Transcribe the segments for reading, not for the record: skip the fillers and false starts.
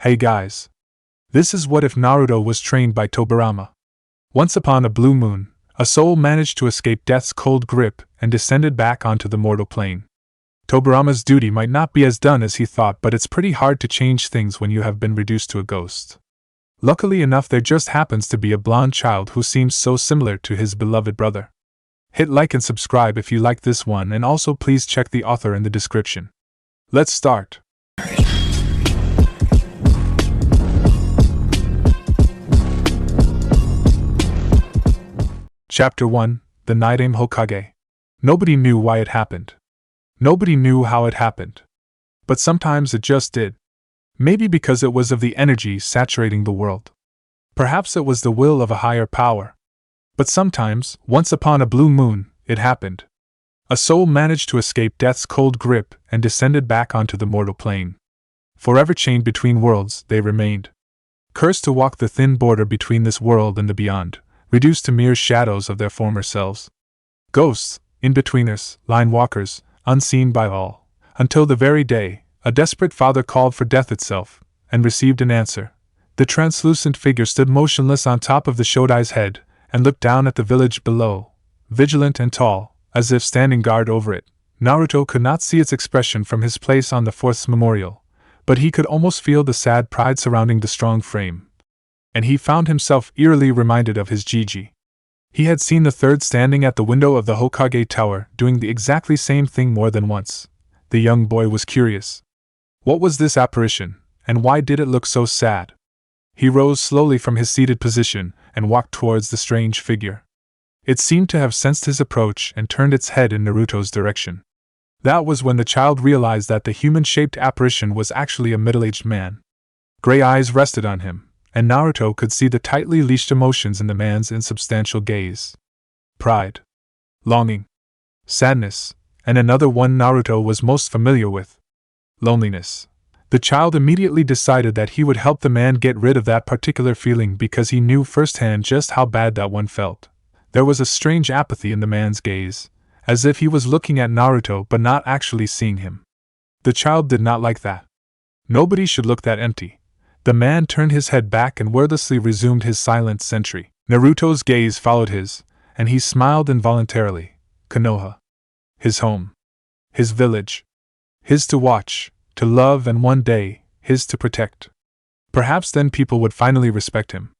Hey guys. This is what if Naruto was trained by Tobirama. Once upon a blue moon, a soul managed to escape death's cold grip and descended back onto the mortal plane. Tobirama's duty might not be as done as he thought, but it's pretty hard to change things when you have been reduced to a ghost. Luckily enough, there just happens to be a blonde child who seems so similar to his beloved brother. Hit like and subscribe if you like this one, and also please check the author in the description. Let's start. Chapter 1, The Second Hokage. Nobody knew why it happened. Nobody knew how it happened. But sometimes it just did. Maybe because it was of the energy saturating the world. Perhaps it was the will of a higher power. But sometimes, once upon a blue moon, it happened. A soul managed to escape death's cold grip and descended back onto the mortal plane. Forever chained between worlds, they remained. Cursed to walk the thin border between this world and the beyond, reduced to mere shadows of their former selves. Ghosts, in-betweeners, line-walkers, unseen by all, until the very day, a desperate father called for death itself, and received an answer. The translucent figure stood motionless on top of the Shodai's head, and looked down at the village below, vigilant and tall, as if standing guard over it. Naruto could not see its expression from his place on the fourth's memorial, but he could almost feel the sad pride surrounding the strong frame. And he found himself eerily reminded of his Gigi. He had seen the third standing at the window of the Hokage tower, doing the exactly same thing more than once. The young boy was curious. What was this apparition, and why did it look so sad? He rose slowly from his seated position and walked towards the strange figure. It seemed to have sensed his approach and turned its head in Naruto's direction. That was when the child realized that the human-shaped apparition was actually a middle-aged man. Gray eyes rested on him, and Naruto could see the tightly leashed emotions in the man's insubstantial gaze. Pride, longing, sadness, and another one Naruto was most familiar with: loneliness. The child immediately decided that he would help the man get rid of that particular feeling because he knew firsthand just how bad that one felt. There was a strange apathy in the man's gaze, as if he was looking at Naruto but not actually seeing him. The child did not like that. Nobody should look that empty. The man turned his head back and wordlessly resumed his silent sentry. Naruto's gaze followed his, and he smiled involuntarily. Konoha. His home. His village. His to watch, to love, and one day, his to protect. Perhaps then people would finally respect him.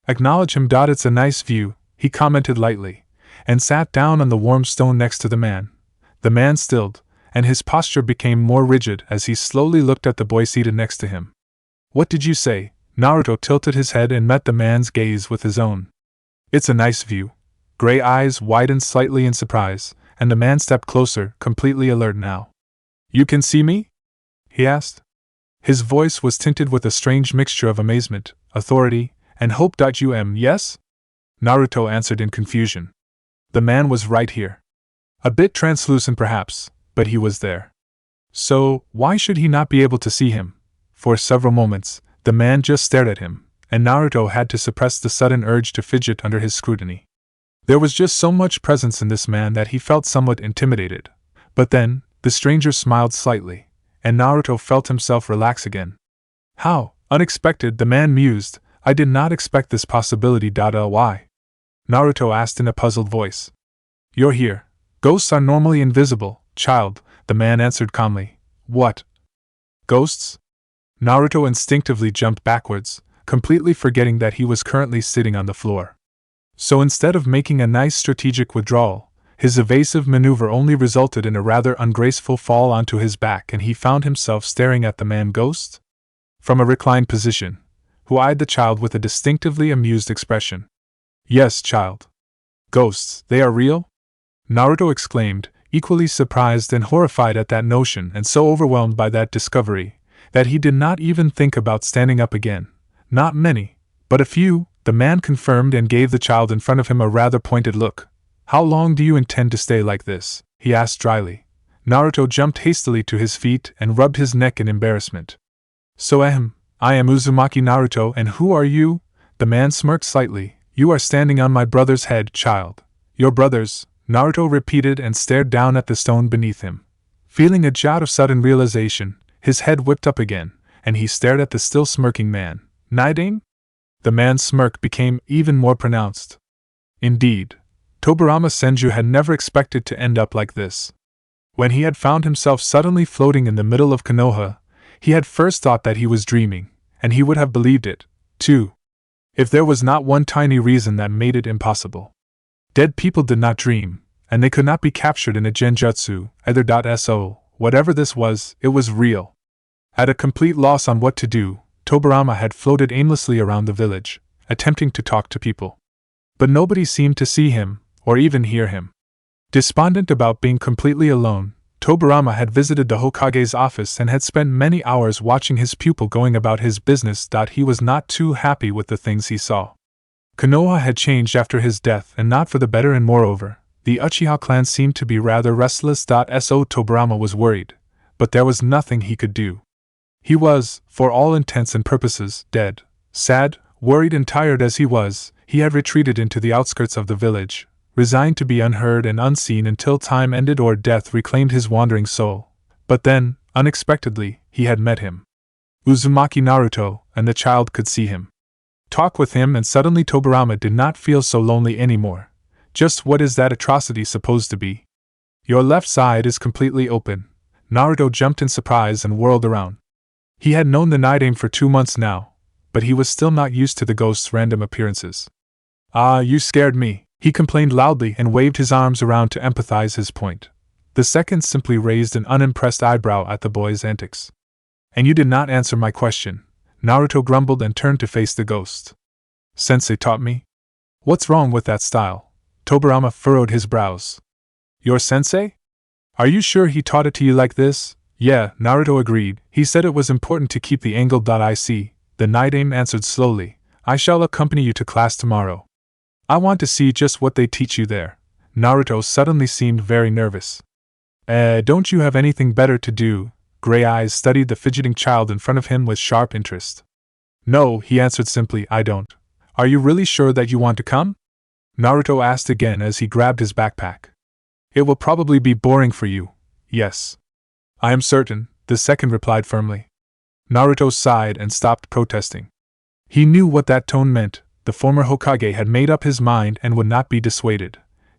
Acknowledge him. It's a nice view, he commented lightly, and sat down on the warm stone next to the man. The man stilled, and his posture became more rigid as he slowly looked at the boy seated next to him. What did you say? Naruto tilted his head and met the man's gaze with his own. It's a nice view. Gray eyes widened slightly in surprise, and the man stepped closer, completely alert now. You can see me? He asked. His voice was tinted with a strange mixture of amazement, authority, and hope. Yes? Naruto answered in confusion. The man was right here. A bit translucent perhaps, but he was there. So, why should he not be able to see him? For several moments, the man just stared at him, and Naruto had to suppress the sudden urge to fidget under his scrutiny. There was just so much presence in this man that he felt somewhat intimidated. But then, the stranger smiled slightly, and Naruto felt himself relax again. How unexpected, the man mused. I did not expect this possibility. Why? Naruto asked in a puzzled voice. You're here. Ghosts are normally invisible, child, the man answered calmly. What? Ghosts? Naruto instinctively jumped backwards, completely forgetting that he was currently sitting on the floor. So instead of making a nice strategic withdrawal, his evasive maneuver only resulted in a rather ungraceful fall onto his back, and he found himself staring at the man ghost from a reclined position, who eyed the child with a distinctively amused expression. Yes, child. Ghosts, they are real? Naruto exclaimed, equally surprised and horrified at that notion, and so overwhelmed by that discovery that he did not even think about standing up again. Not many, but a few, the man confirmed, and gave the child in front of him a rather pointed look. How long do you intend to stay like this? He asked dryly. Naruto jumped hastily to his feet and rubbed his neck in embarrassment. So I am Uzumaki Naruto, and who are you? The man smirked slightly. You are standing on my brother's head, child. Your brother's, Naruto repeated and stared down at the stone beneath him. Feeling a jolt of sudden realization, his head whipped up again, and he stared at the still smirking man. Naidame? The man's smirk became even more pronounced. Indeed, Tobirama Senju had never expected to end up like this. When he had found himself suddenly floating in the middle of Konoha, he had first thought that he was dreaming, and he would have believed it, too, if there was not one tiny reason that made it impossible. Dead people did not dream, and they could not be captured in a genjutsu, either. So, whatever this was, it was real. At a complete loss on what to do, Tobirama had floated aimlessly around the village, attempting to talk to people. But nobody seemed to see him, or even hear him. Despondent about being completely alone, Tobirama had visited the Hokage's office and had spent many hours watching his pupil going about his business. He was not too happy with the things he saw. Konoha had changed after his death, and not for the better, and moreover, the Uchiha clan seemed to be rather restless. So Tobirama was worried, but there was nothing he could do. He was, for all intents and purposes, dead. Sad, worried and tired as he was, he had retreated into the outskirts of the village, resigned to be unheard and unseen until time ended or death reclaimed his wandering soul. But then, unexpectedly, he had met him. Uzumaki Naruto, and the child could see him. Talk with him, and suddenly Tobirama did not feel so lonely anymore. Just what is that atrocity supposed to be? Your left side is completely open. Naruto jumped in surprise and whirled around. He had known the Naidame for 2 months now, but he was still not used to the ghost's random appearances. Ah, you scared me, he complained loudly and waved his arms around to empathize his point. The second simply raised an unimpressed eyebrow at the boy's antics. And you did not answer my question, Naruto grumbled and turned to face the ghost. Sensei taught me? What's wrong with that style? Tobirama furrowed his brows. Your sensei? Are you sure he taught it to you like this? Yeah, Naruto agreed. He said it was important to keep the angle. I see, the Naidame answered slowly. I shall accompany you to class tomorrow. I want to see just what they teach you there. Naruto suddenly seemed very nervous. Don't you have anything better to do? Gray eyes studied the fidgeting child in front of him with sharp interest. No, he answered simply, I don't. Are you really sure that you want to come? Naruto asked again as he grabbed his backpack. It will probably be boring for you. Yes. I am certain, the second replied firmly. Naruto sighed and stopped protesting. He knew what that tone meant. The former Hokage had made up his mind and would not be dissuaded.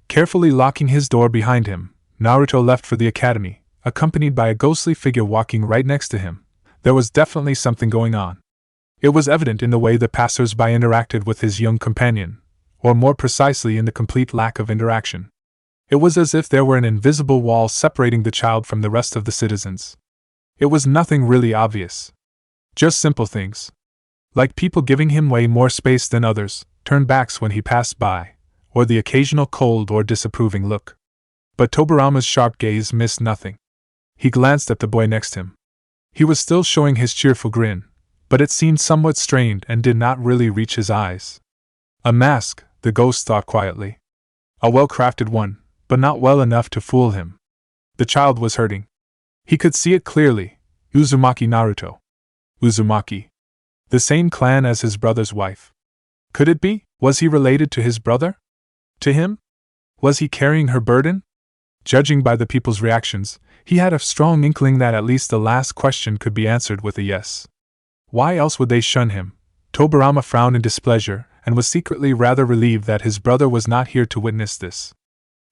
Carefully locking his door behind him, Naruto left for the academy, accompanied by a ghostly figure walking right next to him. There was definitely something going on. It was evident in the way the passers-by interacted with his young companion, or more precisely in the complete lack of interaction. It was as if there were an invisible wall separating the child from the rest of the citizens. It was nothing really obvious. Just simple things. Like people giving him way more space than others, turned backs when he passed by, or the occasional cold or disapproving look. But Tobirama's sharp gaze missed nothing. He glanced at the boy next him. He was still showing his cheerful grin, but it seemed somewhat strained and did not really reach his eyes. A mask, the ghost thought quietly. A well-crafted one, but not well enough to fool him. The child was hurting. He could see it clearly. Uzumaki Naruto. Uzumaki. The same clan as his brother's wife. Could it be? Was he related to his brother? To him? Was he carrying her burden? Judging by the people's reactions, he had a strong inkling that at least the last question could be answered with a yes. Why else would they shun him? Tobirama frowned in displeasure, and was secretly rather relieved that his brother was not here to witness this.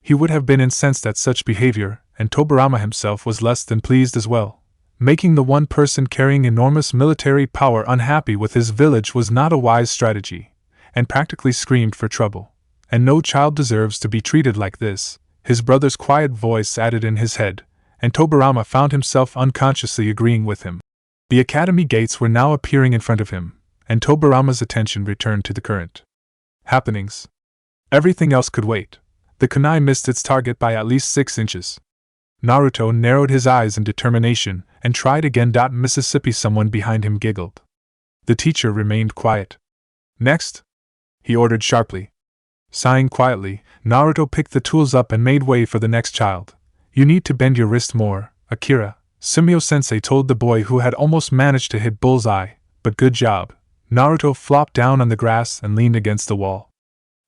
He would have been incensed at such behavior, and Tobirama himself was less than pleased as well. Making the one person carrying enormous military power unhappy with his village was not a wise strategy, and practically screamed for trouble. And no child deserves to be treated like this, his brother's quiet voice added in his head, and Tobirama found himself unconsciously agreeing with him. The academy gates were now appearing in front of him, and Tobirama's attention returned to the current happenings. Everything else could wait. The kunai missed its target by at least 6 inches. Naruto narrowed his eyes in determination and tried again. Mississippi. Someone behind him giggled. The teacher remained quiet. Next, he ordered sharply. Sighing quietly, Naruto picked the tools up and made way for the next child. You need to bend your wrist more, Akira, Sumio-sensei told the boy who had almost managed to hit bullseye, but good job. Naruto flopped down on the grass and leaned against the wall.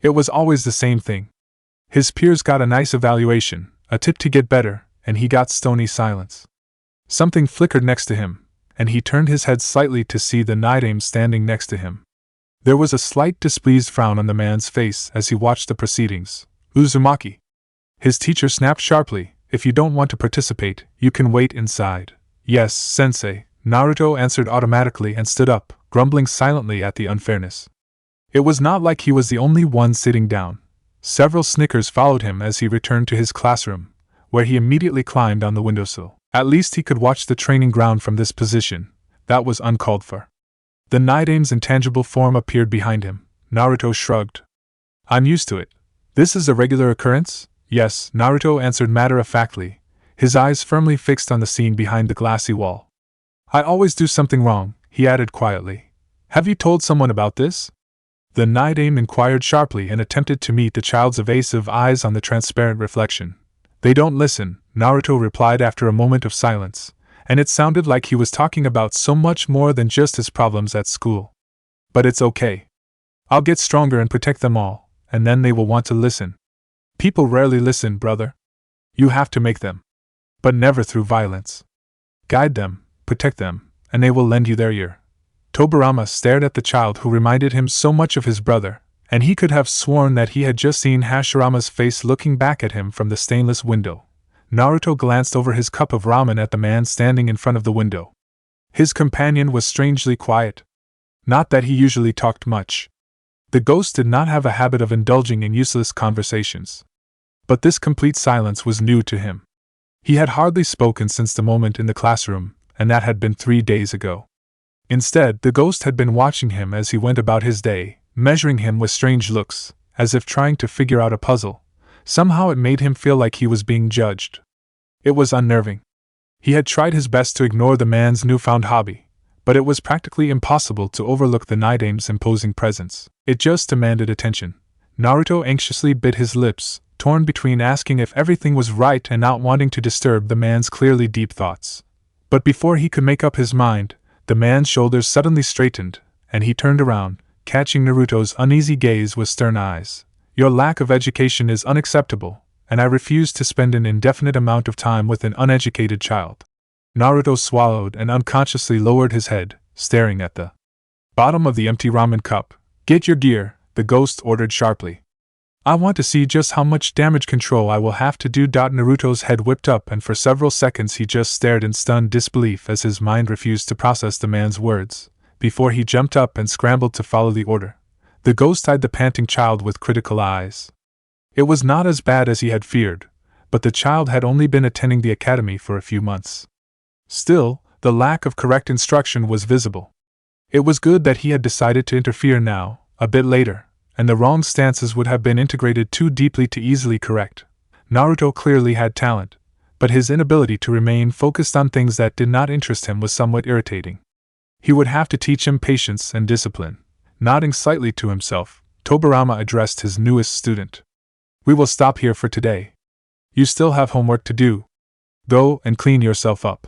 It was always the same thing. His peers got a nice evaluation, a tip to get better, and he got stony silence. Something flickered next to him. and he turned his head slightly to see the night aim standing next to him. There was a slight displeased frown on the man's face as he watched the proceedings. Uzumaki. His teacher snapped sharply, if you don't want to participate, you can wait inside. Yes, sensei, Naruto answered automatically and stood up, grumbling silently at the unfairness. It was not like he was the only one sitting down. Several snickers followed him as he returned to his classroom, where he immediately climbed on the windowsill. At least he could watch the training ground from this position. That was uncalled for. The night aim's intangible form appeared behind him. Naruto shrugged. I'm used to it. This is a regular occurrence? Yes, Naruto answered matter-of-factly, his eyes firmly fixed on the scene behind the glassy wall. I always do something wrong, he added quietly. Have you told someone about this? The night aim inquired sharply and attempted to meet the child's evasive eyes on the transparent reflection. They don't listen, Naruto replied after a moment of silence, and it sounded like he was talking about so much more than just his problems at school. But it's okay. I'll get stronger and protect them all, and then they will want to listen. People rarely listen, brother. You have to make them. But never through violence. Guide them, protect them, and they will lend you their ear. Tobirama stared at the child who reminded him so much of his brother, and he could have sworn that he had just seen Hashirama's face looking back at him from the stainless window. Naruto glanced over his cup of ramen at the man standing in front of the window. His companion was strangely quiet. Not that he usually talked much. The ghost did not have a habit of indulging in useless conversations. But this complete silence was new to him. He had hardly spoken since the moment in the classroom, and that had been 3 days ago. Instead, the ghost had been watching him as he went about his day, measuring him with strange looks, as if trying to figure out a puzzle. Somehow it made him feel like he was being judged. It was unnerving. He had tried his best to ignore the man's newfound hobby, but it was practically impossible to overlook the night aim's imposing presence. It just demanded attention. Naruto anxiously bit his lips, torn between asking if everything was right and not wanting to disturb the man's clearly deep thoughts. But before he could make up his mind, the man's shoulders suddenly straightened, and he turned around, catching Naruto's uneasy gaze with stern eyes. Your lack of education is unacceptable, and I refuse to spend an indefinite amount of time with an uneducated child. Naruto swallowed and unconsciously lowered his head, staring at the bottom of the empty ramen cup. Get your gear, the ghost ordered sharply. I want to see just how much damage control I will have to do. Naruto's head whipped up, and for several seconds he just stared in stunned disbelief as his mind refused to process the man's words, before he jumped up and scrambled to follow the order. The ghost eyed the panting child with critical eyes. It was not as bad as he had feared, but the child had only been attending the academy for a few months. Still, the lack of correct instruction was visible. It was good that he had decided to interfere now, a bit later, and the wrong stances would have been integrated too deeply to easily correct. Naruto clearly had talent, but his inability to remain focused on things that did not interest him was somewhat irritating. He would have to teach him patience and discipline. Nodding slightly to himself, Tobirama addressed his newest student. We will stop here for today. You still have homework to do. Go and clean yourself up.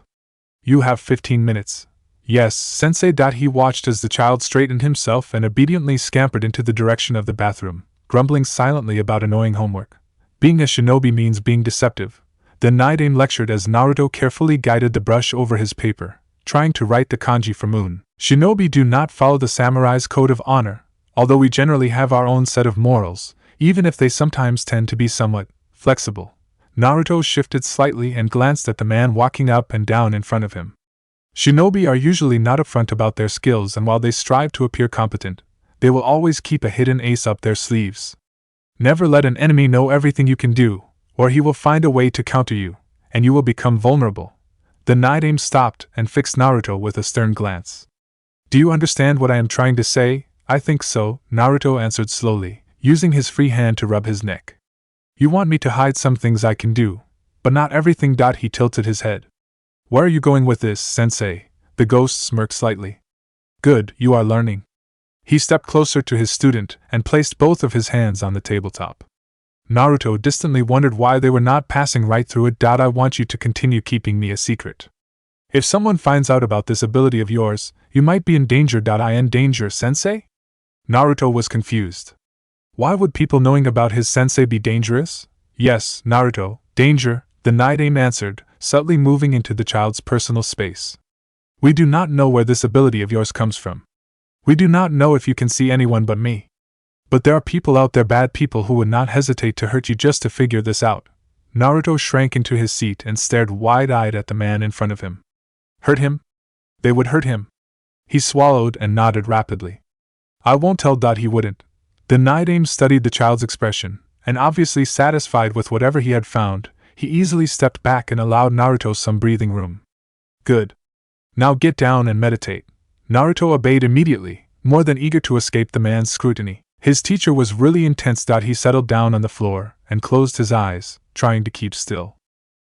You have 15 minutes. Yes, sensei. He watched as the child straightened himself and obediently scampered into the direction of the bathroom, grumbling silently about annoying homework. Being a shinobi means being deceptive. The night aim lectured as Naruto carefully guided the brush over his paper, trying to write the kanji for moon. Shinobi do not follow the samurai's code of honor, although we generally have our own set of morals, even if they sometimes tend to be somewhat flexible. Naruto shifted slightly and glanced at the man walking up and down in front of him. Shinobi are usually not upfront about their skills, and while they strive to appear competent, they will always keep a hidden ace up their sleeves. Never let an enemy know everything you can do, or he will find a way to counter you, and you will become vulnerable. The night aim stopped and fixed Naruto with a stern glance. Do you understand what I am trying to say? I think so, Naruto answered slowly, using his free hand to rub his neck. You want me to hide some things I can do, but not everything. He tilted his head. Where are you going with this, sensei? The ghost smirked slightly. Good, you are learning. He stepped closer to his student and placed both of his hands on the tabletop. Naruto distantly wondered why they were not passing right through it. I want you to continue keeping me a secret. If someone finds out about this ability of yours, you might be in danger. In danger, sensei? Naruto was confused. Why would people knowing about his sensei be dangerous? Yes, Naruto, danger, the night aim answered, subtly moving into the child's personal space. We do not know where this ability of yours comes from. We do not know if you can see anyone but me. But there are people out there, bad people, who would not hesitate to hurt you just to figure this out. Naruto shrank into his seat and stared wide-eyed at the man in front of him. Hurt him? They would hurt him. He swallowed and nodded rapidly. I won't tell. He wouldn't. The Night-Aim studied the child's expression, and obviously satisfied with whatever he had found, he easily stepped back and allowed Naruto some breathing room. Good. Now get down and meditate. Naruto obeyed immediately, more than eager to escape the man's scrutiny. His teacher was really intense. He settled down on the floor and closed his eyes, trying to keep still.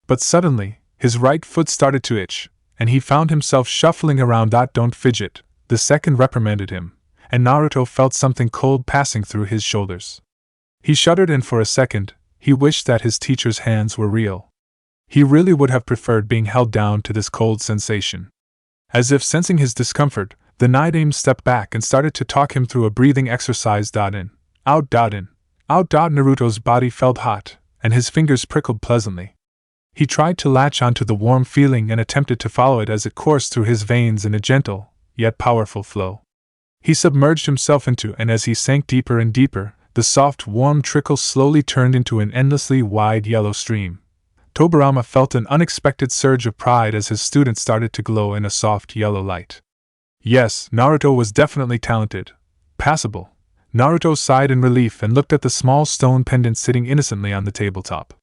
But suddenly, his right foot started to itch, and he found himself shuffling around. Don't fidget, the second reprimanded him, and Naruto felt something cold passing through his shoulders. He shuddered, and for a second, he wished that his teacher's hands were real. He really would have preferred being held down to this cold sensation. As if sensing his discomfort, the Night-Aim stepped back and started to talk him through a breathing exercise. In, out, in, out. Naruto's body felt hot, and his fingers prickled pleasantly. He tried to latch onto the warm feeling and attempted to follow it as it coursed through his veins in a gentle, yet powerful flow. He submerged himself into, and as he sank deeper and deeper, the soft, warm trickle slowly turned into an endlessly wide yellow stream. Tobirama felt an unexpected surge of pride as his student started to glow in a soft yellow light. Yes, Naruto was definitely talented. Passable. Naruto sighed in relief and looked at the small stone pendant sitting innocently on the tabletop.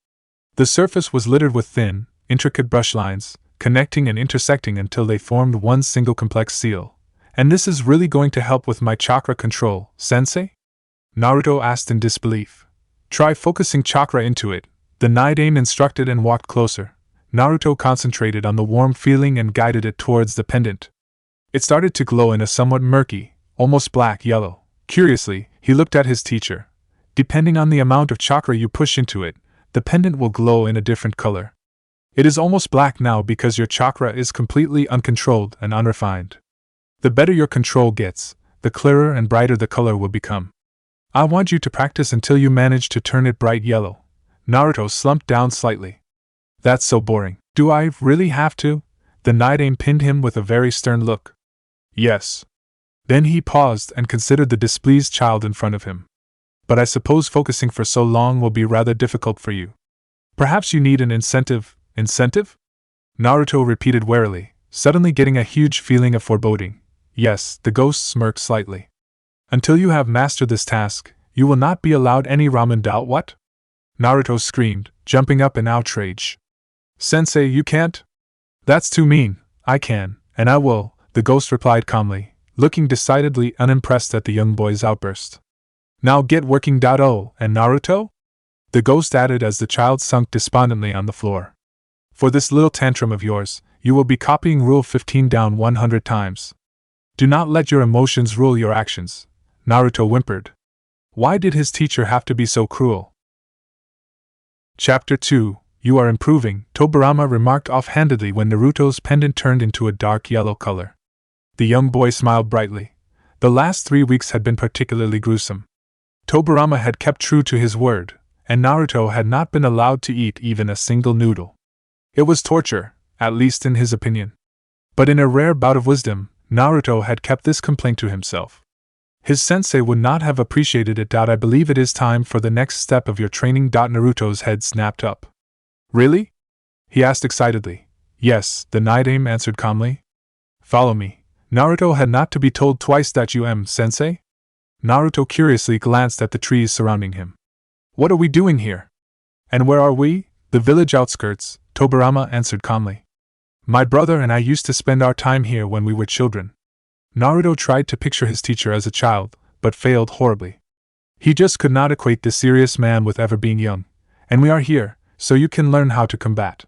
The surface was littered with thin, intricate brush lines, connecting and intersecting until they formed one single complex seal. And this is really going to help with my chakra control, sensei? Naruto asked in disbelief. Try focusing chakra into it, the Night-Aim instructed, and walked closer. Naruto concentrated on the warm feeling and guided it towards the pendant. It started to glow in a somewhat murky, almost black yellow. Curiously, he looked at his teacher. Depending on the amount of chakra you push into it, the pendant will glow in a different color. It is almost black now because your chakra is completely uncontrolled and unrefined. The better your control gets, the clearer and brighter the color will become. I want you to practice until you manage to turn it bright yellow. Naruto slumped down slightly. That's so boring. Do I really have to? The Night-Aim pinned him with a very stern look. Yes. Then he paused and considered the displeased child in front of him. But I suppose focusing for so long will be rather difficult for you. Perhaps you need an incentive. Incentive? Naruto repeated warily, suddenly getting a huge feeling of foreboding. Yes, the ghost smirked slightly. Until you have mastered this task, you will not be allowed any ramen. What? Naruto screamed, jumping up in outrage. Sensei, you can't? That's too mean. I can, and I will, the ghost replied calmly, looking decidedly unimpressed at the young boy's outburst. Now get working. Oh, and Naruto? The ghost added as the child sunk despondently on the floor. For this little tantrum of yours, you will be copying Rule 15 down 100 times. Do not let your emotions rule your actions, Naruto whimpered. Why did his teacher have to be so cruel? Chapter 2, You are improving, Tobirama remarked offhandedly when Naruto's pendant turned into a dark yellow color. The young boy smiled brightly. The last 3 weeks had been particularly gruesome. Tobirama had kept true to his word, and Naruto had not been allowed to eat even a single noodle. It was torture, at least in his opinion. But in a rare bout of wisdom, Naruto had kept this complaint to himself. His sensei would not have appreciated it. I believe it is time for the next step of your training. Naruto's head snapped up. Really? He asked excitedly. Yes, the Night-Aim answered calmly. Follow me. Naruto had not to be told twice that you am, sensei? Naruto curiously glanced at the trees surrounding him. What are we doing here? And where are we? The village outskirts, Tobirama answered calmly. My brother and I used to spend our time here when we were children. Naruto tried to picture his teacher as a child, but failed horribly. He just could not equate this serious man with ever being young. And we are here, so you can learn how to combat.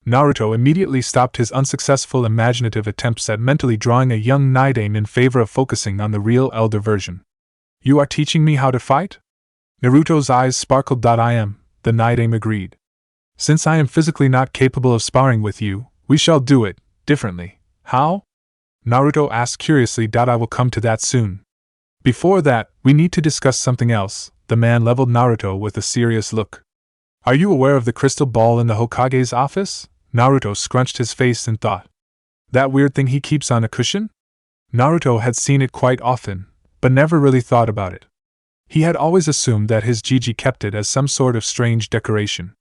Naruto immediately stopped his unsuccessful imaginative attempts at mentally drawing a young Night-Aim in favor of focusing on the real elder version. You are teaching me how to fight? Naruto's eyes sparkled. I am, the Night-Aim agreed. Since I am physically not capable of sparring with you, we shall do it differently. How? Naruto asked curiously. I will come to that soon. Before that, we need to discuss something else. The man leveled Naruto with a serious look. Are you aware of the crystal ball in the Hokage's office? Naruto scrunched his face in thought. That weird thing he keeps on a cushion? Naruto had seen it quite often, but never really thought about it. He had always assumed that his Gigi kept it as some sort of strange decoration.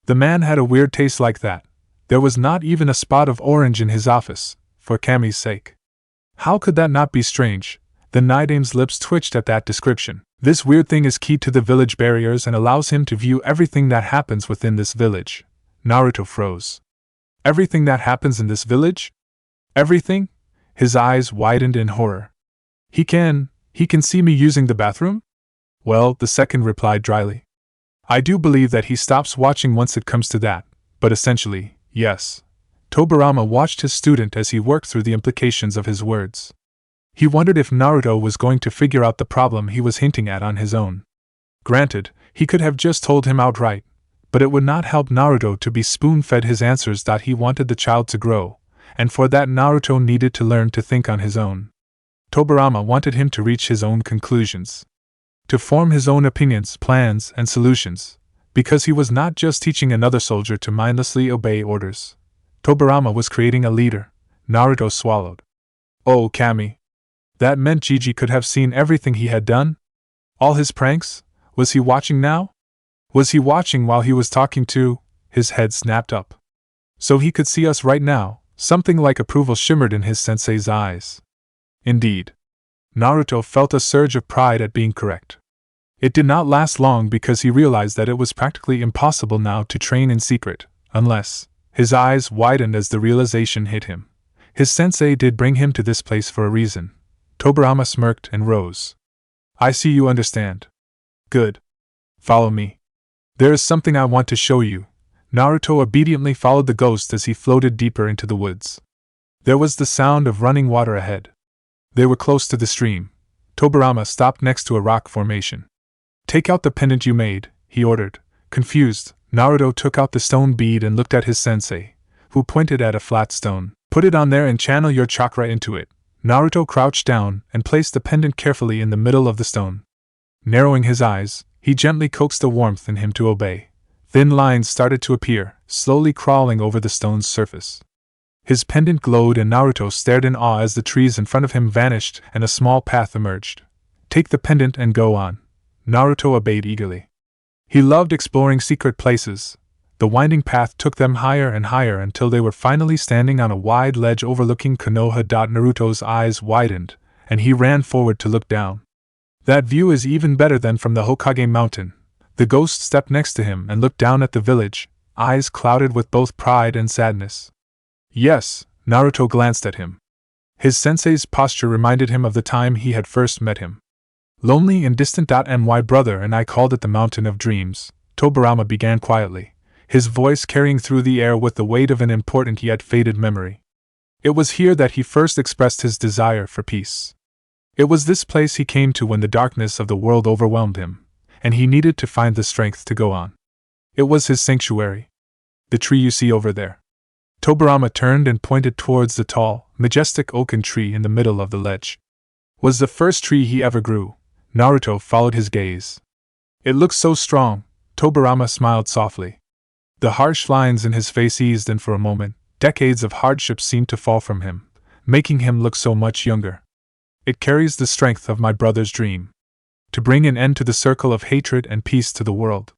The man had a weird taste like that. There was not even a spot of orange in his office, for Kami's sake. How could that not be strange? The Nidame's lips twitched at that description. This weird thing is key to the village barriers and allows him to view everything that happens within this village. Naruto froze. Everything that happens in this village? Everything? His eyes widened in horror. He can see me using the bathroom? Well, the second replied dryly. I do believe that he stops watching once it comes to that, but essentially, yes. Tobirama watched his student as he worked through the implications of his words. He wondered if Naruto was going to figure out the problem he was hinting at on his own. Granted, he could have just told him outright, but it would not help Naruto to be spoon-fed his answers. He wanted the child to grow, and for that Naruto needed to learn to think on his own. Tobirama wanted him to reach his own conclusions, to form his own opinions, plans, and solutions, because he was not just teaching another soldier to mindlessly obey orders. Tobirama was creating a leader. Naruto swallowed. Oh, Kami. That meant Gigi could have seen everything he had done? All his pranks? Was he watching now? Was he watching while he was talking to? His head snapped up. So he could see us right now. Something like approval shimmered in his sensei's eyes. Indeed. Naruto felt a surge of pride at being correct. It did not last long because he realized that it was practically impossible now to train in secret, unless... His eyes widened as the realization hit him. His sensei did bring him to this place for a reason. Tobirama smirked and rose. I see you understand. Good. Follow me. There is something I want to show you. Naruto obediently followed the ghost as he floated deeper into the woods. There was the sound of running water ahead. They were close to the stream. Tobirama stopped next to a rock formation. Take out the pendant you made, he ordered. Confused, Naruto took out the stone bead and looked at his sensei, who pointed at a flat stone. Put it on there and channel your chakra into it. Naruto crouched down and placed the pendant carefully in the middle of the stone. Narrowing his eyes, he gently coaxed the warmth in him to obey. Thin lines started to appear, slowly crawling over the stone's surface. His pendant glowed and Naruto stared in awe as the trees in front of him vanished and a small path emerged. Take the pendant and go on. Naruto obeyed eagerly. He loved exploring secret places. The winding path took them higher and higher until they were finally standing on a wide ledge overlooking Konoha. Naruto's eyes widened, and he ran forward to look down. That view is even better than from the Hokage mountain. The ghost stepped next to him and looked down at the village, eyes clouded with both pride and sadness. Yes, Naruto glanced at him. His sensei's posture reminded him of the time he had first met him. Lonely and distant. My brother and I called it the Mountain of Dreams, Tobirama began quietly, his voice carrying through the air with the weight of an important yet faded memory. It was here that he first expressed his desire for peace. It was this place he came to when the darkness of the world overwhelmed him, and he needed to find the strength to go on. It was his sanctuary. The tree you see over there. Tobirama turned and pointed towards the tall, majestic oaken tree in the middle of the ledge. Was the first tree he ever grew. Naruto followed his gaze. It looks so strong. Tobirama smiled softly. The harsh lines in his face eased, and for a moment, decades of hardship seemed to fall from him, making him look so much younger. It carries the strength of my brother's dream. To bring an end to the circle of hatred and peace to the world.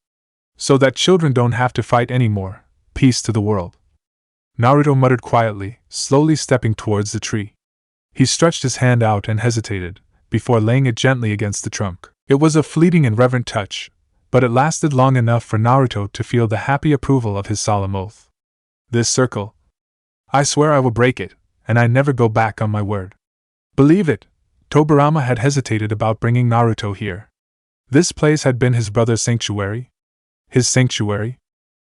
So that children don't have to fight anymore. Peace to the world. Naruto muttered quietly, slowly stepping towards the tree. He stretched his hand out and hesitated, before laying it gently against the trunk. It was a fleeting and reverent touch, but it lasted long enough for Naruto to feel the happy approval of his solemn oath. This circle. I swear I will break it, and I never go back on my word. Believe it. Tobirama had hesitated about bringing Naruto here. This place had been his brother's sanctuary. His sanctuary.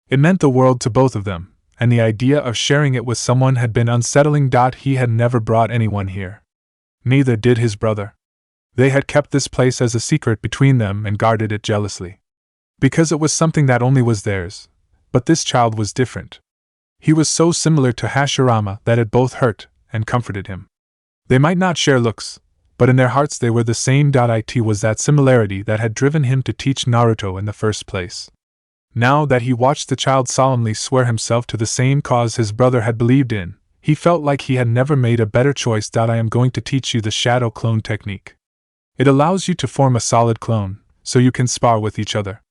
It meant the world to both of them, and the idea of sharing it with someone had been unsettling. He had never brought anyone here. Neither did his brother. They had kept this place as a secret between them and guarded it jealously. Because it was something that only was theirs. But this child was different. He was so similar to Hashirama that it both hurt and comforted him. They might not share looks, but in their hearts they were the same. It was that similarity that had driven him to teach Naruto in the first place. Now that he watched the child solemnly swear himself to the same cause his brother had believed in, He felt like he had never made a better choice. I am going to teach you the shadow clone technique. It allows you to form a solid clone, so you can spar with each other.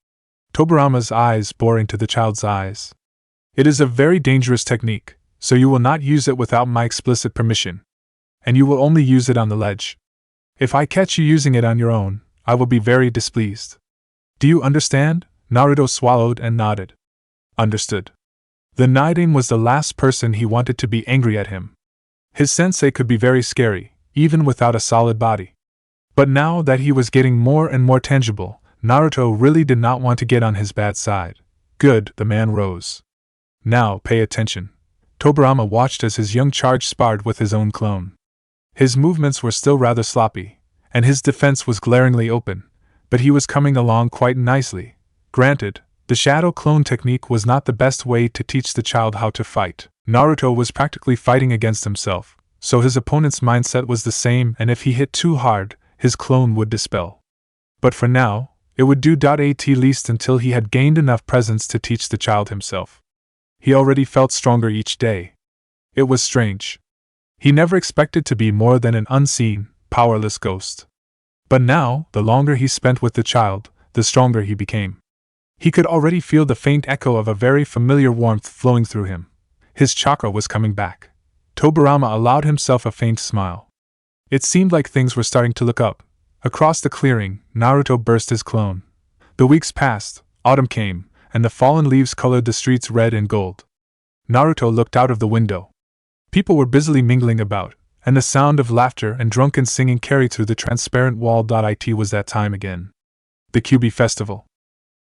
Tobirama's eyes bore into the child's eyes. It is a very dangerous technique, so you will not use it without my explicit permission. And you will only use it on the ledge. If I catch you using it on your own, I will be very displeased. Do you understand? Naruto swallowed and nodded. Understood. The Naiden was the last person he wanted to be angry at him. His sensei could be very scary, even without a solid body. But now that he was getting more and more tangible, Naruto really did not want to get on his bad side. Good, the man rose. Now, pay attention. Tobirama watched as his young charge sparred with his own clone. His movements were still rather sloppy, and his defense was glaringly open, but he was coming along quite nicely. Granted, the shadow clone technique was not the best way to teach the child how to fight. Naruto was practically fighting against himself, so his opponent's mindset was the same, and if he hit too hard, his clone would dispel. But for now, it would do at least until he had gained enough presence to teach the child himself. He already felt stronger each day. It was strange. He never expected to be more than an unseen, powerless ghost. But now, the longer he spent with the child, the stronger he became. He could already feel the faint echo of a very familiar warmth flowing through him. His chakra was coming back. Tobirama allowed himself a faint smile. It seemed like things were starting to look up. Across the clearing, Naruto burst his clone. The weeks passed, autumn came, and the fallen leaves colored the streets red and gold. Naruto looked out of the window. People were busily mingling about, and the sound of laughter and drunken singing carried through the transparent wall. It was that time again. The Kyubi Festival.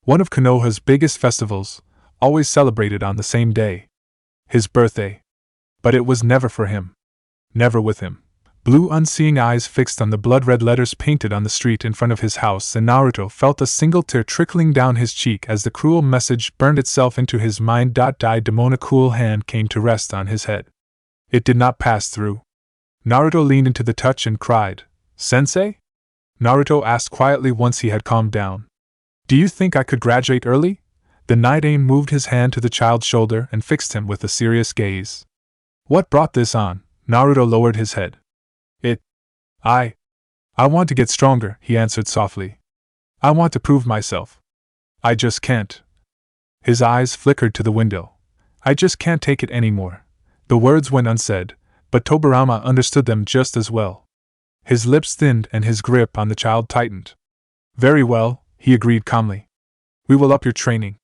One of Konoha's biggest festivals, always celebrated on the same day. His birthday. But it was never for him. Never with him. Blue unseeing eyes fixed on the blood-red letters painted on the street in front of his house, and Naruto felt a single tear trickling down his cheek as the cruel message burned itself into his mind. Daimon, a cool hand came to rest on his head. It did not pass through. Naruto leaned into the touch and cried, "Sensei?" Naruto asked quietly once he had calmed down. "Do you think I could graduate early?" The Naiden moved his hand to the child's shoulder and fixed him with a serious gaze. What brought this on? Naruto lowered his head. I want to get stronger, he answered softly. I want to prove myself. I just can't. His eyes flickered to the window. I just can't take it anymore. The words went unsaid, but Tobirama understood them just as well. His lips thinned and his grip on the child tightened. Very well, he agreed calmly. We will up your training.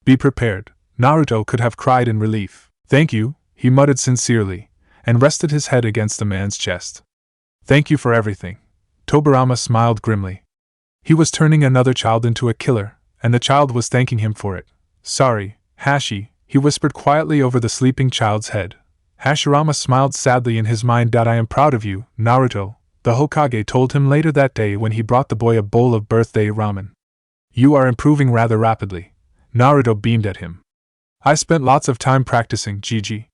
Be prepared. Naruto could have cried in relief. Thank you, he muttered sincerely, and rested his head against the man's chest. Thank you for everything. Tobirama smiled grimly. He was turning another child into a killer, and the child was thanking him for it. Sorry, Hashi, he whispered quietly over the sleeping child's head. Hashirama smiled sadly in his mind. I am proud of you, Naruto, the Hokage told him later that day when he brought the boy a bowl of birthday ramen. You are improving rather rapidly. Naruto beamed at him. I spent lots of time practicing, Gigi.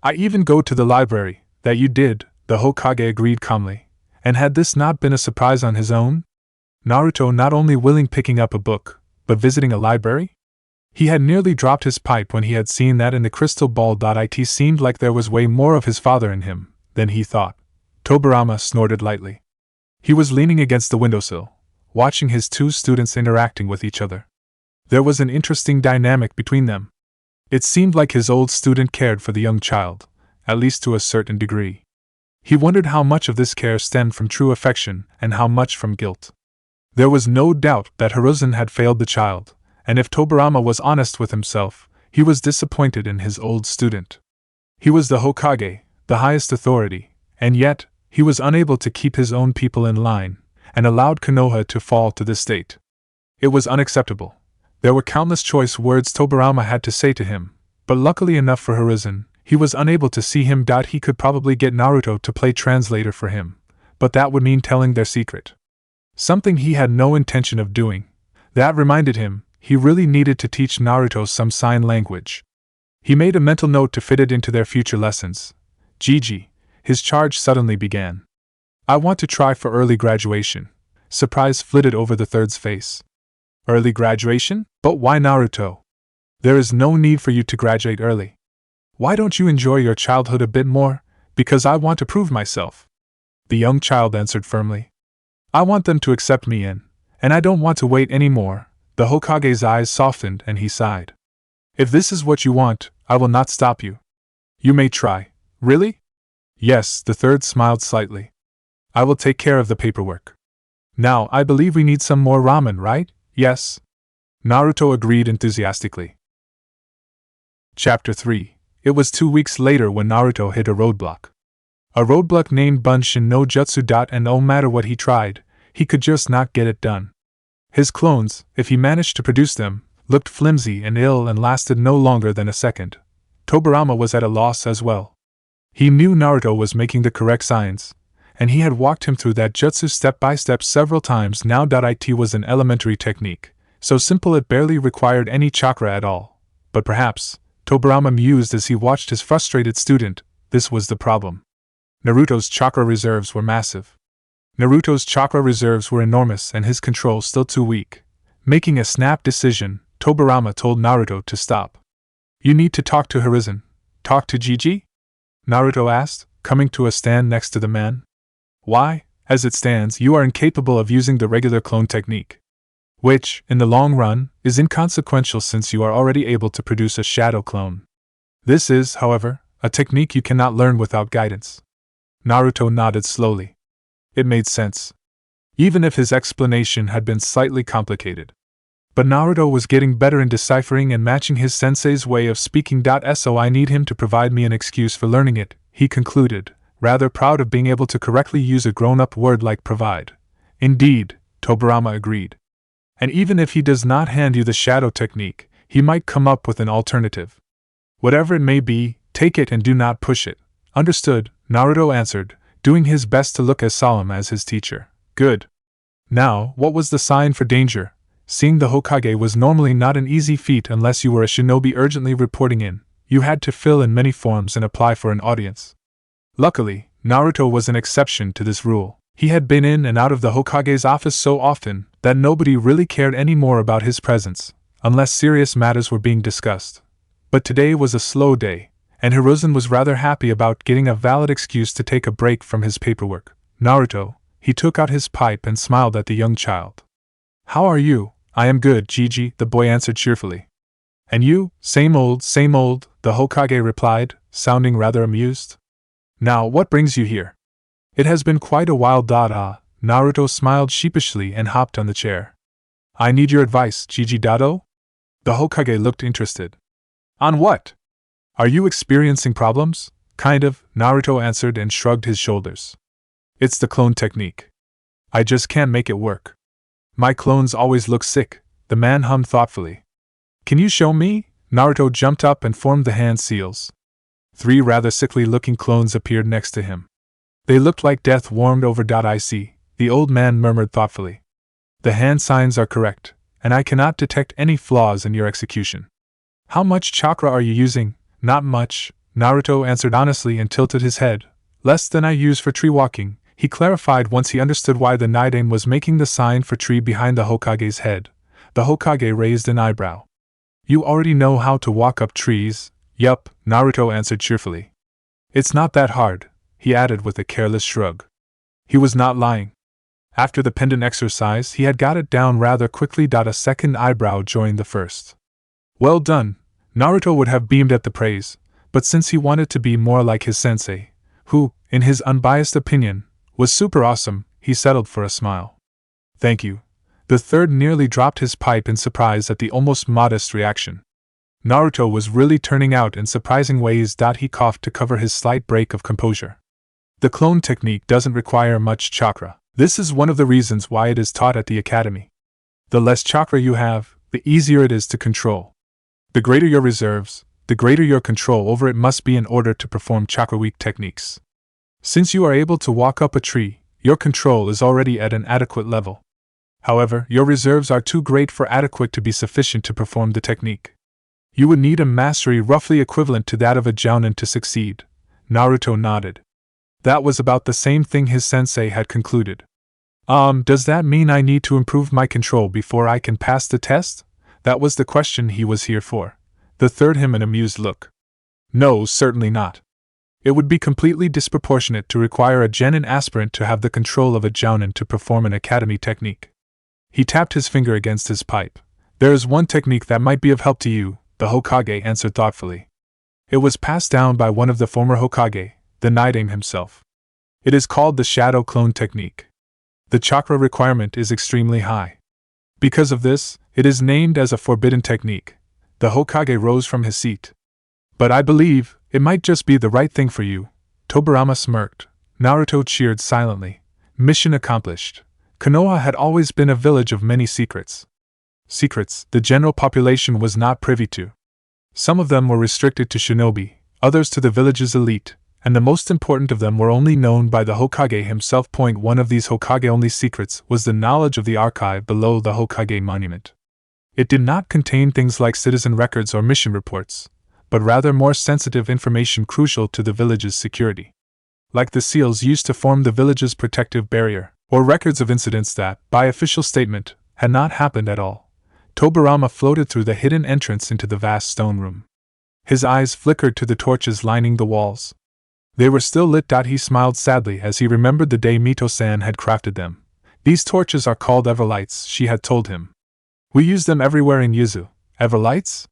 I even go to the library. That you did, the Hokage agreed calmly. And had this not been a surprise on his own? Naruto not only willing picking up a book, but visiting a library? He had nearly dropped his pipe when he had seen that in the crystal ball. It seemed like there was way more of his father in him than he thought. Tobirama snorted lightly. He was leaning against the windowsill, watching his two students interacting with each other. There was an interesting dynamic between them. It seemed like his old student cared for the young child, at least to a certain degree. He wondered how much of this care stemmed from true affection and how much from guilt. There was no doubt that Hiruzen had failed the child, and if Tobirama was honest with himself, he was disappointed in his old student. He was the Hokage, the highest authority, and yet, he was unable to keep his own people in line, and allowed Konoha to fall to this state. It was unacceptable. There were countless choice words Tobirama had to say to him, but luckily enough for Hiruzen, he was unable to see him. He could probably get Naruto to play translator for him, but that would mean telling their secret. Something he had no intention of doing. That reminded him, he really needed to teach Naruto some sign language. He made a mental note to fit it into their future lessons. Gigi, his charge suddenly began. I want to try for early graduation. Surprise flitted over the third's face. Early graduation? But why Naruto? There is no need for you to graduate early. Why don't you enjoy your childhood a bit more? Because I want to prove myself. The young child answered firmly. I want them to accept me in, and I don't want to wait any more. The Hokage's eyes softened and he sighed. If this is what you want, I will not stop you. You may try. Really? Yes, the third smiled slightly. I will take care of the paperwork. Now, I believe we need some more ramen, right? Yes. Naruto agreed enthusiastically. Chapter 3. It was 2 weeks later when Naruto hit a roadblock. A roadblock named Bunshin no Jutsu. And no matter what he tried, he could just not get it done. His clones, if he managed to produce them, looked flimsy and ill and lasted no longer than a second. Tobirama was at a loss as well. He knew Naruto was making the correct signs, and he had walked him through that jutsu step by step several times now. It was an elementary technique, so simple it barely required any chakra at all. But perhaps, Tobirama mused as he watched his frustrated student, this was the problem. Naruto's chakra reserves were massive. Naruto's chakra reserves were enormous and his control still too weak. Making a snap decision, Tobirama told Naruto to stop. You need to talk to Hiruzen. Talk to Gigi? Naruto asked, coming to a stand next to the man. Why, as it stands, you are incapable of using the regular clone technique. Which, in the long run, is inconsequential since you are already able to produce a shadow clone. This is, however, a technique you cannot learn without guidance. Naruto nodded slowly. It made sense, even if his explanation had been slightly complicated. But Naruto was getting better in deciphering and matching his sensei's way of speaking. So I need him to provide me an excuse for learning it, he concluded, rather proud of being able to correctly use a grown-up word like provide. Indeed, Tobirama agreed. And even if he does not hand you the shadow technique, he might come up with an alternative. Whatever it may be, take it and do not push it. Understood, Naruto answered, doing his best to look as solemn as his teacher. Good. Now, what was the sign for danger? Seeing the Hokage was normally not an easy feat unless you were a shinobi urgently reporting in. You had to fill in many forms and apply for an audience. Luckily, Naruto was an exception to this rule. He had been in and out of the Hokage's office so often that nobody really cared any more about his presence, unless serious matters were being discussed. But today was a slow day, and Hiruzen was rather happy about getting a valid excuse to take a break from his paperwork. Naruto, he took out his pipe and smiled at the young child. How are you? I am good, Gigi, the boy answered cheerfully. And you? Same old, the Hokage replied, sounding rather amused. Now, what brings you here? It has been quite a while. Naruto smiled sheepishly and hopped on the chair. I need your advice, Gigi Dado? The Hokage looked interested. On what? Are you experiencing problems? Kind of, Naruto answered and shrugged his shoulders. It's the clone technique. I just can't make it work. My clones always look sick, the man hummed thoughtfully. Can you show me? Naruto jumped up and formed the hand seals. 3 rather sickly-looking clones appeared next to him. They looked like death warmed over. I see, the old man murmured thoughtfully. The hand signs are correct, and I cannot detect any flaws in your execution. How much chakra are you using? Not much, Naruto answered honestly and tilted his head. Less than I use for tree walking, he clarified once he understood why the Naiden was making the sign for tree behind the Hokage's head. The Hokage raised an eyebrow. You already know how to walk up trees? Yup, Naruto answered cheerfully. It's not that hard, he added with a careless shrug. He was not lying. After the pendant exercise, he had got it down rather quickly. A second eyebrow joined the first. Well done, Naruto would have beamed at the praise, but since he wanted to be more like his sensei, who, in his unbiased opinion, was super awesome, he settled for a smile. Thank you. The third nearly dropped his pipe in surprise at the almost modest reaction. Naruto was really turning out in surprising ways. He coughed to cover his slight break of composure. The clone technique doesn't require much chakra. This is one of the reasons why it is taught at the academy. The less chakra you have, the easier it is to control. The greater your reserves, the greater your control over it must be in order to perform chakra-weak techniques. Since you are able to walk up a tree, your control is already at an adequate level. However, your reserves are too great for adequate to be sufficient to perform the technique. You would need a mastery roughly equivalent to that of a jounin to succeed. Naruto nodded. That was about the same thing his sensei had concluded. Does that mean I need to improve my control before I can pass the test? That was the question he was here for. The third him an amused look. No, certainly not. It would be completely disproportionate to require a genin aspirant to have the control of a jounin to perform an academy technique. He tapped his finger against his pipe. There is one technique that might be of help to you, the Hokage answered thoughtfully. It was passed down by one of the former Hokage, the Naidame himself. It is called the Shadow Clone Technique. The chakra requirement is extremely high. Because of this, it is named as a forbidden technique. The Hokage rose from his seat. But I believe it might just be the right thing for you. Tobirama smirked. Naruto cheered silently. Mission accomplished. Konoha had always been a village of many secrets. Secrets the general population was not privy to. Some of them were restricted to shinobi, others to the village's elite, and the most important of them were only known by the Hokage himself. One of these Hokage-only secrets was the knowledge of the archive below the Hokage monument. It did not contain things like citizen records or mission reports, but rather more sensitive information crucial to the village's security. Like the seals used to form the village's protective barrier, or records of incidents that, by official statement, had not happened at all. Tobirama floated through the hidden entrance into the vast stone room. His eyes flickered to the torches lining the walls. They were still lit. He smiled sadly as he remembered the day Mito-san had crafted them. These torches are called everlights, she had told him. We use them everywhere in Yuzu. Everlights?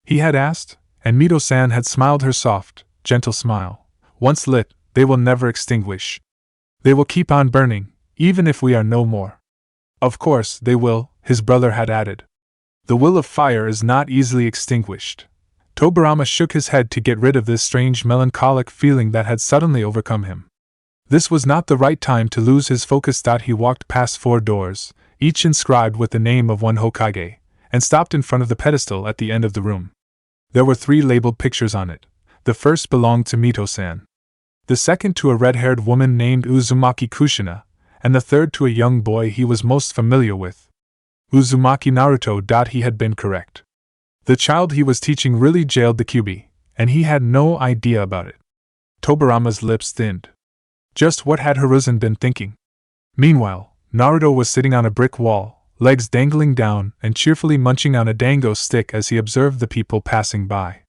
He had asked, and Mito-san had smiled her soft, gentle smile. Once lit, they will never extinguish. They will keep on burning, even if we are no more. Of course, they will, his brother had added. The will of fire is not easily extinguished. Tobirama shook his head to get rid of this strange melancholic feeling that had suddenly overcome him. This was not the right time to lose his focus. He walked past 4 doors, each inscribed with the name of one Hokage, and stopped in front of the pedestal at the end of the room. There were 3 labeled pictures on it. The first belonged to Mito-san. The second to a red-haired woman named Uzumaki Kushina, and the third to a young boy he was most familiar with. Uzumaki Naruto. He had been correct. The child he was teaching really jailed the Kyuubi, and he had no idea about it. Tobirama's lips thinned. Just what had Hiruzen been thinking? Meanwhile, Naruto was sitting on a brick wall, legs dangling down and cheerfully munching on a dango stick as he observed the people passing by.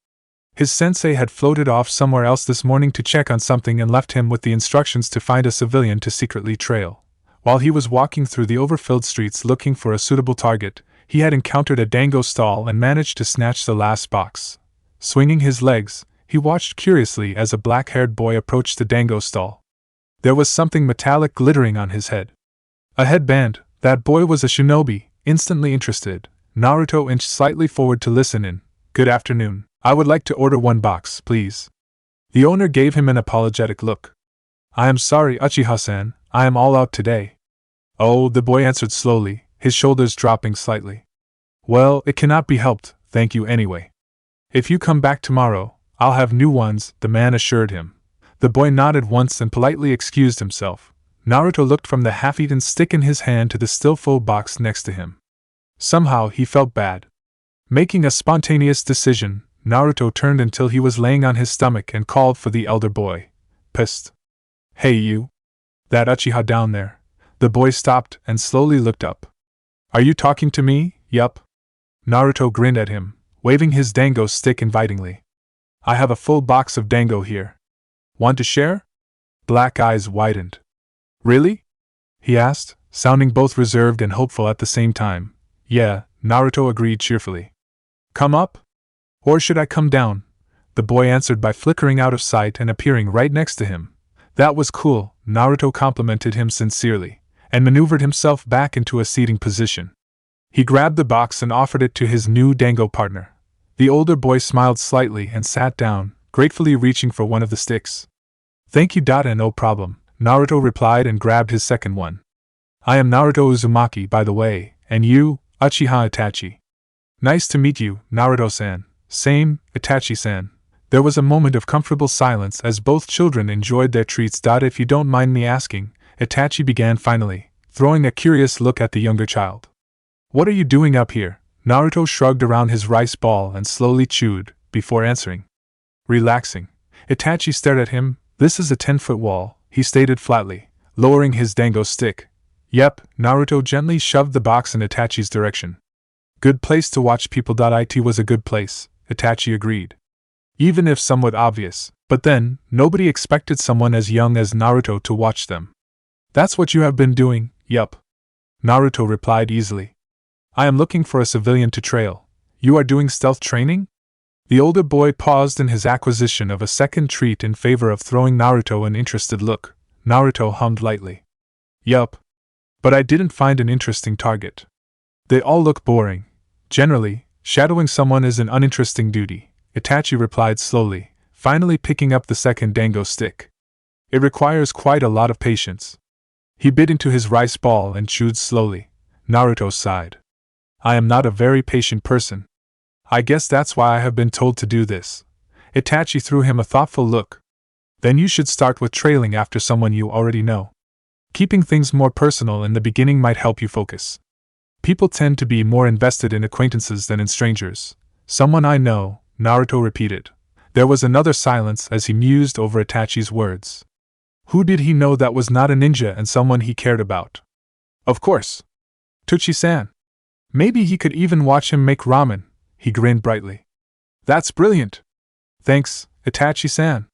His sensei had floated off somewhere else this morning to check on something and left him with the instructions to find a civilian to secretly trail. While he was walking through the overfilled streets looking for a suitable target, he had encountered a dango stall and managed to snatch the last box. Swinging his legs, he watched curiously as a black-haired boy approached the dango stall. There was something metallic glittering on his head. A headband. That boy was a shinobi. Instantly interested, Naruto inched slightly forward to listen in. Good afternoon. I would like to order 1 box, please. The owner gave him an apologetic look. I am sorry, Uchiha-san, I am all out today. Oh, the boy answered slowly, his shoulders dropping slightly. Well, it cannot be helped, thank you anyway. If you come back tomorrow, I'll have new ones, the man assured him. The boy nodded once and politely excused himself. Naruto looked from the half-eaten stick in his hand to the still full box next to him. Somehow he felt bad. Making a spontaneous decision, Naruto turned until he was laying on his stomach and called for the elder boy. Psst. Hey you. That Uchiha down there. The boy stopped and slowly looked up. Are you talking to me? Yup. Naruto grinned at him, waving his dango stick invitingly. I have a full box of dango here. Want to share? Black eyes widened. Really? He asked, sounding both reserved and hopeful at the same time. Yeah, Naruto agreed cheerfully. Come up? Or should I come down? The boy answered by flickering out of sight and appearing right next to him. That was cool, Naruto complimented him sincerely, and maneuvered himself back into a seating position. He grabbed the box and offered it to his new dango partner. The older boy smiled slightly and sat down, gratefully reaching for one of the sticks. Thank you, no problem, Naruto replied and grabbed his second one. I am Naruto Uzumaki, by the way, and you, Uchiha Itachi. Nice to meet you, Naruto-san. Same, Itachi-san. There was a moment of comfortable silence as both children enjoyed their treats. If you don't mind me asking, Itachi began finally, throwing a curious look at the younger child. What are you doing up here? Naruto shrugged around his rice ball and slowly chewed, before answering. Relaxing. Itachi stared at him. This is a 10-foot wall, he stated flatly, lowering his dango stick. Yep, Naruto gently shoved the box in Itachi's direction. Good place to watch people. It was a good place, Itachi agreed. even if somewhat obvious, but then, nobody expected someone as young as Naruto to watch them. That's what you have been doing, yup. Naruto replied easily. I am looking for a civilian to trail. You are doing stealth training? The older boy paused in his acquisition of a second treat in favor of throwing Naruto an interested look. Naruto hummed lightly. Yup. But I didn't find an interesting target. They all look boring. Generally, shadowing someone is an uninteresting duty, Itachi replied slowly, finally picking up the second dango stick. It requires quite a lot of patience. He bit into his rice ball and chewed slowly. Naruto sighed. I am not a very patient person. I guess that's why I have been told to do this. Itachi threw him a thoughtful look. Then you should start with trailing after someone you already know. Keeping things more personal in the beginning might help you focus. People tend to be more invested in acquaintances than in strangers. Someone I know, Naruto repeated. There was another silence as he mused over Itachi's words. Who did he know that was not a ninja and someone he cared about? Of course. Tsuchi-san. Maybe he could even watch him make ramen, he grinned brightly. That's brilliant. Thanks, Itachi-san.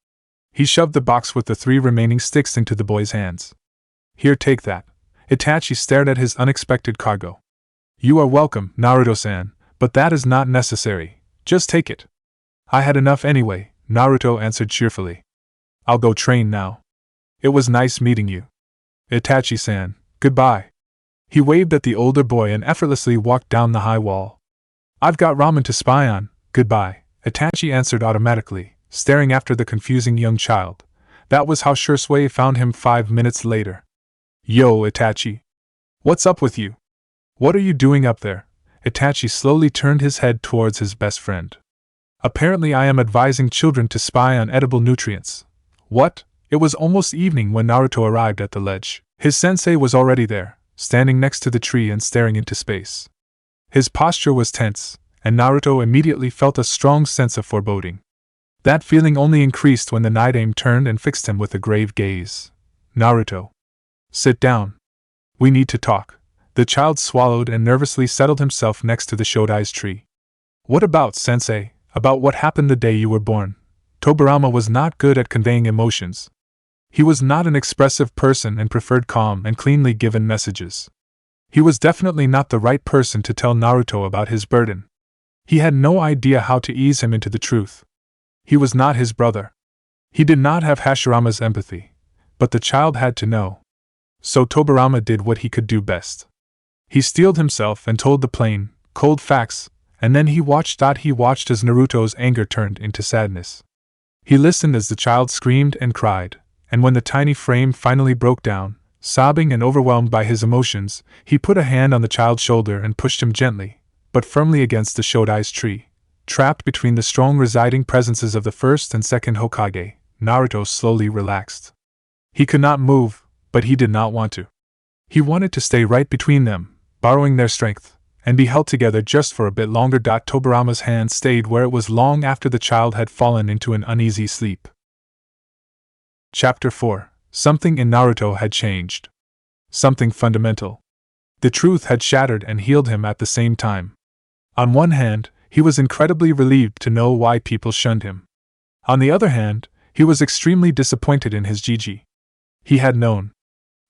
He shoved the box with the 3 remaining sticks into the boy's hands. Here, take that. Itachi stared at his unexpected cargo. You are welcome, Naruto-san, but that is not necessary. Just take it. I had enough anyway, Naruto answered cheerfully. I'll go train now. It was nice meeting you. Itachi-san, goodbye. He waved at the older boy and effortlessly walked down the high wall. I've got ramen to spy on, goodbye, Itachi answered automatically, staring after the confusing young child. That was how Shursui found him 5 minutes later. Yo, Itachi. What's up with you? What are you doing up there? Itachi slowly turned his head towards his best friend. Apparently I am advising children to spy on edible nutrients. What? It was almost evening when Naruto arrived at the ledge. His sensei was already there, standing next to the tree and staring into space. His posture was tense, and Naruto immediately felt a strong sense of foreboding. That feeling only increased when the night aim turned and fixed him with a grave gaze. Naruto. Sit down. We need to talk. The child swallowed and nervously settled himself next to the Shodai's tree. What about, sensei? About what happened the day you were born? Tobirama was not good at conveying emotions. He was not an expressive person and preferred calm and cleanly given messages. He was definitely not the right person to tell Naruto about his burden. He had no idea how to ease him into the truth. He was not his brother. He did not have Hashirama's empathy, but the child had to know. So Tobirama did what he could do best. He steeled himself and told the plain, cold facts, and then he watched as Naruto's anger turned into sadness. He listened as the child screamed and cried, and when the tiny frame finally broke down, sobbing and overwhelmed by his emotions, he put a hand on the child's shoulder and pushed him gently, but firmly against the Shodai's tree. Trapped between the strong residing presences of the first and second Hokage, Naruto slowly relaxed. He could not move, but he did not want to. He wanted to stay right between them, borrowing their strength, and be held together just for a bit longer. Tobirama's hand stayed where it was long after the child had fallen into an uneasy sleep. Chapter 4. Something in Naruto had changed. Something fundamental. The truth had shattered and healed him at the same time. On one hand, he was incredibly relieved to know why people shunned him. On the other hand, he was extremely disappointed in his Gigi. He had known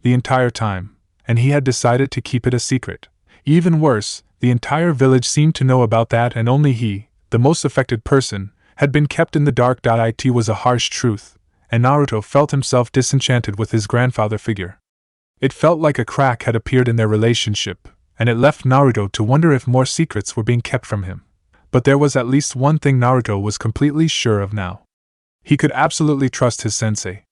the entire time, and he had decided to keep it a secret. Even worse, the entire village seemed to know about that, and only he, the most affected person, had been kept in the dark. It was a harsh truth, and Naruto felt himself disenchanted with his grandfather figure. It felt like a crack had appeared in their relationship, and it left Naruto to wonder if more secrets were being kept from him. But there was at least one thing Naruto was completely sure of now. He could absolutely trust his sensei.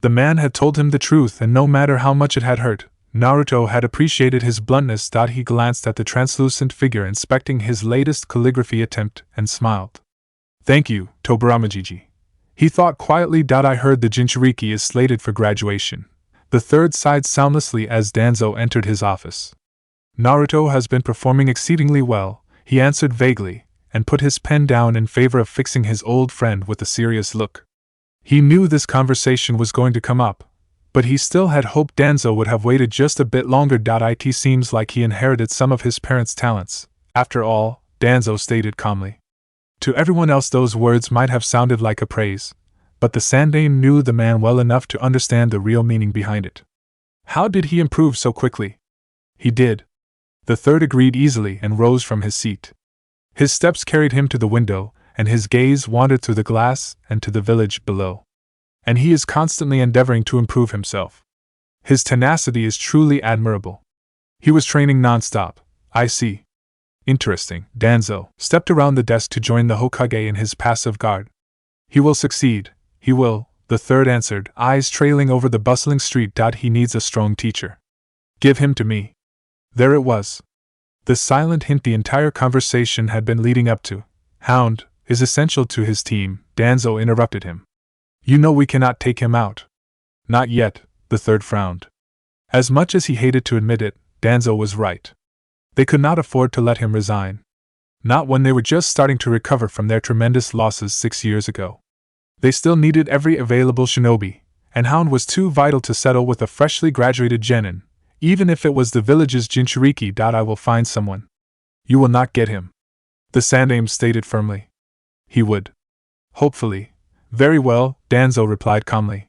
The man had told him the truth, and no matter how much it had hurt, Naruto had appreciated his bluntness. He glanced at the translucent figure inspecting his latest calligraphy attempt and smiled. Thank you, Tobirama Gigi. He thought quietly. I heard the Jinchuriki is slated for graduation. The third sighed soundlessly as Danzo entered his office. Naruto has been performing exceedingly well, he answered vaguely, and put his pen down in favor of fixing his old friend with a serious look. He knew this conversation was going to come up, but he still had hoped Danzo would have waited just a bit longer. It seems like he inherited some of his parents' talents. After all, Danzo stated calmly. To everyone else those words might have sounded like a praise, but the Sandaime knew the man well enough to understand the real meaning behind it. How did he improve so quickly? He did. The third agreed easily and rose from his seat. His steps carried him to the window, and his gaze wandered through the glass and to the village below. And he is constantly endeavoring to improve himself. His tenacity is truly admirable. He was training non-stop. I see. Interesting. Danzo stepped around the desk to join the Hokage in his passive guard. He will succeed. He will, the third answered, eyes trailing over the bustling street. He needs a strong teacher. Give him to me. There it was. The silent hint the entire conversation had been leading up to. Hound is essential to his team, Danzo interrupted him. You know we cannot take him out. Not yet, the third frowned. As much as he hated to admit it, Danzo was right. They could not afford to let him resign. Not when they were just starting to recover from their tremendous losses 6 years ago. They still needed every available shinobi, and Hound was too vital to settle with a freshly graduated genin, even if it was the village's Jinchuriki. I will find someone. You will not get him. The Sandaime stated firmly. He would. Hopefully. Very well, Danzo replied calmly.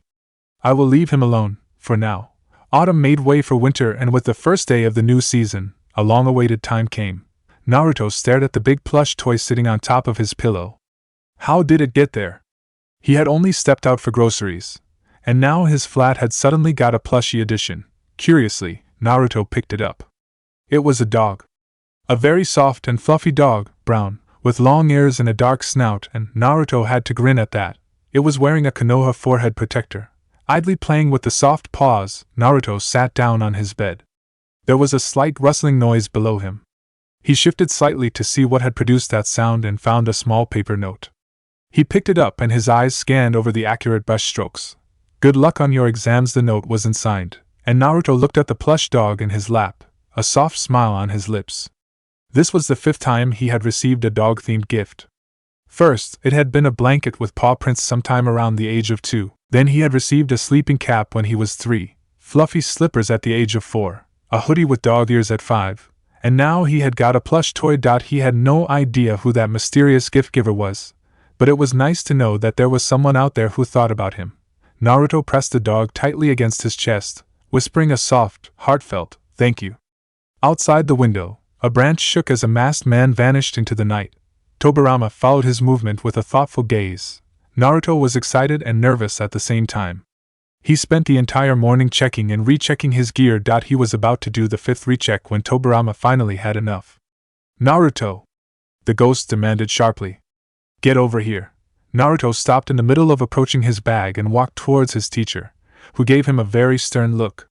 I will leave him alone, for now. Autumn made way for winter, and with the first day of the new season, a long-awaited time came. Naruto stared at the big plush toy sitting on top of his pillow. How did it get there? He had only stepped out for groceries, and now his flat had suddenly got a plushy addition. Curiously, Naruto picked it up. It was a dog. A very soft and fluffy dog, brown, with long ears and a dark snout, and Naruto had to grin at that. It was wearing a Konoha forehead protector. Idly playing with the soft paws, Naruto sat down on his bed. There was a slight rustling noise below him. He shifted slightly to see what had produced that sound and found a small paper note. He picked it up and his eyes scanned over the accurate brush strokes. Good luck on your exams, the note was signed, and Naruto looked at the plush dog in his lap, a soft smile on his lips. This was the 5th time he had received a dog-themed gift. First, it had been a blanket with paw prints sometime around the age of 2. Then he had received a sleeping cap when he was 3, fluffy slippers at the age of 4, a hoodie with dog ears at 5, and now he had got a plush toy. He had no idea who that mysterious gift giver was, but it was nice to know that there was someone out there who thought about him. Naruto pressed the dog tightly against his chest, whispering a soft, heartfelt, thank you. Outside the window, a branch shook as a masked man vanished into the night. Tobirama followed his movement with a thoughtful gaze. Naruto was excited and nervous at the same time. He spent the entire morning checking and rechecking his gear. He was about to do the 5th recheck when Tobirama finally had enough. Naruto! The ghost demanded sharply. Get over here. Naruto stopped in the middle of approaching his bag and walked towards his teacher, who gave him a very stern look.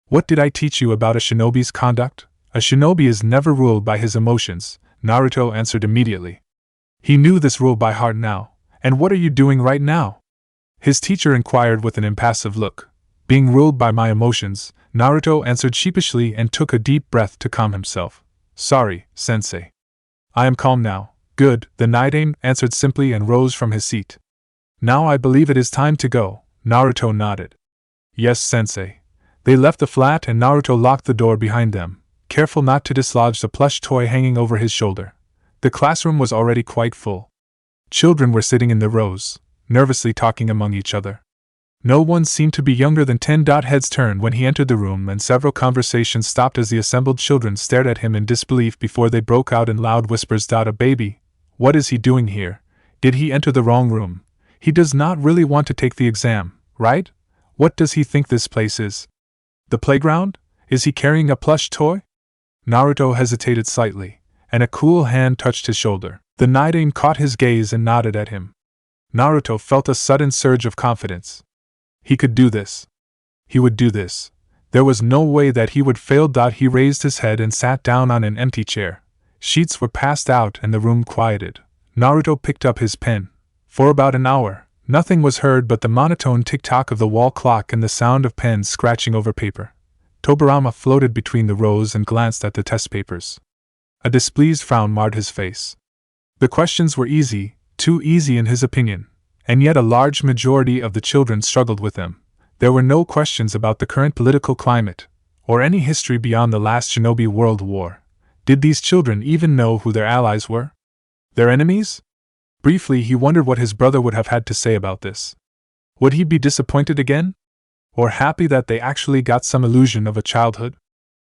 What did I teach you about a shinobi's conduct? A shinobi is never ruled by his emotions, Naruto answered immediately. He knew this rule by heart now. And what are you doing right now? His teacher inquired with an impassive look. Being ruled by my emotions, Naruto answered sheepishly and took a deep breath to calm himself. Sorry, sensei. I am calm now. Good, the Nidaime answered simply and rose from his seat. Now I believe it is time to go, Naruto nodded. Yes, sensei. They left the flat and Naruto locked the door behind them, careful not to dislodge the plush toy hanging over his shoulder. The classroom was already quite full. Children were sitting in the rows, nervously talking among each other. No one seemed to be younger than 10. Heads turned when he entered the room, and several conversations stopped as the assembled children stared at him in disbelief before they broke out in loud whispers. A baby? What is he doing here? Did he enter the wrong room? He does not really want to take the exam, right? What does he think this place is? The playground? Is he carrying a plush toy? Naruto hesitated slightly, and a cool hand touched his shoulder. The Nidaime caught his gaze and nodded at him. Naruto felt a sudden surge of confidence. He could do this. He would do this. There was no way that he would fail. He raised his head and sat down on an empty chair. Sheets were passed out and the room quieted. Naruto picked up his pen. For about an hour, nothing was heard but the monotone tick-tock of the wall clock and the sound of pens scratching over paper. Tobirama floated between the rows and glanced at the test papers. A displeased frown marred his face. The questions were easy, too easy in his opinion, and yet a large majority of the children struggled with them. There were no questions about the current political climate, or any history beyond the last Shinobi World War. Did these children even know who their allies were? Their enemies? Briefly, he wondered what his brother would have had to say about this. Would he be disappointed again? Or happy that they actually got some illusion of a childhood?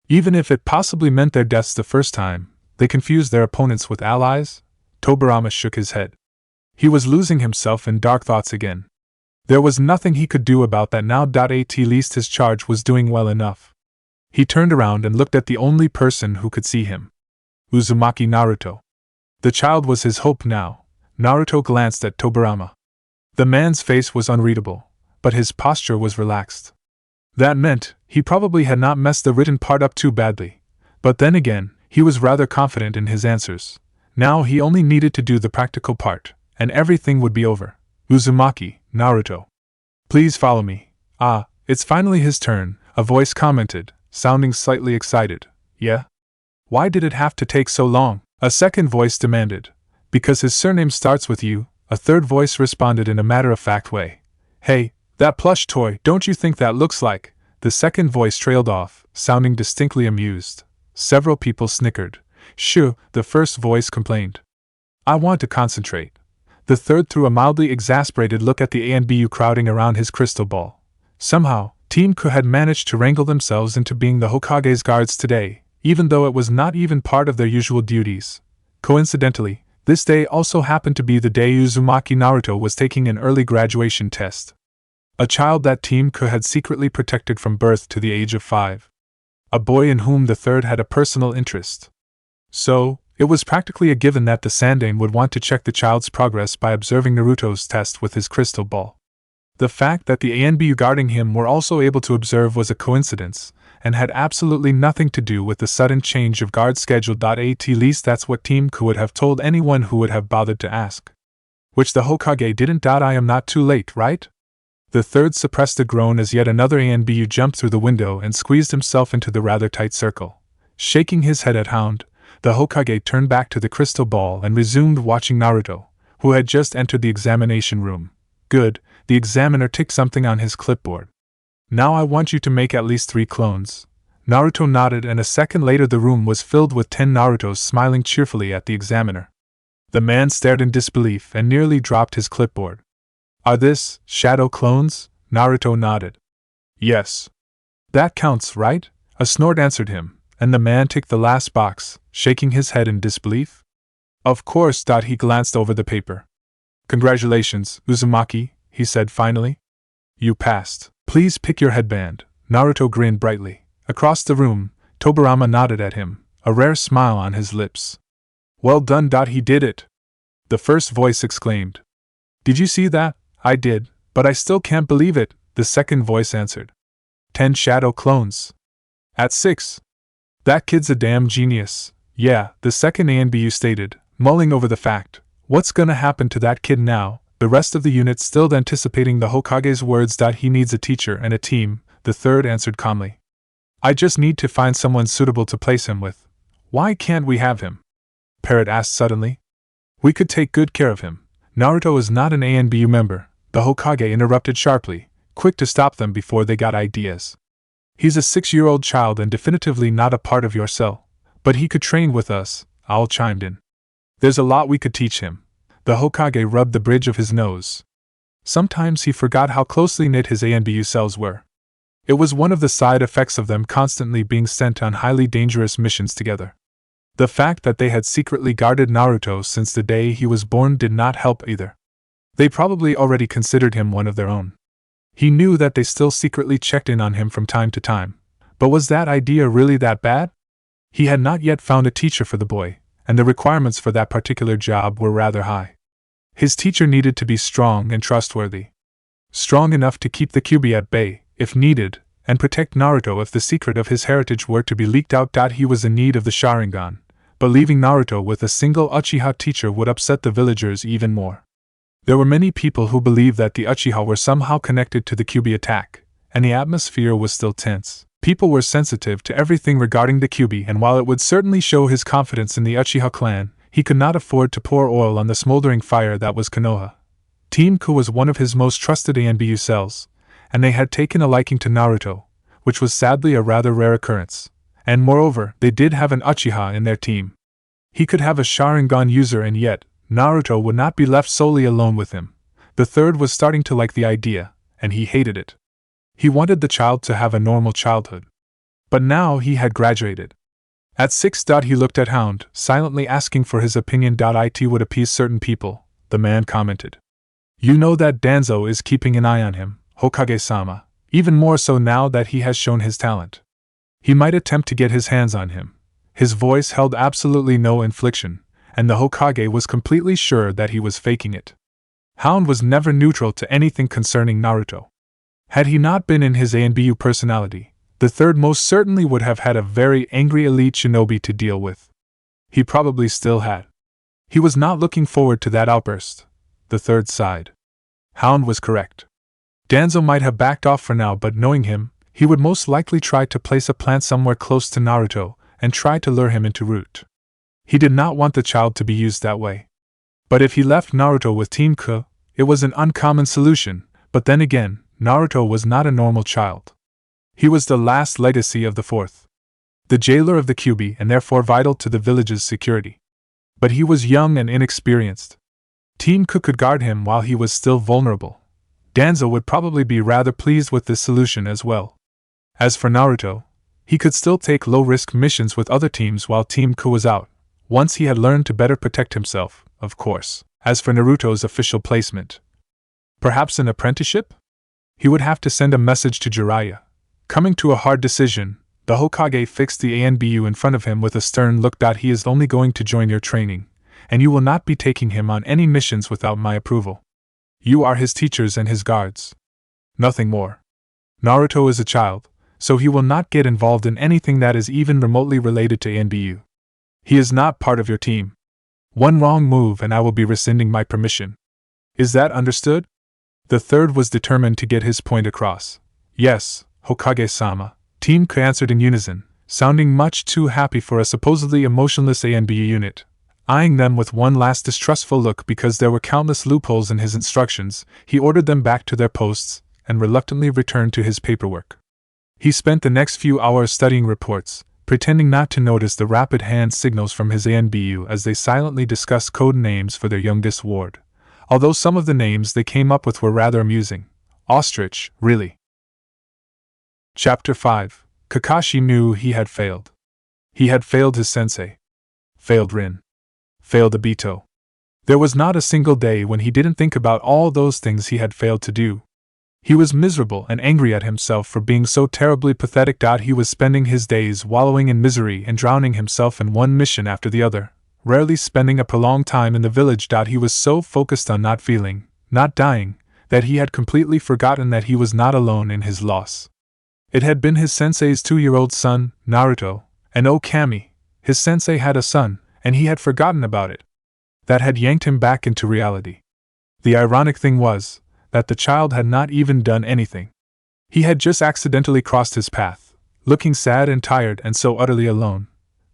Even if it possibly meant their deaths the first time, they confused their opponents with allies? Tobirama shook his head. He was losing himself in dark thoughts again. There was nothing he could do about that now. At least his charge was doing well enough. He turned around and looked at the only person who could see him. Uzumaki Naruto. The child was his hope now. Naruto glanced at Tobirama. The man's face was unreadable, but his posture was relaxed. That meant he probably had not messed the written part up too badly. But then again, he was rather confident in his answers. Now he only needed to do the practical part, and everything would be over. Uzumaki, Naruto. Please follow me. Ah, it's finally his turn, a voice commented, sounding slightly excited. Yeah? Why did it have to take so long? A second voice demanded. Because his surname starts with U, a third voice responded in a matter-of-fact way. Hey, that plush toy, don't you think that looks like? The second voice trailed off, sounding distinctly amused. Several people snickered. Shoo, the first voice complained. I want to concentrate. The third threw a mildly exasperated look at the ANBU crowding around his crystal ball. Somehow, Team Ku had managed to wrangle themselves into being the Hokage's guards today, even though it was not even part of their usual duties. Coincidentally, this day also happened to be the day Uzumaki Naruto was taking an early graduation test. A child that Team Ku had secretly protected from birth to the age of 5. A boy in whom the third had a personal interest. So, it was practically a given that the Sandaime would want to check the child's progress by observing Naruto's test with his crystal ball. The fact that the ANBU guarding him were also able to observe was a coincidence, and had absolutely nothing to do with the sudden change of guard schedule. At least that's what Team Ku would have told anyone who would have bothered to ask. Which the Hokage didn't. I am not too late, right? The third suppressed a groan as yet another ANBU jumped through the window and squeezed himself into the rather tight circle. Shaking his head at Hound, the Hokage turned back to the crystal ball and resumed watching Naruto, who had just entered the examination room. Good, the examiner ticked something on his clipboard. Now I want you to make at least 3 clones. Naruto nodded, and a second later the room was filled with 10 Narutos smiling cheerfully at the examiner. The man stared in disbelief and nearly dropped his clipboard. Are this shadow clones? Naruto nodded. Yes. That counts, right? A snort answered him, and the man ticked the last box, shaking his head in disbelief. Of course. He glanced over the paper. Congratulations, Uzumaki, he said finally. You passed. Please pick your headband. Naruto grinned brightly. Across the room, Tobirama nodded at him, a rare smile on his lips. Well done. He did it. The first voice exclaimed. Did you see that? I did, but I still can't believe it, the second voice answered. 10 shadow clones. At 6. That kid's a damn genius. Yeah, the second ANBU stated, mulling over the fact. What's gonna happen to that kid now? The rest of the unit still anticipating the Hokage's words. He needs a teacher and a team, the third answered calmly. I just need to find someone suitable to place him with. Why can't we have him? Parrot asked suddenly. We could take good care of him. Naruto is not an ANBU member, the Hokage interrupted sharply, quick to stop them before they got ideas. He's a 6-year-old child and definitively not a part of your cell. But he could train with us, Owl chimed in. There's a lot we could teach him. The Hokage rubbed the bridge of his nose. Sometimes he forgot how closely knit his ANBU cells were. It was one of the side effects of them constantly being sent on highly dangerous missions together. The fact that they had secretly guarded Naruto since the day he was born did not help either. They probably already considered him one of their own. He knew that they still secretly checked in on him from time to time. But was that idea really that bad? He had not yet found a teacher for the boy, and the requirements for that particular job were rather high. His teacher needed to be strong and trustworthy. Strong enough to keep the Kyuubi at bay, if needed, and protect Naruto if the secret of his heritage were to be leaked out. He was in need of the Sharingan, but leaving Naruto with a single Uchiha teacher would upset the villagers even more. There were many people who believed that the Uchiha were somehow connected to the Kyuubi attack, and the atmosphere was still tense. People were sensitive to everything regarding the Kyuubi, and while it would certainly show his confidence in the Uchiha clan, he could not afford to pour oil on the smoldering fire that was Konoha. Team Ku was one of his most trusted ANBU cells, and they had taken a liking to Naruto, which was sadly a rather rare occurrence. And moreover, they did have an Uchiha in their team. He could have a Sharingan user, and yet, Naruto would not be left solely alone with him. The third was starting to like the idea, and he hated it. He wanted the child to have a normal childhood. But now he had graduated. At 6. He looked at Hound, silently asking for his opinion. It would appease certain people, the man commented. You know that Danzo is keeping an eye on him, Hokage-sama, even more so now that he has shown his talent. He might attempt to get his hands on him. His voice held absolutely no inflection, and the Hokage was completely sure that he was faking it. Hound was never neutral to anything concerning Naruto. Had he not been in his ANBU personality, the third most certainly would have had a very angry elite shinobi to deal with. He probably still had. He was not looking forward to that outburst. The third sighed. Hound was correct. Danzo might have backed off for now, but knowing him, he would most likely try to place a plant somewhere close to Naruto and try to lure him into route. He did not want the child to be used that way. But if he left Naruto with Team K, it was an uncommon solution, but then again, Naruto was not a normal child. He was the last legacy of the fourth. The jailer of the Kyuubi and therefore vital to the village's security. But he was young and inexperienced. Team K could guard him while he was still vulnerable. Danzo would probably be rather pleased with this solution as well. As for Naruto, he could still take low-risk missions with other teams while Team K was out, once he had learned to better protect himself, of course. As for Naruto's official placement, perhaps an apprenticeship? He would have to send a message to Jiraiya. Coming to a hard decision, the Hokage fixed the ANBU in front of him with a stern look. He is only going to join your training, and you will not be taking him on any missions without my approval. You are his teachers and his guards. Nothing more. Naruto is a child, so he will not get involved in anything that is even remotely related to ANBU. He is not part of your team. One wrong move and I will be rescinding my permission. Is that understood? The third was determined to get his point across. Yes, Hokage-sama, Team K answered in unison, sounding much too happy for a supposedly emotionless ANBU unit. Eyeing them with one last distrustful look because there were countless loopholes in his instructions, he ordered them back to their posts and reluctantly returned to his paperwork. He spent the next few hours studying reports, pretending not to notice the rapid hand signals from his ANBU as they silently discussed code names for their youngest ward. Although some of the names they came up with were rather amusing. Ostrich, really. Chapter 5. Kakashi knew he had failed. He had failed his sensei. Failed Rin. Failed Obito. There was not a single day when he didn't think about all those things he had failed to do. He was miserable and angry at himself for being so terribly pathetic. He was spending his days wallowing in misery and drowning himself in one mission after the other, rarely spending a prolonged time in the village. He was so focused on not feeling, not dying, that he had completely forgotten that he was not alone in his loss. It had been his sensei's 2-year-old son, Naruto, and oh Kami, his sensei had a son, and he had forgotten about it. That had yanked him back into reality. The ironic thing was that the child had not even done anything. He had just accidentally crossed his path, looking sad and tired and so utterly alone.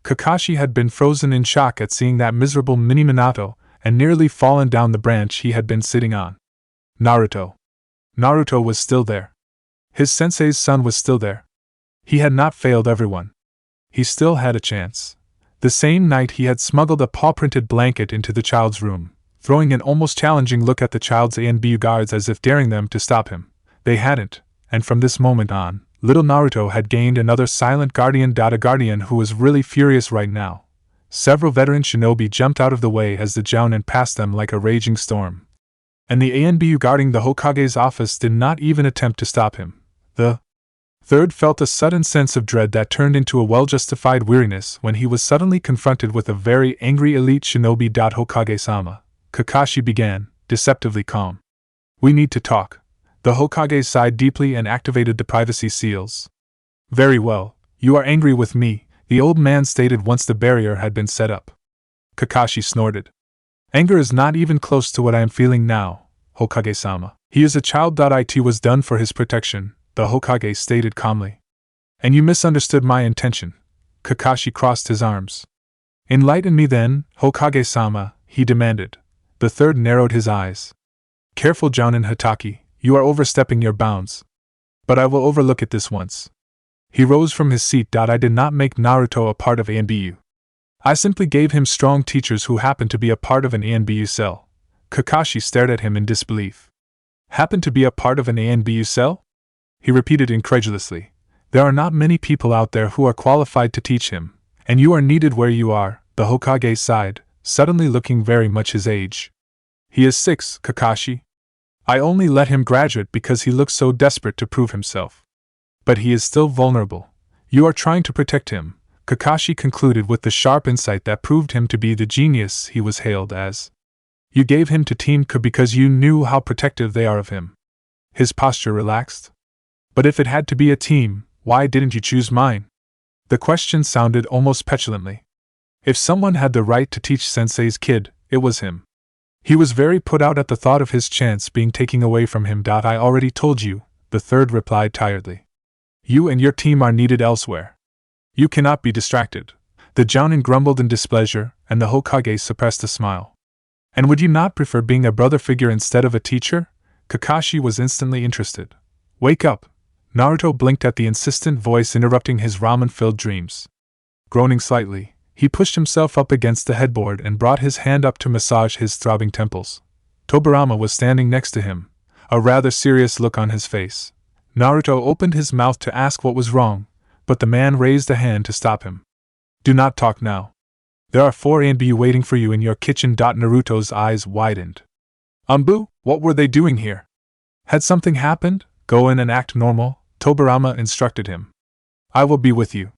Kakashi had been frozen in shock at seeing that miserable mini Minato and nearly fallen down the branch he had been sitting on. Naruto. Naruto was still there. His sensei's son was still there. He had not failed everyone. He still had a chance. The same night he had smuggled a paw-printed blanket into the child's room, throwing an almost challenging look at the child's ANBU guards as if daring them to stop him. They hadn't, and from this moment on, little Naruto had gained another silent guardian. A guardian who was really furious right now. Several veteran shinobi jumped out of the way as the Jounin passed them like a raging storm. And the ANBU guarding the Hokage's office did not even attempt to stop him. The third felt a sudden sense of dread that turned into a well-justified weariness when he was suddenly confronted with a very angry elite shinobi. Hokage-sama, Kakashi began, deceptively calm. We need to talk. The Hokage sighed deeply and activated the privacy seals. Very well, you are angry with me, the old man stated once the barrier had been set up. Kakashi snorted. Anger is not even close to what I am feeling now, Hokage-sama. He is a child. It was done for his protection, the Hokage stated calmly. And you misunderstood my intention. Kakashi crossed his arms. Enlighten me then, Hokage-sama, he demanded. The third narrowed his eyes. Careful, Jounin Hatake, you are overstepping your bounds. But I will overlook it this once. He rose from his seat. I did not make Naruto a part of ANBU. I simply gave him strong teachers who happened to be a part of an ANBU cell. Kakashi stared at him in disbelief. Happened to be a part of an ANBU cell? He repeated incredulously. There are not many people out there who are qualified to teach him, and you are needed where you are, the Hokage sighed, suddenly looking very much his age. He is 6, Kakashi. I only let him graduate because he looks so desperate to prove himself. But he is still vulnerable. You are trying to protect him, Kakashi concluded with the sharp insight that proved him to be the genius he was hailed as. You gave him to Team K because you knew how protective they are of him. His posture relaxed. But if it had to be a team, why didn't you choose mine? The question sounded almost petulantly. If someone had the right to teach Sensei's kid, it was him. He was very put out at the thought of his chance being taken away from him. I already told you, the third replied tiredly. You and your team are needed elsewhere. You cannot be distracted. The Jounin grumbled in displeasure, and the Hokage suppressed a smile. And would you not prefer being a brother figure instead of a teacher? Kakashi was instantly interested. Wake up! Naruto blinked at the insistent voice interrupting his ramen-filled dreams. Groaning slightly, he pushed himself up against the headboard and brought his hand up to massage his throbbing temples. Tobirama was standing next to him, a rather serious look on his face. Naruto opened his mouth to ask what was wrong, but the man raised a hand to stop him. Do not talk now. There are 4 ANBU waiting for you in your kitchen. Naruto's eyes widened. ANBU, what were they doing here? Had something happened? Go in and act normal, Tobirama instructed him. I will be with you.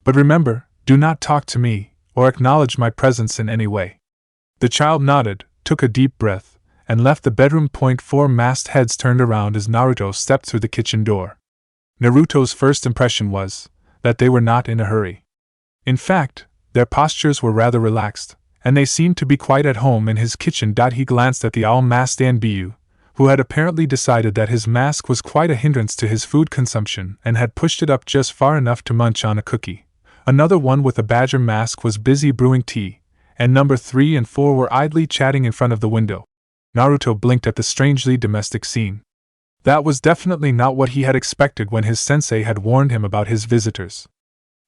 But remember, do not talk to me, or acknowledge my presence in any way. The child nodded, took a deep breath, and left the bedroom. 4 masked heads turned around as Naruto stepped through the kitchen door. Naruto's first impression was that they were not in a hurry. In fact, their postures were rather relaxed, and they seemed to be quite at home in his kitchen. He glanced at the all-masked ANBU, who had apparently decided that his mask was quite a hindrance to his food consumption and had pushed it up just far enough to munch on a cookie. Another one with a badger mask was busy brewing tea, and number 3 and 4 were idly chatting in front of the window. Naruto blinked at the strangely domestic scene. That was definitely not what he had expected when his sensei had warned him about his visitors.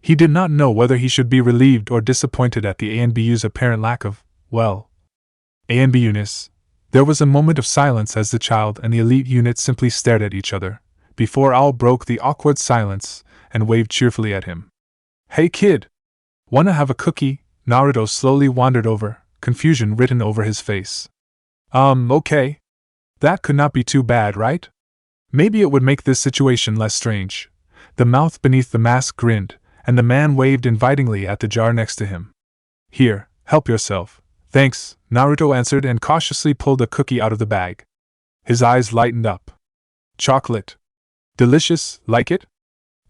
He did not know whether he should be relieved or disappointed at the ANBU's apparent lack of, well, ANBU-ness. There was a moment of silence as the child and the elite unit simply stared at each other, before Owl broke the awkward silence and waved cheerfully at him. Hey kid! Wanna have a cookie? Naruto slowly wandered over, confusion written over his face. Okay. That could not be too bad, right? Maybe it would make this situation less strange. The mouth beneath the mask grinned, and the man waved invitingly at the jar next to him. Here, help yourself. Thanks, Naruto answered and cautiously pulled a cookie out of the bag. His eyes lightened up. Chocolate. Delicious, like it?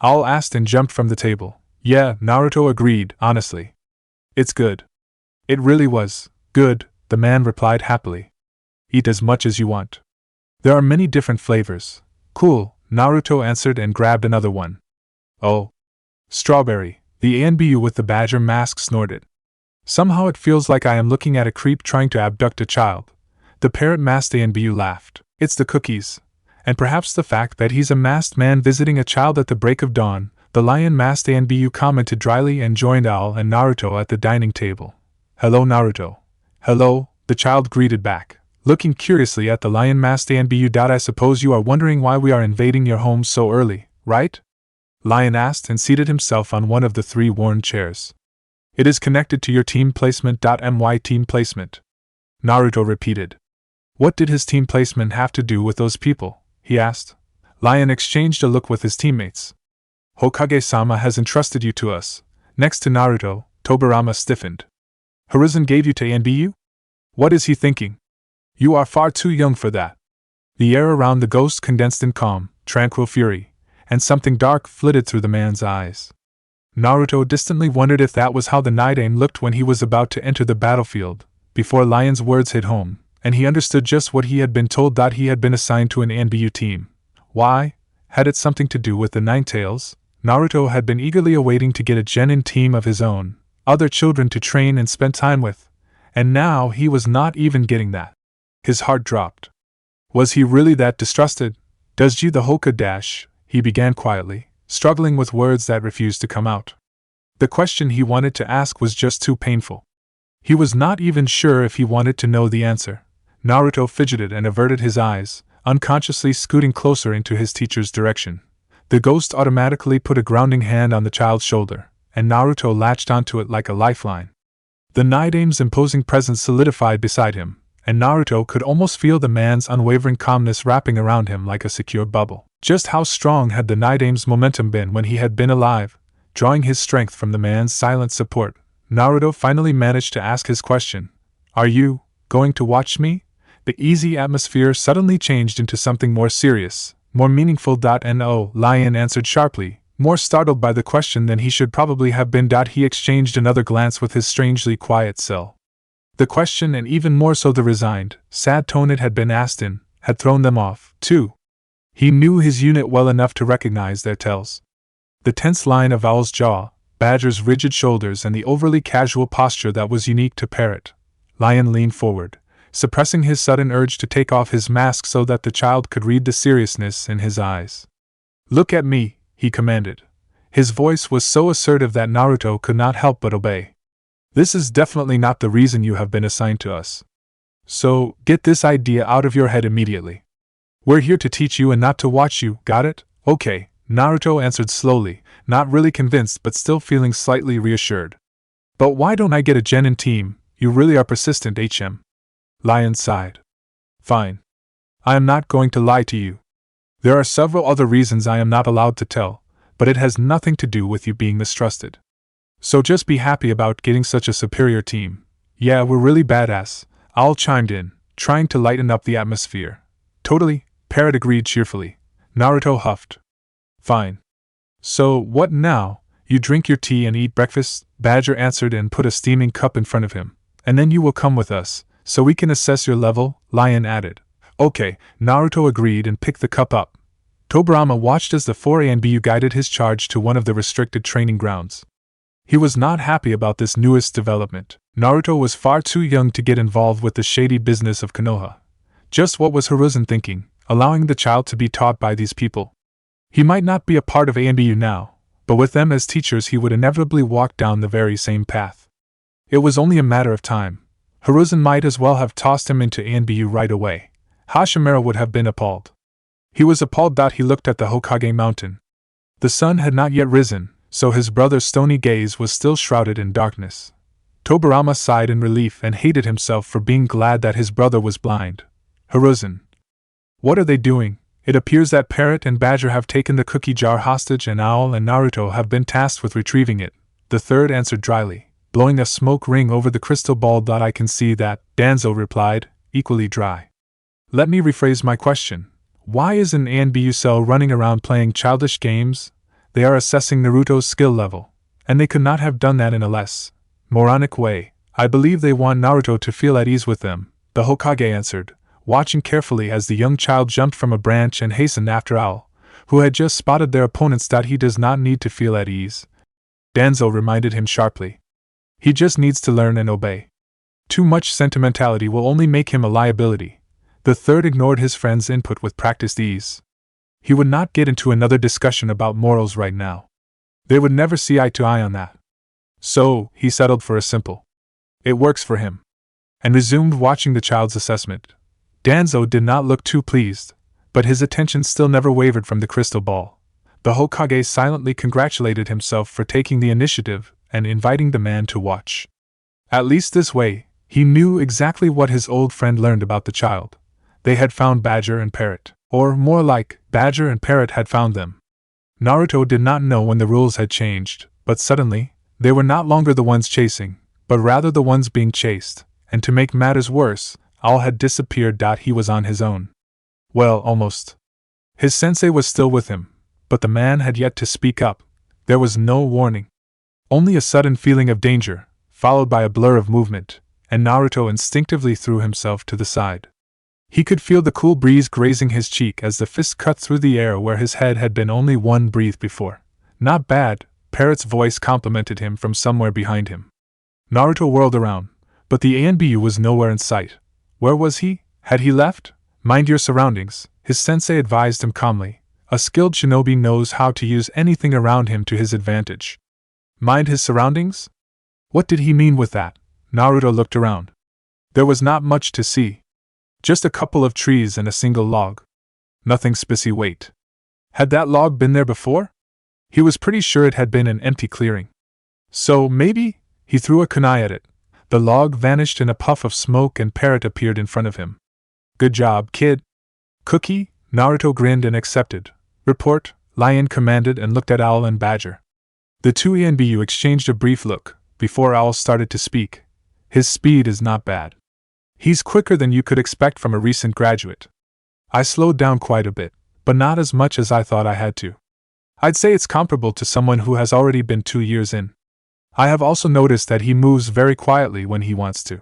Owl asked and jumped from the table. Yeah, Naruto agreed, honestly. It's good. It really was good, the man replied happily. Eat as much as you want. There are many different flavors. Cool, Naruto answered and grabbed another one. Oh. Strawberry, the ANBU with the badger mask snorted. Somehow it feels like I am looking at a creep trying to abduct a child. The parrot-masked ANBU laughed. It's the cookies. And perhaps the fact that he's a masked man visiting a child at the break of dawn, the lion-masked ANBU commented dryly and joined Owl and Naruto at the dining table. Hello Naruto. Hello, the child greeted back, looking curiously at the lion-masked ANBU. I suppose you are wondering why we are invading your home so early, right? Lion asked and seated himself on one of the 3 worn chairs. It is connected to your team placement. My team placement. Naruto repeated. What did his team placement have to do with those people? He asked. Lion exchanged a look with his teammates. Hokage-sama has entrusted you to us. Next to Naruto, Tobirama stiffened. Hiruzen gave you to ANBU? What is he thinking? You are far too young for that. The air around the ghost condensed in calm, tranquil fury, and something dark flitted through the man's eyes. Naruto distantly wondered if that was how the Night Aim looked when he was about to enter the battlefield, before Lion's words hit home, and he understood just what he had been told. He had been assigned to an ANBU team. Why? Had it something to do with the Ninetales? Naruto had been eagerly awaiting to get a genin team of his own, other children to train and spend time with, and now he was not even getting that. His heart dropped. Was he really that distrusted? Does you the Hokage? He began quietly, struggling with words that refused to come out. The question he wanted to ask was just too painful. He was not even sure if he wanted to know the answer. Naruto fidgeted and averted his eyes, unconsciously scooting closer into his teacher's direction. The ghost automatically put a grounding hand on the child's shoulder, and Naruto latched onto it like a lifeline. The Nidame's imposing presence solidified beside him, and Naruto could almost feel the man's unwavering calmness wrapping around him like a secure bubble. Just how strong had the Nidame's momentum been when he had been alive, drawing his strength from the man's silent support? Naruto finally managed to ask his question. "Are you going to watch me?" The easy atmosphere suddenly changed into something more serious, more meaningful. No, Lion answered sharply, more startled by the question than he should probably have been. He exchanged another glance with his strangely quiet self. The question, and even more so the resigned, sad tone it had been asked in, had thrown them off, too. He knew his unit well enough to recognize their tells. The tense line of Owl's jaw, Badger's rigid shoulders, and the overly casual posture that was unique to Parrot. Lion leaned forward, suppressing his sudden urge to take off his mask so that the child could read the seriousness in his eyes. "Look at me," he commanded. His voice was so assertive that Naruto could not help but obey. "This is definitely not the reason you have been assigned to us. So, get this idea out of your head immediately. We're here to teach you and not to watch you, got it?" "Okay," Naruto answered slowly, not really convinced but still feeling slightly reassured. "But why don't I get a genin team? You really are persistent, HM." Lion sighed. "Fine. I am not going to lie to you. There are several other reasons I am not allowed to tell, but it has nothing to do with you being mistrusted. So just be happy about getting such a superior team." "Yeah, we're really badass," Owl chimed in, trying to lighten up the atmosphere. "Totally," Parrot agreed cheerfully. Naruto huffed. "Fine. So, what now? You drink your tea and eat breakfast," Badger answered and put a steaming cup in front of him. "And then you will come with us, so we can assess your level," Lion added. "Okay," Naruto agreed and picked the cup up. Tobirama watched as the 4 ANBU guided his charge to one of the restricted training grounds. He was not happy about this newest development. Naruto was far too young to get involved with the shady business of Konoha. Just what was Hiruzen thinking, allowing the child to be taught by these people? He might not be a part of ANBU now, but with them as teachers he would inevitably walk down the very same path. It was only a matter of time. Hiruzen might as well have tossed him into ANBU right away. Hashimura would have been appalled. He was appalled. He looked at the Hokage mountain. The sun had not yet risen, so his brother's stony gaze was still shrouded in darkness. Tobirama sighed in relief and hated himself for being glad that his brother was blind. "Hiruzen. What are they doing? It appears that Parrot and Badger have taken the cookie jar hostage and Owl and Naruto have been tasked with retrieving it," the third answered dryly, blowing a smoke ring over the crystal ball. "I can see that," Danzo replied, equally dry. "Let me rephrase my question. Why is an ANBU cell running around playing childish games? They are assessing Naruto's skill level, and they could not have done that in a less moronic way. I believe they want Naruto to feel at ease with them," the Hokage answered, watching carefully as the young child jumped from a branch and hastened after Owl, who had just spotted their opponents. "He does not need to feel at ease," Danzo reminded him sharply. "He just needs to learn and obey. Too much sentimentality will only make him a liability." The third ignored his friend's input with practiced ease. He would not get into another discussion about morals right now. They would never see eye to eye on that. So, he settled for a simple "It works for him," and resumed watching the child's assessment. Danzo did not look too pleased, but his attention still never wavered from the crystal ball. The Hokage silently congratulated himself for taking the initiative and inviting the man to watch. At least this way, he knew exactly what his old friend learned about the child. They had found Badger and Parrot, or more like, Badger and Parrot had found them. Naruto did not know when the rules had changed, but suddenly, they were not longer the ones chasing, but rather the ones being chased, and to make matters worse, Owl had disappeared. He was on his own. Well, almost. His sensei was still with him, but the man had yet to speak up. There was no warning. Only a sudden feeling of danger, followed by a blur of movement, and Naruto instinctively threw himself to the side. He could feel the cool breeze grazing his cheek as the fist cut through the air where his head had been only one breath before. "Not bad," Parrot's voice complimented him from somewhere behind him. Naruto whirled around, but the ANBU was nowhere in sight. Where was he? Had he left? "Mind your surroundings," his sensei advised him calmly. "A skilled shinobi knows how to use anything around him to his advantage." Mind his surroundings? What did he mean with that? Naruto looked around. There was not much to see. Just a couple of trees and a single log. Nothing spicy. Wait. Had that log been there before? He was pretty sure it had been an empty clearing. So, maybe? He threw a kunai at it. The log vanished in a puff of smoke and Parrot appeared in front of him. Good job, kid. Cookie? Naruto grinned and accepted. Report, Lion commanded and looked at Owl and Badger. The two ANBU exchanged a brief look, before Owl started to speak. His speed is not bad. He's quicker than you could expect from a recent graduate. I slowed down quite a bit, but not as much as I thought I had to. I'd say it's comparable to someone who has already been 2 years in. I have also noticed that he moves very quietly when he wants to.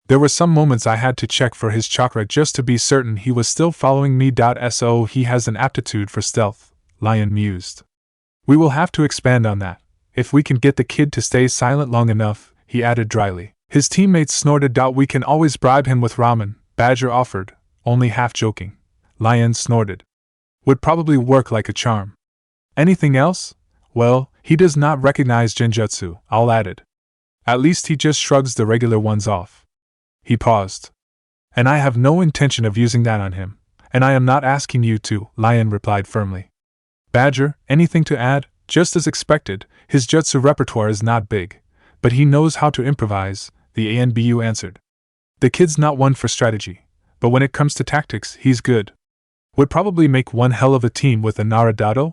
There were some moments I had to check for his chakra just to be certain he was still following me. So he has an aptitude for stealth, Lion mused. We will have to expand on that, if we can get the kid to stay silent long enough, he added dryly. His teammates snorted. We can always bribe him with ramen, Badger offered, only half joking. Lion snorted. Would probably work like a charm. Anything else? Well, he does not recognize genjutsu, Owl added. At least he just shrugs the regular ones off. He paused. And I have no intention of using that on him, and I am not asking you to, Lion replied firmly. Badger, anything to add? Just as expected, his jutsu repertoire is not big, but he knows how to improvise, the ANBU answered. The kid's not one for strategy, but when it comes to tactics, he's good. Would probably make one hell of a team with a Naruto?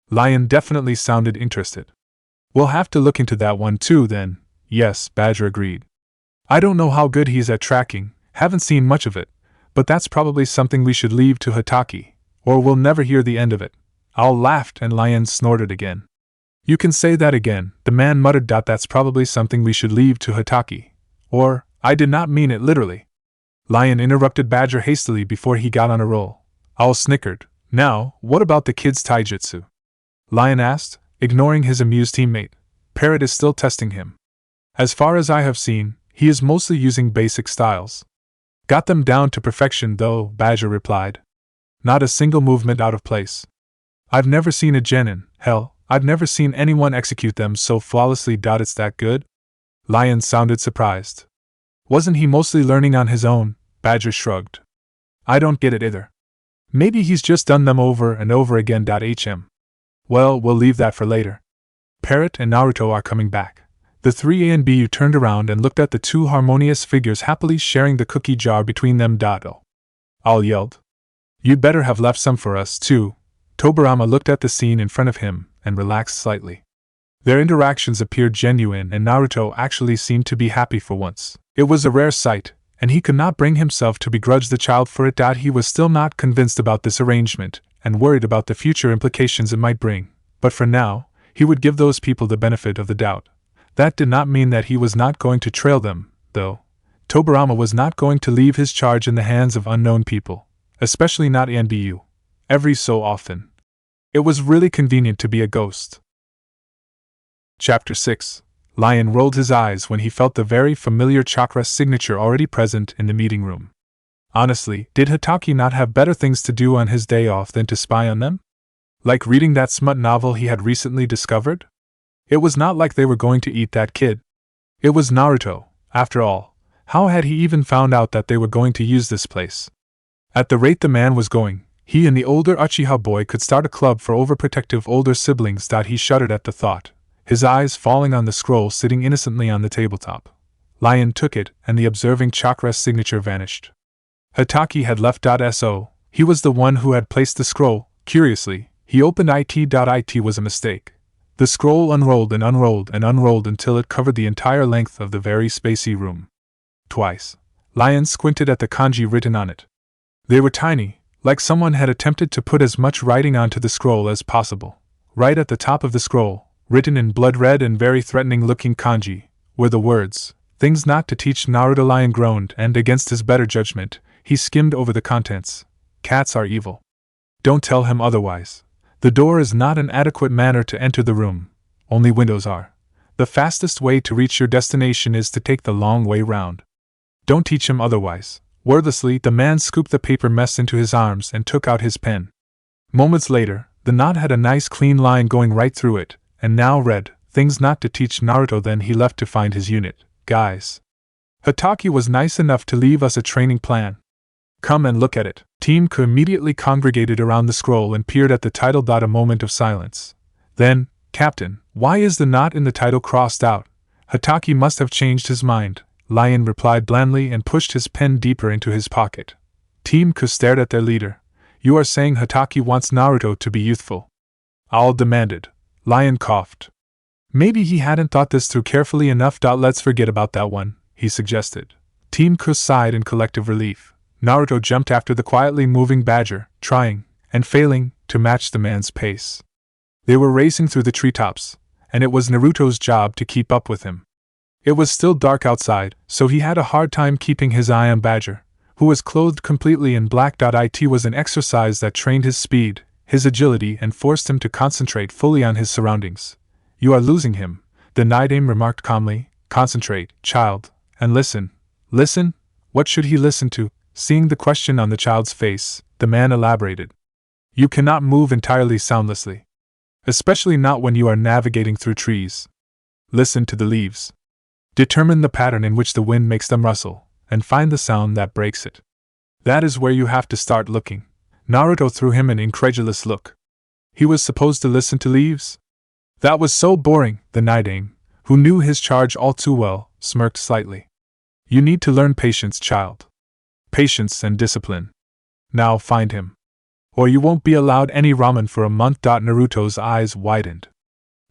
Lion definitely sounded interested. We'll have to look into that one too then, yes, Badger agreed. I don't know how good he's at tracking, haven't seen much of it, but that's probably something we should leave to Hataki, or we'll never hear the end of it. Owl laughed and Lion snorted again. You can say that again, the man muttered. That's probably something we should leave to Hataki. Or, I did not mean it literally. Lion interrupted Badger hastily before he got on a roll. Owl snickered. Now, what about the kid's taijutsu? Lion asked, ignoring his amused teammate. Parrot is still testing him. As far as I have seen, he is mostly using basic styles. Got them down to perfection though, Badger replied. Not a single movement out of place. I've never seen a genin, hell, I've never seen anyone execute them so flawlessly. It's that good? Lion sounded surprised. Wasn't he mostly learning on his own? Badger shrugged. I don't get it either. Maybe he's just done them over and over again. Well, we'll leave that for later. Parrot and Naruto are coming back. The three ANBU turned around and looked at the two harmonious figures happily sharing the cookie jar between them. Owl yelled. You'd better have left some for us too. Tobirama looked at the scene in front of him and relaxed slightly. Their interactions appeared genuine and Naruto actually seemed to be happy for once. It was a rare sight, and he could not bring himself to begrudge the child for it. He was still not convinced about this arrangement, and worried about the future implications it might bring, but for now, he would give those people the benefit of the doubt. That did not mean that he was not going to trail them, though. Tobirama was not going to leave his charge in the hands of unknown people, especially not ANBU, every so often. It was really convenient to be a ghost. Chapter 6. Lion rolled his eyes when he felt the very familiar chakra signature already present in the meeting room. Honestly, did Hataki not have better things to do on his day off than to spy on them? Like reading that smut novel he had recently discovered? It was not like they were going to eat that kid. It was Naruto, after all. How had he even found out that they were going to use this place? At the rate the man was going, he and the older Uchiha boy could start a club for overprotective older siblings. He shuddered at the thought, his eyes falling on the scroll sitting innocently on the tabletop. Lion took it, and the observing chakra signature vanished. Hataki had left. He was the one who had placed the scroll. Curiously, he opened it. It was a mistake. The scroll unrolled and unrolled and unrolled until it covered the entire length of the very spacey room. Twice, Lion squinted at the kanji written on it. They were tiny, like someone had attempted to put as much writing onto the scroll as possible. Right at the top of the scroll, written in blood-red and very threatening-looking kanji, were the words, "Things not to teach." Naruto. Lion groaned, and against his better judgment, he skimmed over the contents. Cats are evil. Don't tell him otherwise. The door is not an adequate manner to enter the room. Only windows are. The fastest way to reach your destination is to take the long way round. Don't teach him otherwise. Wordlessly, the man scooped the paper mess into his arms and took out his pen. Moments later, the knot had a nice clean line going right through it, and now read, things not to teach Naruto. Then he left to find his unit. Guys. Hatake was nice enough to leave us a training plan. Come and look at it. Team Ku immediately congregated around the scroll and peered at the title. A moment of silence. Then, Captain, why is the knot in the title crossed out? Hatake must have changed his mind, Lion replied blandly and pushed his pen deeper into his pocket. Team Ku stared at their leader. You are saying Hatake wants Naruto to be youthful? Owl demanded. Lion coughed. Maybe he hadn't thought this through carefully enough. Let's forget about that one, he suggested. Team Ku sighed in collective relief. Naruto jumped after the quietly moving badger, trying, and failing, to match the man's pace. They were racing through the treetops, and it was Naruto's job to keep up with him. It was still dark outside, so he had a hard time keeping his eye on Badger, who was clothed completely in black. It was an exercise that trained his speed, his agility, and forced him to concentrate fully on his surroundings. You are losing him, the Nidaime remarked calmly. Concentrate, child, and listen. Listen? What should he listen to? Seeing the question on the child's face, the man elaborated. You cannot move entirely soundlessly. Especially not when you are navigating through trees. Listen to the leaves. Determine the pattern in which the wind makes them rustle, and find the sound that breaks it. That is where you have to start looking. Naruto threw him an incredulous look. He was supposed to listen to leaves? That was so boring, the Nidaime, who knew his charge all too well, smirked slightly. You need to learn patience, child. Patience and discipline. Now find him. Or you won't be allowed any ramen for a month. Naruto's eyes widened.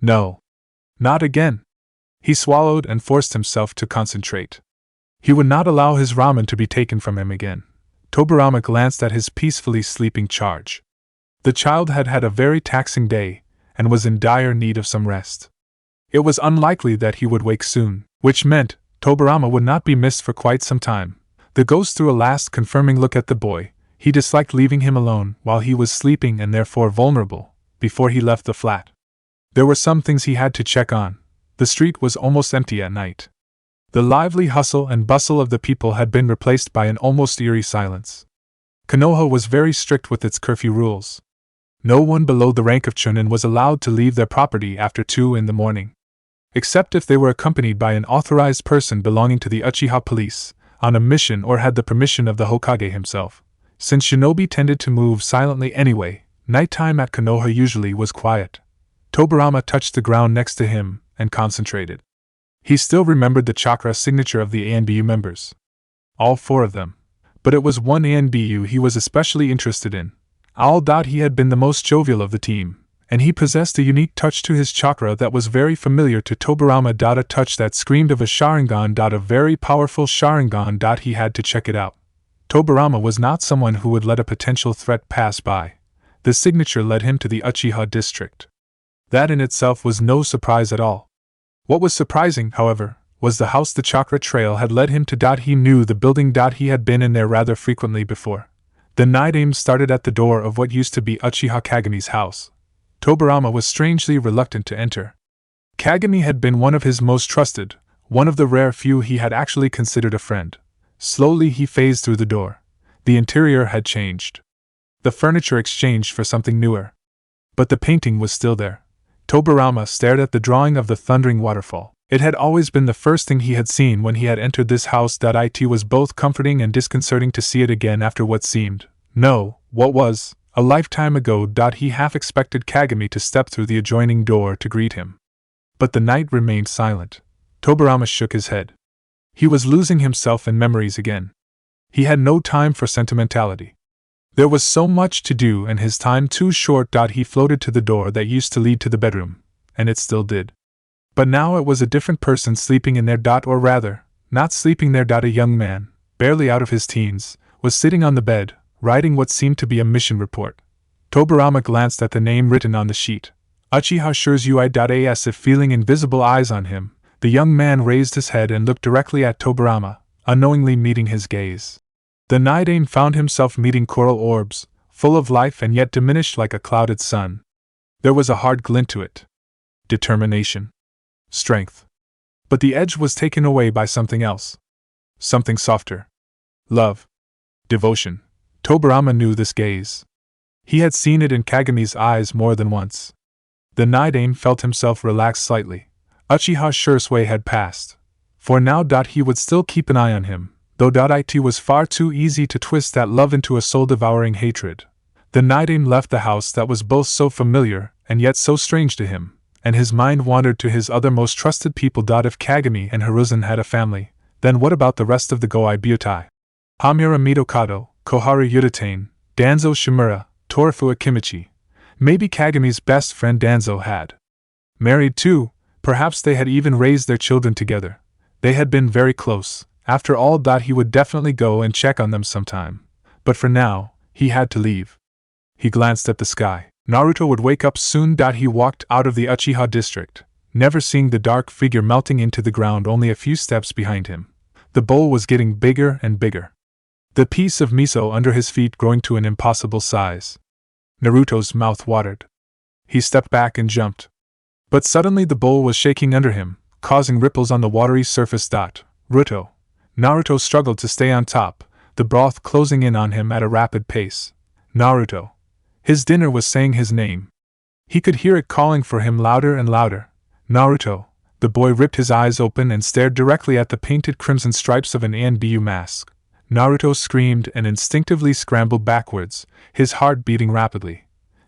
No. Not again. He swallowed and forced himself to concentrate. He would not allow his ramen to be taken from him again. Tobirama glanced at his peacefully sleeping charge. The child had had a very taxing day, and was in dire need of some rest. It was unlikely that he would wake soon, which meant Tobirama would not be missed for quite some time. The ghost threw a last confirming look at the boy. He disliked leaving him alone while he was sleeping and therefore vulnerable, before he left the flat. There were some things he had to check on. The street was almost empty at night. The lively hustle and bustle of the people had been replaced by an almost eerie silence. Konoha was very strict with its curfew rules. No one below the rank of chunin was allowed to leave their property after 2 in the morning. Except if they were accompanied by an authorized person belonging to the Uchiha police, on a mission or had the permission of the Hokage himself. Since shinobi tended to move silently anyway, nighttime at Konoha usually was quiet. Tobirama touched the ground next to him and concentrated. He still remembered the chakra signature of the ANBU members. All 4 of them. But it was one ANBU he was especially interested in. Owl. He had been the most jovial of the team, and he possessed a unique touch to his chakra that was very familiar to Tobirama. A touch that screamed of a Sharingan. A very powerful Sharingan. He had to check it out. Tobirama was not someone who would let a potential threat pass by. The signature led him to the Uchiha district. That in itself was no surprise at all. What was surprising, however, was the house the chakra trail had led him to. He knew the building. He had been in there rather frequently before. The Nidaime started at the door of what used to be Uchiha Kageme's house. Tobirama was strangely reluctant to enter. Kagami had been one of his most trusted, one of the rare few he had actually considered a friend. Slowly he phased through the door. The interior had changed. The furniture exchanged for something newer. But the painting was still there. Tobirama stared at the drawing of the thundering waterfall. It had always been the first thing he had seen when he had entered this house. It was both comforting and disconcerting to see it again after what seemed, what was, a lifetime ago. He half expected Kagami to step through the adjoining door to greet him. But the night remained silent. Tobirama shook his head. He was losing himself in memories again. He had no time for sentimentality. There was so much to do and his time too short. He floated to the door that used to lead to the bedroom, and it still did. But now it was a different person sleeping in there. Or rather, not sleeping there. A young man, barely out of his teens, was sitting on the bed, writing what seemed to be a mission report. Tobirama glanced at the name written on the sheet. Uchiha Shures Ui. As if feeling invisible eyes on him, the young man raised his head and looked directly at Tobirama, unknowingly meeting his gaze. The Nidaime found himself meeting coral orbs, full of life and yet diminished like a clouded sun. There was a hard glint to it. Determination. Strength. But the edge was taken away by something else. Something softer. Love. Devotion. Tobirama knew this gaze. He had seen it in Kagame's eyes more than once. The Nidaime felt himself relax slightly. Uchiha Shursui had passed. For now he would still keep an eye on him, though it was far too easy to twist that love into a soul-devouring hatred. The night Aim left the house that was both so familiar and yet so strange to him, and his mind wandered to his other most trusted people. If Kagami and Hiruzen had a family, then what about the rest of the Goai Byutai? Hamura Mitokado, Koharu Yudatane, Danzo Shimura, Torafu Akimichi. Maybe Kagami's best friend Danzo had married too, perhaps they had even raised their children together. They had been very close. After all, he would definitely go and check on them sometime. But for now, he had to leave. He glanced at the sky. Naruto would wake up soon. He walked out of the Uchiha district, never seeing the dark figure melting into the ground only a few steps behind him. The bowl was getting bigger and bigger, the piece of miso under his feet growing to an impossible size. Naruto's mouth watered. He stepped back and jumped. But suddenly the bowl was shaking under him, causing ripples on the watery surface. Naruto struggled to stay on top, the broth closing in on him at a rapid pace. Naruto. His dinner was saying his name. He could hear it calling for him louder and louder. Naruto. The boy ripped his eyes open and stared directly at the painted crimson stripes of an ANBU mask. Naruto screamed and instinctively scrambled backwards, his heart beating rapidly.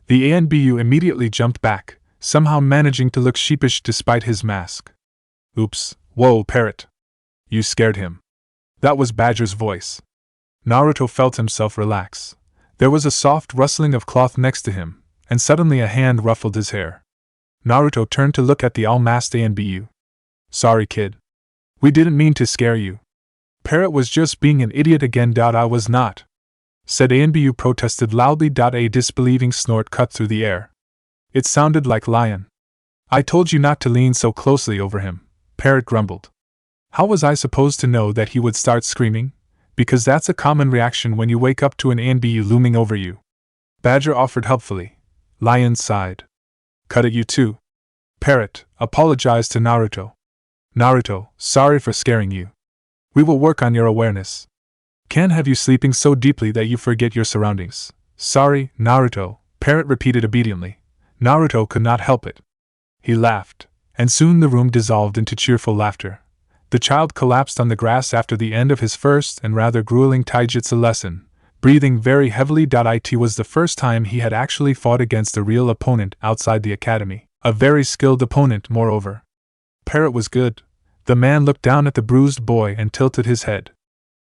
The ANBU immediately jumped back, somehow managing to look sheepish despite his mask. Oops, whoa, parrot. You scared him. That was Badger's voice. Naruto felt himself relax. There was a soft rustling of cloth next to him, and suddenly a hand ruffled his hair. Naruto turned to look at the all-masked ANBU. Sorry, kid. We didn't mean to scare you. Parrot was just being an idiot again. I was not, said ANBU protested loudly. A disbelieving snort cut through the air. It sounded like Lion. I told you not to lean so closely over him, Parrot grumbled. How was I supposed to know that he would start screaming? Because that's a common reaction when you wake up to an ANBU looming over you. Badger offered helpfully. Lion sighed. Cut it, you too. Parrot apologized to Naruto. Naruto, sorry for scaring you. We will work on your awareness. Can't have you sleeping so deeply that you forget your surroundings. Sorry, Naruto, Parrot repeated obediently. Naruto could not help it. He laughed, and soon the room dissolved into cheerful laughter. The child collapsed on the grass after the end of his first and rather grueling taijutsu lesson, breathing very heavily. It was the first time he had actually fought against a real opponent outside the academy, a very skilled opponent, moreover. Parrot was good. The man looked down at the bruised boy and tilted his head.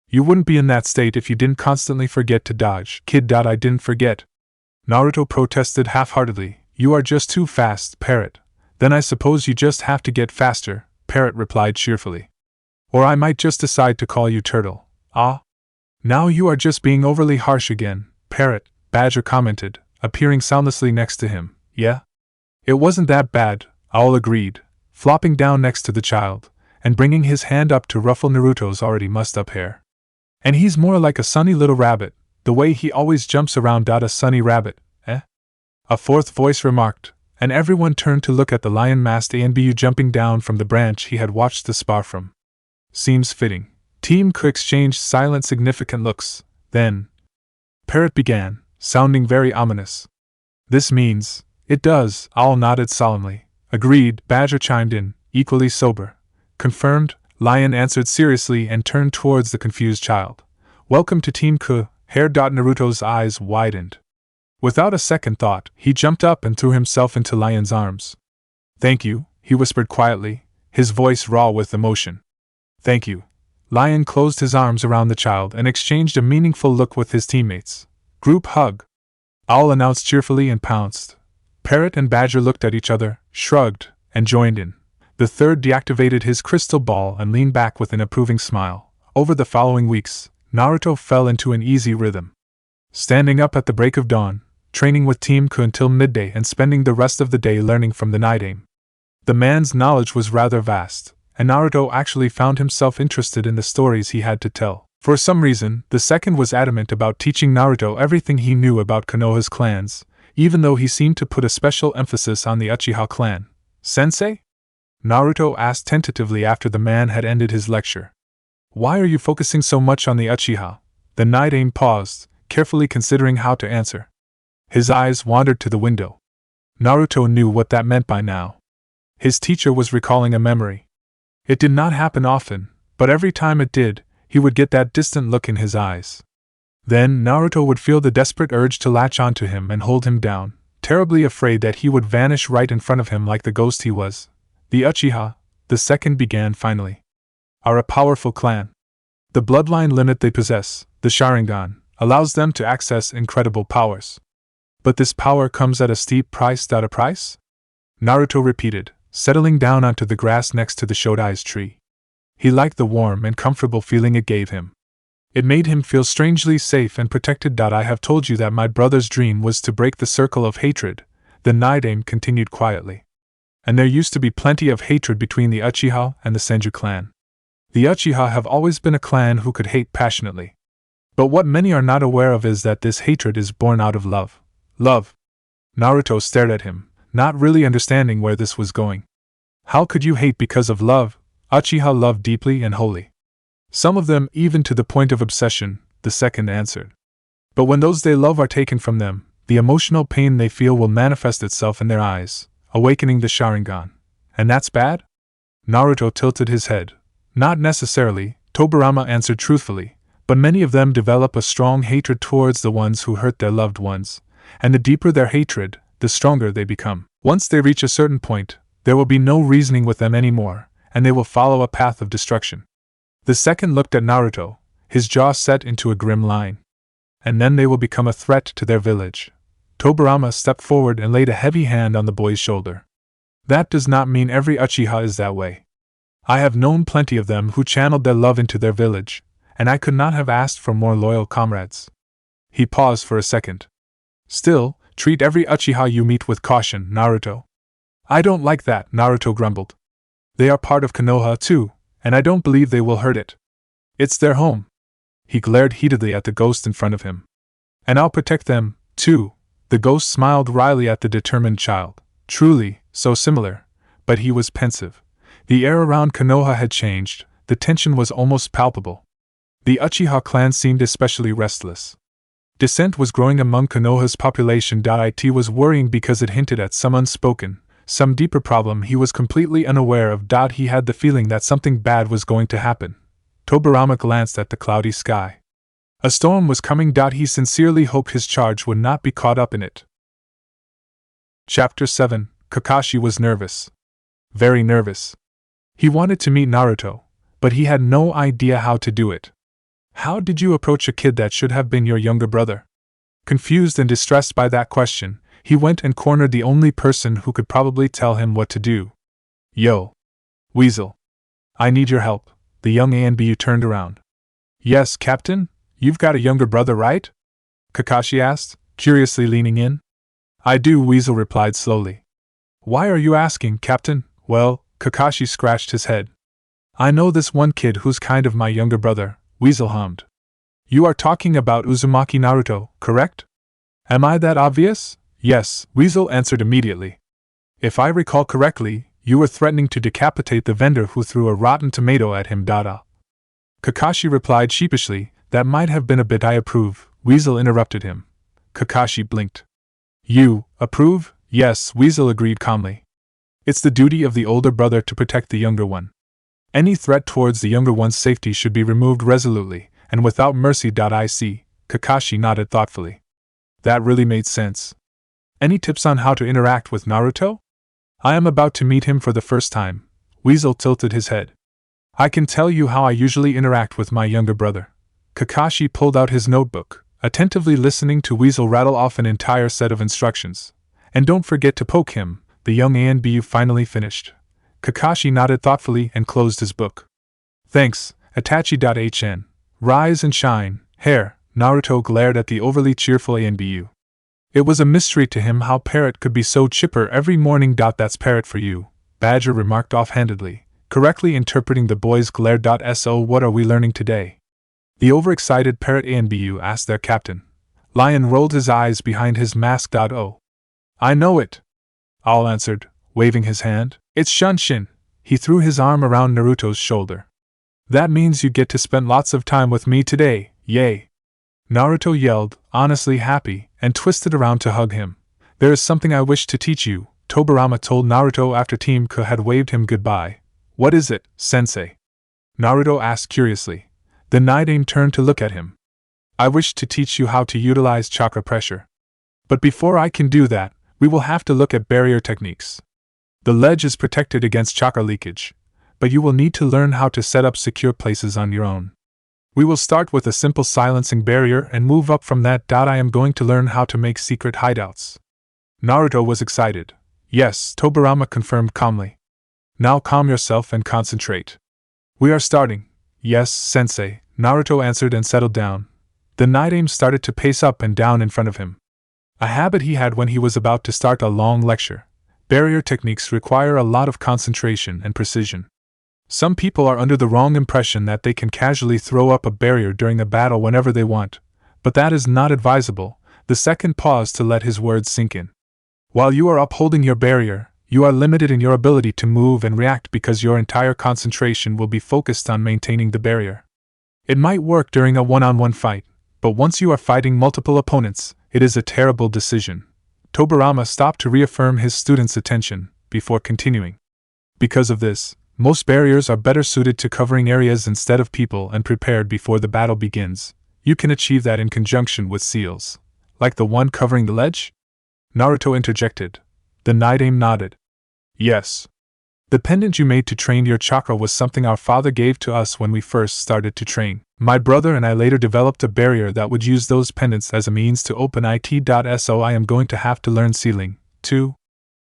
You wouldn't be in that state if you didn't constantly forget to dodge. Kid. I didn't forget. Naruto protested half-heartedly. You are just too fast, Parrot. Then I suppose you just have to get faster, Parrot replied cheerfully. Or I might just decide to call you Turtle. Ah? Now you are just being overly harsh again, Parrot, Badger commented, appearing soundlessly next to him. Yeah? It wasn't that bad, all agreed, flopping down next to the child, and bringing his hand up to ruffle Naruto's already mussed-up hair. And he's more like a sunny little rabbit, the way he always jumps around. A sunny rabbit, eh? A fourth voice remarked, and everyone turned to look at the lion-masked ANBU jumping down from the branch he had watched the spar from. Seems fitting. Team Ku exchanged silent, significant looks. Then, Parrot began, sounding very ominous. This means, it does, all nodded solemnly. Agreed, Badger chimed in, equally sober. Confirmed, Lion answered seriously and turned towards the confused child. Welcome to Team Ku, Hair. Naruto's eyes widened. Without a second thought, he jumped up and threw himself into Lion's arms. Thank you, he whispered quietly, his voice raw with emotion. Thank you. Lion closed his arms around the child and exchanged a meaningful look with his teammates. Group hug. Owl announced cheerfully and pounced. Parrot and Badger looked at each other, shrugged, and joined in. The third deactivated his crystal ball and leaned back with an approving smile. Over the following weeks, Naruto fell into an easy rhythm. Standing up at the break of dawn, training with Team Ku until midday and spending the rest of the day learning from the Night Aim. The man's knowledge was rather vast, and Naruto actually found himself interested in the stories he had to tell. For some reason, the second was adamant about teaching Naruto everything he knew about Konoha's clans, even though he seemed to put a special emphasis on the Uchiha clan. Sensei? Naruto asked tentatively after the man had ended his lecture. Why are you focusing so much on the Uchiha? The Night Aim paused, carefully considering how to answer. His eyes wandered to the window. Naruto knew what that meant by now. His teacher was recalling a memory. It did not happen often, but every time it did, he would get that distant look in his eyes. Then Naruto would feel the desperate urge to latch onto him and hold him down, terribly afraid that he would vanish right in front of him like the ghost he was. The Uchiha, the second, began finally, are a powerful clan. The bloodline limit they possess, the Sharingan, allows them to access incredible powers. But this power comes at a steep price. A price? Naruto repeated, settling down onto the grass next to the Shodai's tree. He liked the warm and comfortable feeling it gave him. It made him feel strangely safe and protected. I have told you that my brother's dream was to break the circle of hatred, the Naruto continued quietly. And there used to be plenty of hatred between the Uchiha and the Senju clan. The Uchiha have always been a clan who could hate passionately. But what many are not aware of is that this hatred is born out of love. Love. Naruto stared at him, not really understanding where this was going. How could you hate because of love? Uchiha love deeply and wholly. Some of them even to the point of obsession, the second answered. But when those they love are taken from them, the emotional pain they feel will manifest itself in their eyes, awakening the Sharingan. And that's bad? Naruto tilted his head. Not necessarily, Tobirama answered truthfully, but many of them develop a strong hatred towards the ones who hurt their loved ones, and the deeper their hatred, the stronger they become. Once they reach a certain point, there will be no reasoning with them anymore, and they will follow a path of destruction. The second looked at Naruto, his jaw set into a grim line. And then they will become a threat to their village. Tobirama stepped forward and laid a heavy hand on the boy's shoulder. That does not mean every Uchiha is that way. I have known plenty of them who channeled their love into their village, and I could not have asked for more loyal comrades. He paused for a second. Still, treat every Uchiha you meet with caution, Naruto. I don't like that, Naruto grumbled. They are part of Konoha too, and I don't believe they will hurt it. It's their home. He glared heatedly at the ghost in front of him. And I'll protect them, too. The ghost smiled wryly at the determined child. Truly, so similar. But he was pensive. The air around Konoha had changed, the tension was almost palpable. The Uchiha clan seemed especially restless. Dissent was growing among Konoha's population. It was worrying because it hinted at some unspoken, some deeper problem he was completely unaware of. He had the feeling that something bad was going to happen. Tobirama glanced at the cloudy sky. A storm was coming. He sincerely hoped his charge would not be caught up in it. Chapter 7. Kakashi was nervous. Very nervous. He wanted to meet Naruto, but he had no idea how to do it. How did you approach a kid that should have been your younger brother? Confused and distressed by that question, he went and cornered the only person who could probably tell him what to do. Yo. Weasel. I need your help. The young ANBU turned around. Yes, Captain? You've got a younger brother, right? Kakashi asked, curiously leaning in. I do, Weasel replied slowly. Why are you asking, Captain? Well, Kakashi scratched his head. I know this one kid who's kind of my younger brother, Weasel hummed. You are talking about Uzumaki Naruto, correct? Am I that obvious? Yes, Weasel answered immediately. If I recall correctly, you were threatening to decapitate the vendor who threw a rotten tomato at him. Kakashi replied sheepishly, that might have been a bit I approve. Weasel interrupted him. Kakashi blinked. You approve? Yes, Weasel agreed calmly. It's the duty of the older brother to protect the younger one. Any threat towards the younger one's safety should be removed resolutely, and without mercy. I see. Kakashi nodded thoughtfully. That really made sense. Any tips on how to interact with Naruto? I am about to meet him for the first time. Weasel tilted his head. I can tell you how I usually interact with my younger brother. Kakashi pulled out his notebook, attentively listening to Weasel rattle off an entire set of instructions. And don't forget to poke him, the young ANBU finally finished. Kakashi nodded thoughtfully and closed his book. Thanks, Itachi.hn. Rise and shine, hair. Naruto glared at the overly cheerful ANBU. It was a mystery to him how Parrot could be so chipper every morning. That's Parrot for you, Badger remarked offhandedly, correctly interpreting the boy's glare. So what are we learning today? The overexcited Parrot ANBU asked their captain. Lion rolled his eyes behind his mask. Oh. I know it. All answered, waving his hand. It's Shunshin. He threw his arm around Naruto's shoulder. That means you get to spend lots of time with me today, yay! Naruto yelled, honestly happy, and twisted around to hug him. There is something I wish to teach you, Tobirama told Naruto after Team K had waved him goodbye. What is it, sensei? Naruto asked curiously. The Night Aim turned to look at him. I wish to teach you how to utilize chakra pressure. But before I can do that, we will have to look at barrier techniques. The ledge is protected against chakra leakage, but you will need to learn how to set up secure places on your own. We will start with a simple silencing barrier and move up from that. I am going to learn how to make secret hideouts. Naruto was excited. Yes, Tobirama confirmed calmly. Now calm yourself and concentrate. We are starting. Yes, sensei, Naruto answered and settled down. The Night Aim started to pace up and down in front of him. A habit he had when he was about to start a long lecture. Barrier techniques require a lot of concentration and precision. Some people are under the wrong impression that they can casually throw up a barrier during a battle whenever they want, but that is not advisable. The second paused to let his words sink in. While you are upholding your barrier, you are limited in your ability to move and react because your entire concentration will be focused on maintaining the barrier. It might work during a one-on-one fight, but once you are fighting multiple opponents, it is a terrible decision. Tobirama stopped to reaffirm his students' attention, before continuing. Because of this, most barriers are better suited to covering areas instead of people and prepared before the battle begins. You can achieve that in conjunction with seals. Like the one covering the ledge? Naruto interjected. The Night Aim nodded. Yes. The pendant you made to train your chakra was something our father gave to us when we first started to train. My brother and I later developed a barrier that would use those pendants as a means to open it. So I am going to have to learn sealing, too.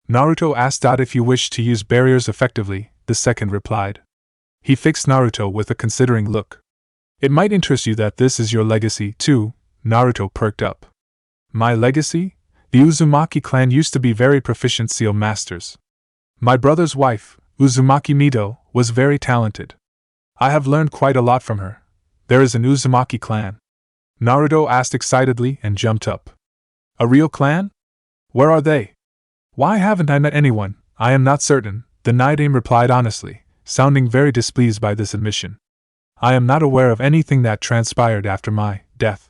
Naruto asked. If you wish to use barriers effectively, the second replied. He fixed Naruto with a considering look. It might interest you that this is your legacy, too. Naruto perked up. My legacy? The Uzumaki clan used to be very proficient seal masters. My brother's wife, Uzumaki Mito, was very talented. I have learned quite a lot from her. There is an Uzumaki clan? Naruto asked excitedly and jumped up. A real clan? Where are they? Why haven't I met anyone? I am not certain, the Night Aim replied honestly, sounding very displeased by this admission. I am not aware of anything that transpired after my death.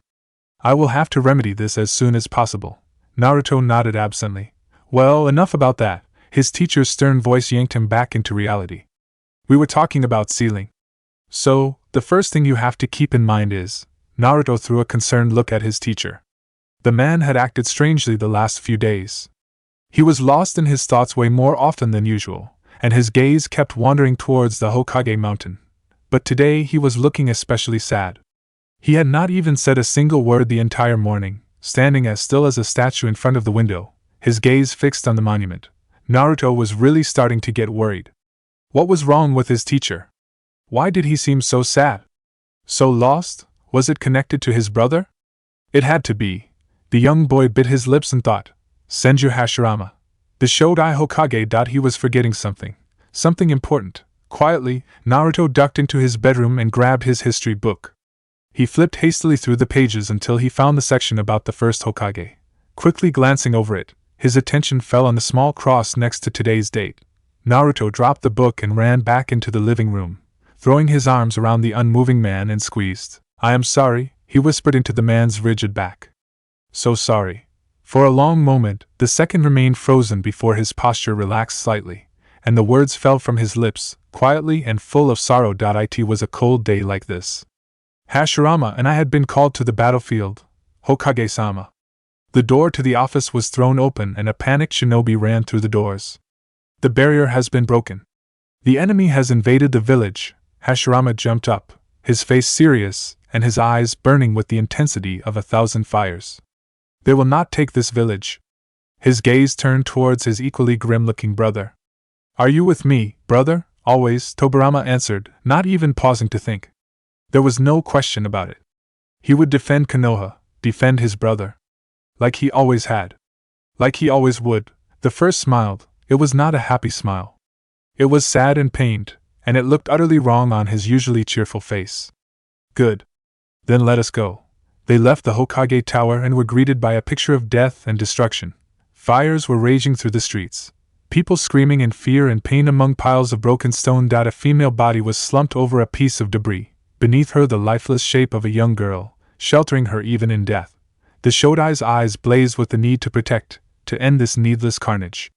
I will have to remedy this as soon as possible. Naruto nodded absently. Well, enough about that. His teacher's stern voice yanked him back into reality. We were talking about sealing. So, the first thing you have to keep in mind is, Naruto threw a concerned look at his teacher. The man had acted strangely the last few days. He was lost in his thoughts way more often than usual, and his gaze kept wandering towards the Hokage mountain. But today he was looking especially sad. He had not even said a single word the entire morning, standing as still as a statue in front of the window, his gaze fixed on the monument. Naruto was really starting to get worried. What was wrong with his teacher? Why did he seem so sad? So lost? Was it connected to his brother? It had to be. The young boy bit his lips and thought. Senju Hashirama. The Shodai Hokage. He was forgetting something. Something important. Quietly, Naruto ducked into his bedroom and grabbed his history book. He flipped hastily through the pages until he found the section about the first Hokage. Quickly glancing over it, his attention fell on the small cross next to today's date. Naruto dropped the book and ran back into the living room, throwing his arms around the unmoving man and squeezed. I am sorry, he whispered into the man's rigid back. So sorry. For a long moment, the second remained frozen before his posture relaxed slightly, and the words fell from his lips, quietly and full of sorrow. It was a cold day like this. Hashirama and I had been called to the battlefield. Hokage-sama. The door to the office was thrown open and a panicked shinobi ran through the doors. The barrier has been broken. The enemy has invaded the village. Hashirama jumped up, his face serious, and his eyes burning with the intensity of 1,000 fires. They will not take this village. His gaze turned towards his equally grim-looking brother. Are you with me, brother? Always, Tobirama answered, not even pausing to think. There was no question about it. He would defend Konoha, defend his brother. Like he always had. Like he always would. The first smiled. It was not a happy smile. It was sad and pained, and it looked utterly wrong on his usually cheerful face. Good. Then let us go. They left the Hokage Tower and were greeted by a picture of death and destruction. Fires were raging through the streets. People screaming in fear and pain among piles of broken stone. A female body was slumped over a piece of debris. Beneath her the lifeless shape of a young girl, sheltering her even in death. The Shodai's eyes blazed with the need to protect, to end this needless carnage.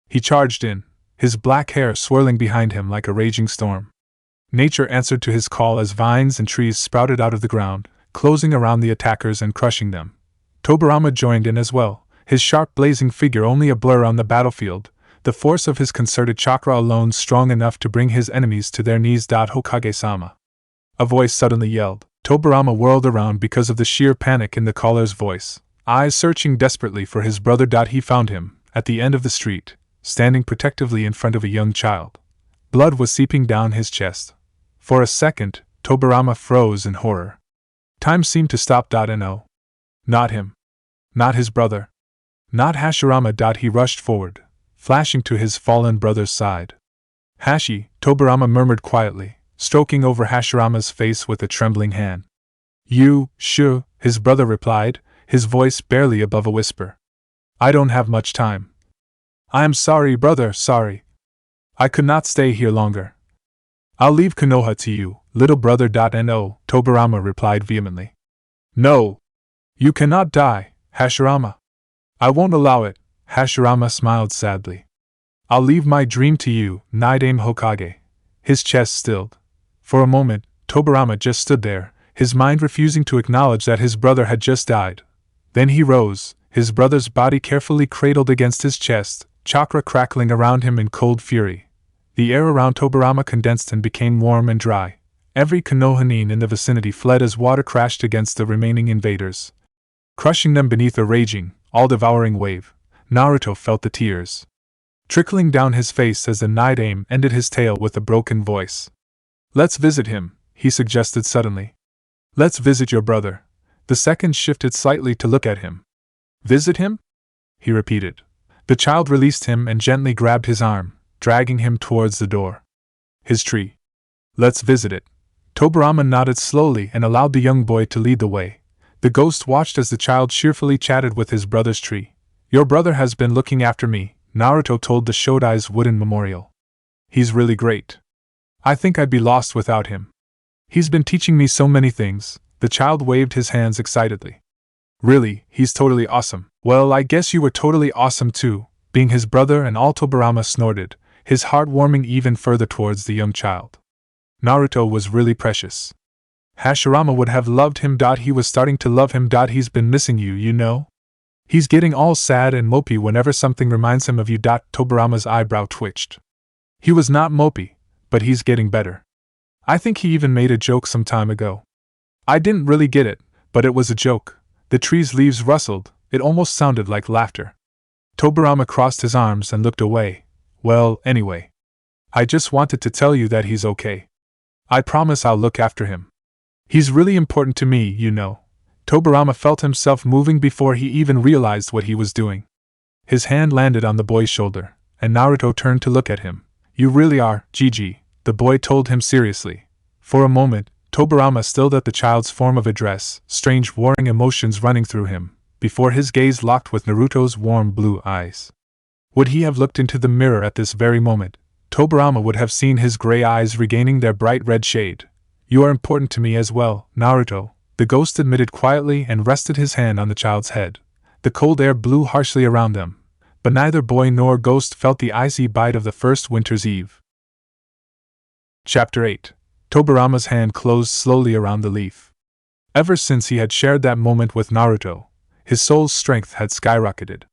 He charged in, his black hair swirling behind him like a raging storm. Nature answered to his call as vines and trees sprouted out of the ground, closing around the attackers and crushing them. Tobirama joined in as well, his sharp blazing figure only a blur on the battlefield, the force of his concerted chakra alone strong enough to bring his enemies to their knees. Hokage-sama. A voice suddenly yelled. Tobirama whirled around because of the sheer panic in the caller's voice, eyes searching desperately for his brother. He found him, at the end of the street, standing protectively in front of a young child. Blood was seeping down his chest. For a second, Tobirama froze in horror. Time seemed to stop. No. Not him. Not his brother. Not Hashirama. He rushed forward, flashing to his fallen brother's side. Hashi, Tobirama murmured quietly, stroking over Hashirama's face with a trembling hand. You, Shu, his brother replied, his voice barely above a whisper. I don't have much time. I am sorry, brother, sorry. I could not stay here longer. I'll leave Konoha to you, little brother. No, Tobirama replied vehemently. No! You cannot die, Hashirama. I won't allow it, Hashirama smiled sadly. I'll leave my dream to you, Naruto Hokage. His chest stilled. For a moment, Tobirama just stood there, his mind refusing to acknowledge that his brother had just died. Then he rose, his brother's body carefully cradled against his chest, chakra crackling around him in cold fury. The air around Tobirama condensed and became warm and dry. Every Konohanin in the vicinity fled as water crashed against the remaining invaders, crushing them beneath a raging, all-devouring wave. Naruto felt the tears trickling down his face as the Naruto ended his tale with a broken voice. Let's visit him, he suggested suddenly. Let's visit your brother. The second shifted slightly to look at him. Visit him? He repeated. The child released him and gently grabbed his arm, dragging him towards the door. His tree. Let's visit it. Tobirama nodded slowly and allowed the young boy to lead the way. The ghost watched as the child cheerfully chatted with his brother's tree. Your brother has been looking after me, Naruto told the Shodai's wooden memorial. He's really great. I think I'd be lost without him. He's been teaching me so many things. The child waved his hands excitedly. Really, he's totally awesome. Well, I guess you were totally awesome too, being his brother and all. Tobirama snorted, his heart warming even further towards the young child. Naruto was really precious. Hashirama would have loved him. He was starting to love him. He's been missing you, you know? He's getting all sad and mopey whenever something reminds him of you. Tobirama's eyebrow twitched. He was not mopey, but he's getting better. I think he even made a joke some time ago. I didn't really get it, but it was a joke. The tree's leaves rustled, it almost sounded like laughter. Tobirama crossed his arms and looked away. Well, anyway. I just wanted to tell you that he's okay. I promise I'll look after him. He's really important to me, you know. Tobirama felt himself moving before he even realized what he was doing. His hand landed on the boy's shoulder, and Naruto turned to look at him. You really are, Gigi, the boy told him seriously. For a moment, Tobirama stilled at the child's form of address, strange warring emotions running through him, before his gaze locked with Naruto's warm blue eyes. Would he have looked into the mirror at this very moment, Tobirama would have seen his gray eyes regaining their bright red shade. You are important to me as well, Naruto, the ghost admitted quietly and rested his hand on the child's head. The cold air blew harshly around them, but neither boy nor ghost felt the icy bite of the first winter's eve. Chapter 8. Tobirama's hand closed slowly around the leaf. Ever since he had shared that moment with Naruto, his soul's strength had skyrocketed.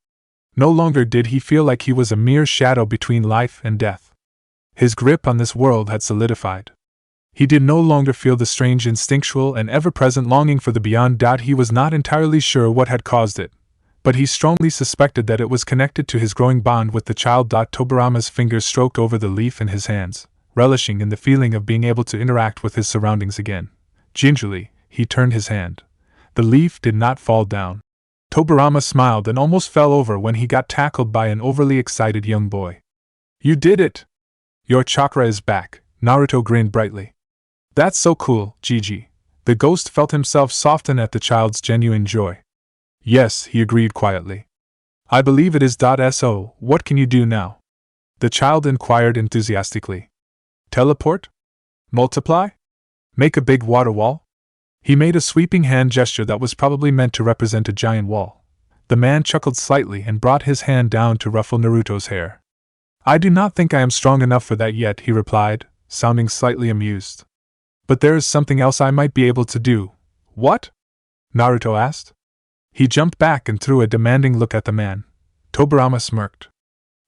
No longer did he feel like he was a mere shadow between life and death. His grip on this world had solidified. He did no longer feel the strange instinctual and ever-present longing for the beyond. He was not entirely sure what had caused it, but he strongly suspected that it was connected to his growing bond with the child. Tobirama's fingers stroked over the leaf in his hands, relishing in the feeling of being able to interact with his surroundings again. Gingerly, he turned his hand. The leaf did not fall down. Tobirama smiled and almost fell over when he got tackled by an overly excited young boy. You did it! Your chakra is back, Naruto grinned brightly. That's so cool, Gigi. The ghost felt himself soften at the child's genuine joy. Yes, he agreed quietly. I believe it is. So, what can you do now? The child inquired enthusiastically. Teleport? Multiply? Make a big water wall? He made a sweeping hand gesture that was probably meant to represent a giant wall. The man chuckled slightly and brought his hand down to ruffle Naruto's hair. I do not think I am strong enough for that yet, he replied, sounding slightly amused. But there is something else I might be able to do. What? Naruto asked. He jumped back and threw a demanding look at the man. Tobirama smirked.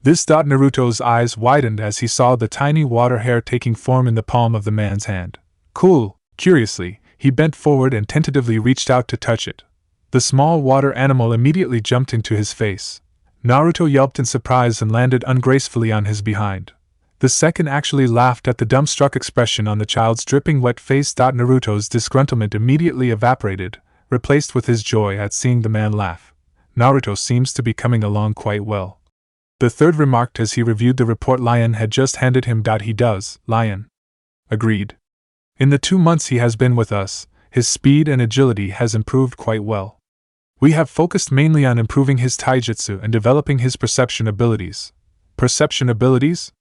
Naruto's eyes widened as he saw the tiny water hair taking form in the palm of the man's hand. Cool. Curiously, he bent forward and tentatively reached out to touch it. The small water animal immediately jumped into his face. Naruto yelped in surprise and landed ungracefully on his behind. The second actually laughed at the dumbstruck expression on the child's dripping wet face. Naruto's disgruntlement immediately evaporated, replaced with his joy at seeing the man laugh. Naruto seems to be coming along quite well. The third remarked as he reviewed the report Lion had just handed him. He does, Lion. Agreed. In the 2 months he has been with us, his speed and agility has improved quite well. We have focused mainly on improving his taijutsu and developing his perception abilities. Perception abilities?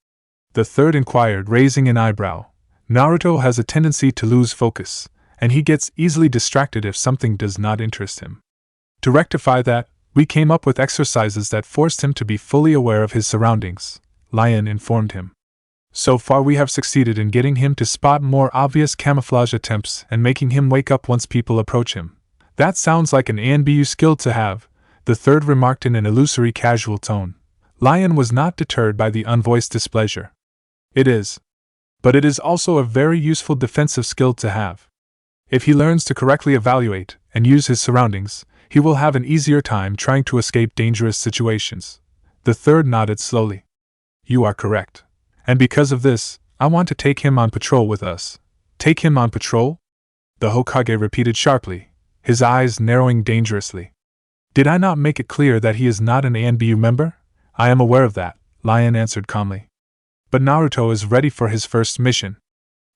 The third inquired, raising an eyebrow. Naruto has a tendency to lose focus, and he gets easily distracted if something does not interest him. To rectify that, we came up with exercises that forced him to be fully aware of his surroundings, Lion informed him. So far we have succeeded in getting him to spot more obvious camouflage attempts and making him wake up once people approach him. That sounds like an ANBU skill to have, the third remarked in an illusory casual tone. Lion was not deterred by the unvoiced displeasure. It is. But it is also a very useful defensive skill to have. If he learns to correctly evaluate and use his surroundings, he will have an easier time trying to escape dangerous situations. The third nodded slowly. You are correct. And because of this, I want to take him on patrol with us. Take him on patrol? The Hokage repeated sharply, his eyes narrowing dangerously. Did I not make it clear that he is not an ANBU member? I am aware of that, Lion answered calmly. But Naruto is ready for his first mission.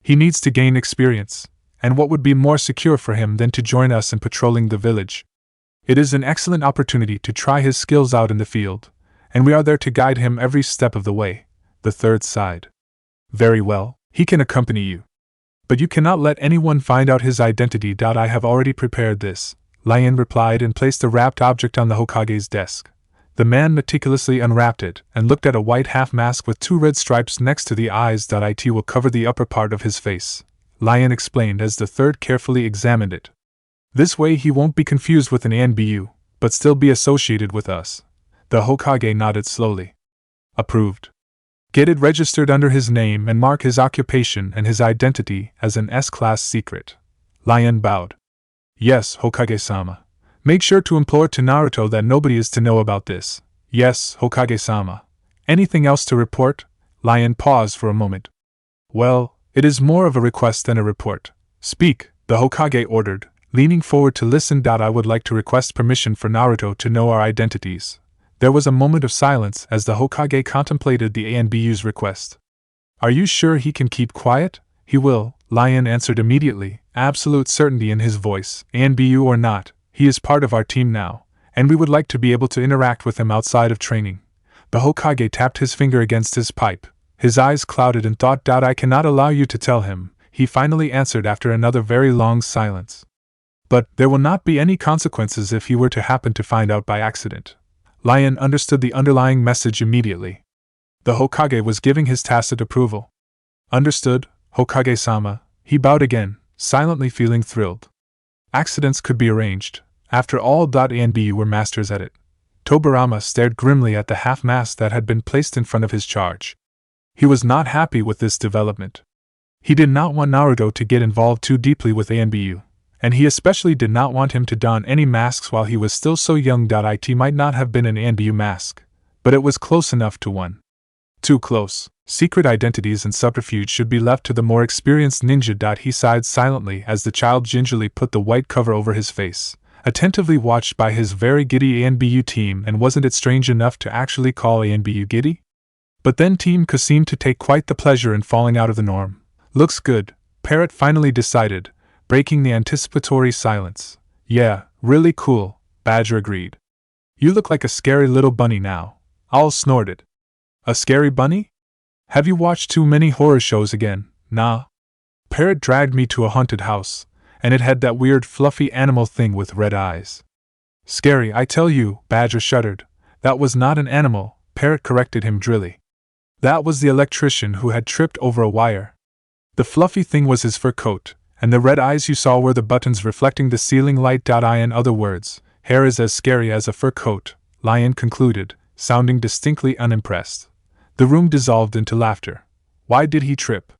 He needs to gain experience, and what would be more secure for him than to join us in patrolling the village? It is an excellent opportunity to try his skills out in the field, and we are there to guide him every step of the way, the third sighed. Very well, he can accompany you. But you cannot let anyone find out his identity. I have already prepared this, Lion replied and placed a wrapped object on the Hokage's desk. The man meticulously unwrapped it and looked at a white half mask with 2 red stripes next to the eyes. It will cover the upper part of his face, Lion explained as the third carefully examined it. This way he won't be confused with an ANBU, but still be associated with us. The Hokage nodded slowly. Approved. Get it registered under his name and mark his occupation and his identity as an S-class secret. Lion bowed. Yes, Hokage-sama. Make sure to implore to Naruto that nobody is to know about this. Yes, Hokage-sama. Anything else to report? Lion paused for a moment. Well, it is more of a request than a report. Speak, the Hokage ordered, leaning forward to listen. I would like to request permission for Naruto to know our identities. There was a moment of silence as the Hokage contemplated the ANBU's request. Are you sure he can keep quiet? He will, Lion answered immediately, absolute certainty in his voice. ANBU or not, he is part of our team now, and we would like to be able to interact with him outside of training. The Hokage tapped his finger against his pipe. His eyes clouded in thought. I cannot allow you to tell him, he finally answered after another very long silence. But there will not be any consequences if he were to happen to find out by accident. Lion understood the underlying message immediately. The Hokage was giving his tacit approval. Understood, Hokage-sama, he bowed again, silently feeling thrilled. Accidents could be arranged. After all, ANBU were masters at it. Tobirama stared grimly at the half-mask that had been placed in front of his charge. He was not happy with this development. He did not want Naruto to get involved too deeply with ANBU, and he especially did not want him to don any masks while he was still so young. It might not have been an ANBU mask, but it was close enough to one. Too close. Secret identities and subterfuge should be left to the more experienced ninja. He sighed silently as the child gingerly put the white cover over his face, attentively watched by his very giddy ANBU team. And wasn't it strange enough to actually call ANBU giddy? But then Team K seemed to take quite the pleasure in falling out of the norm. Looks good, Parrot finally decided, breaking the anticipatory silence. Yeah, really cool, Badger agreed. You look like a scary little bunny now. Owl snorted. A scary bunny? Have you watched too many horror shows again? Nah. Parrot dragged me to a haunted house, and it had that weird fluffy animal thing with red eyes. Scary, I tell you, Badger shuddered. That was not an animal, Parrot corrected him drily. That was the electrician who had tripped over a wire. The fluffy thing was his fur coat, and the red eyes you saw were the buttons reflecting the ceiling light. In other words, hair is as scary as a fur coat, Lion concluded, sounding distinctly unimpressed. The room dissolved into laughter. Why did he trip?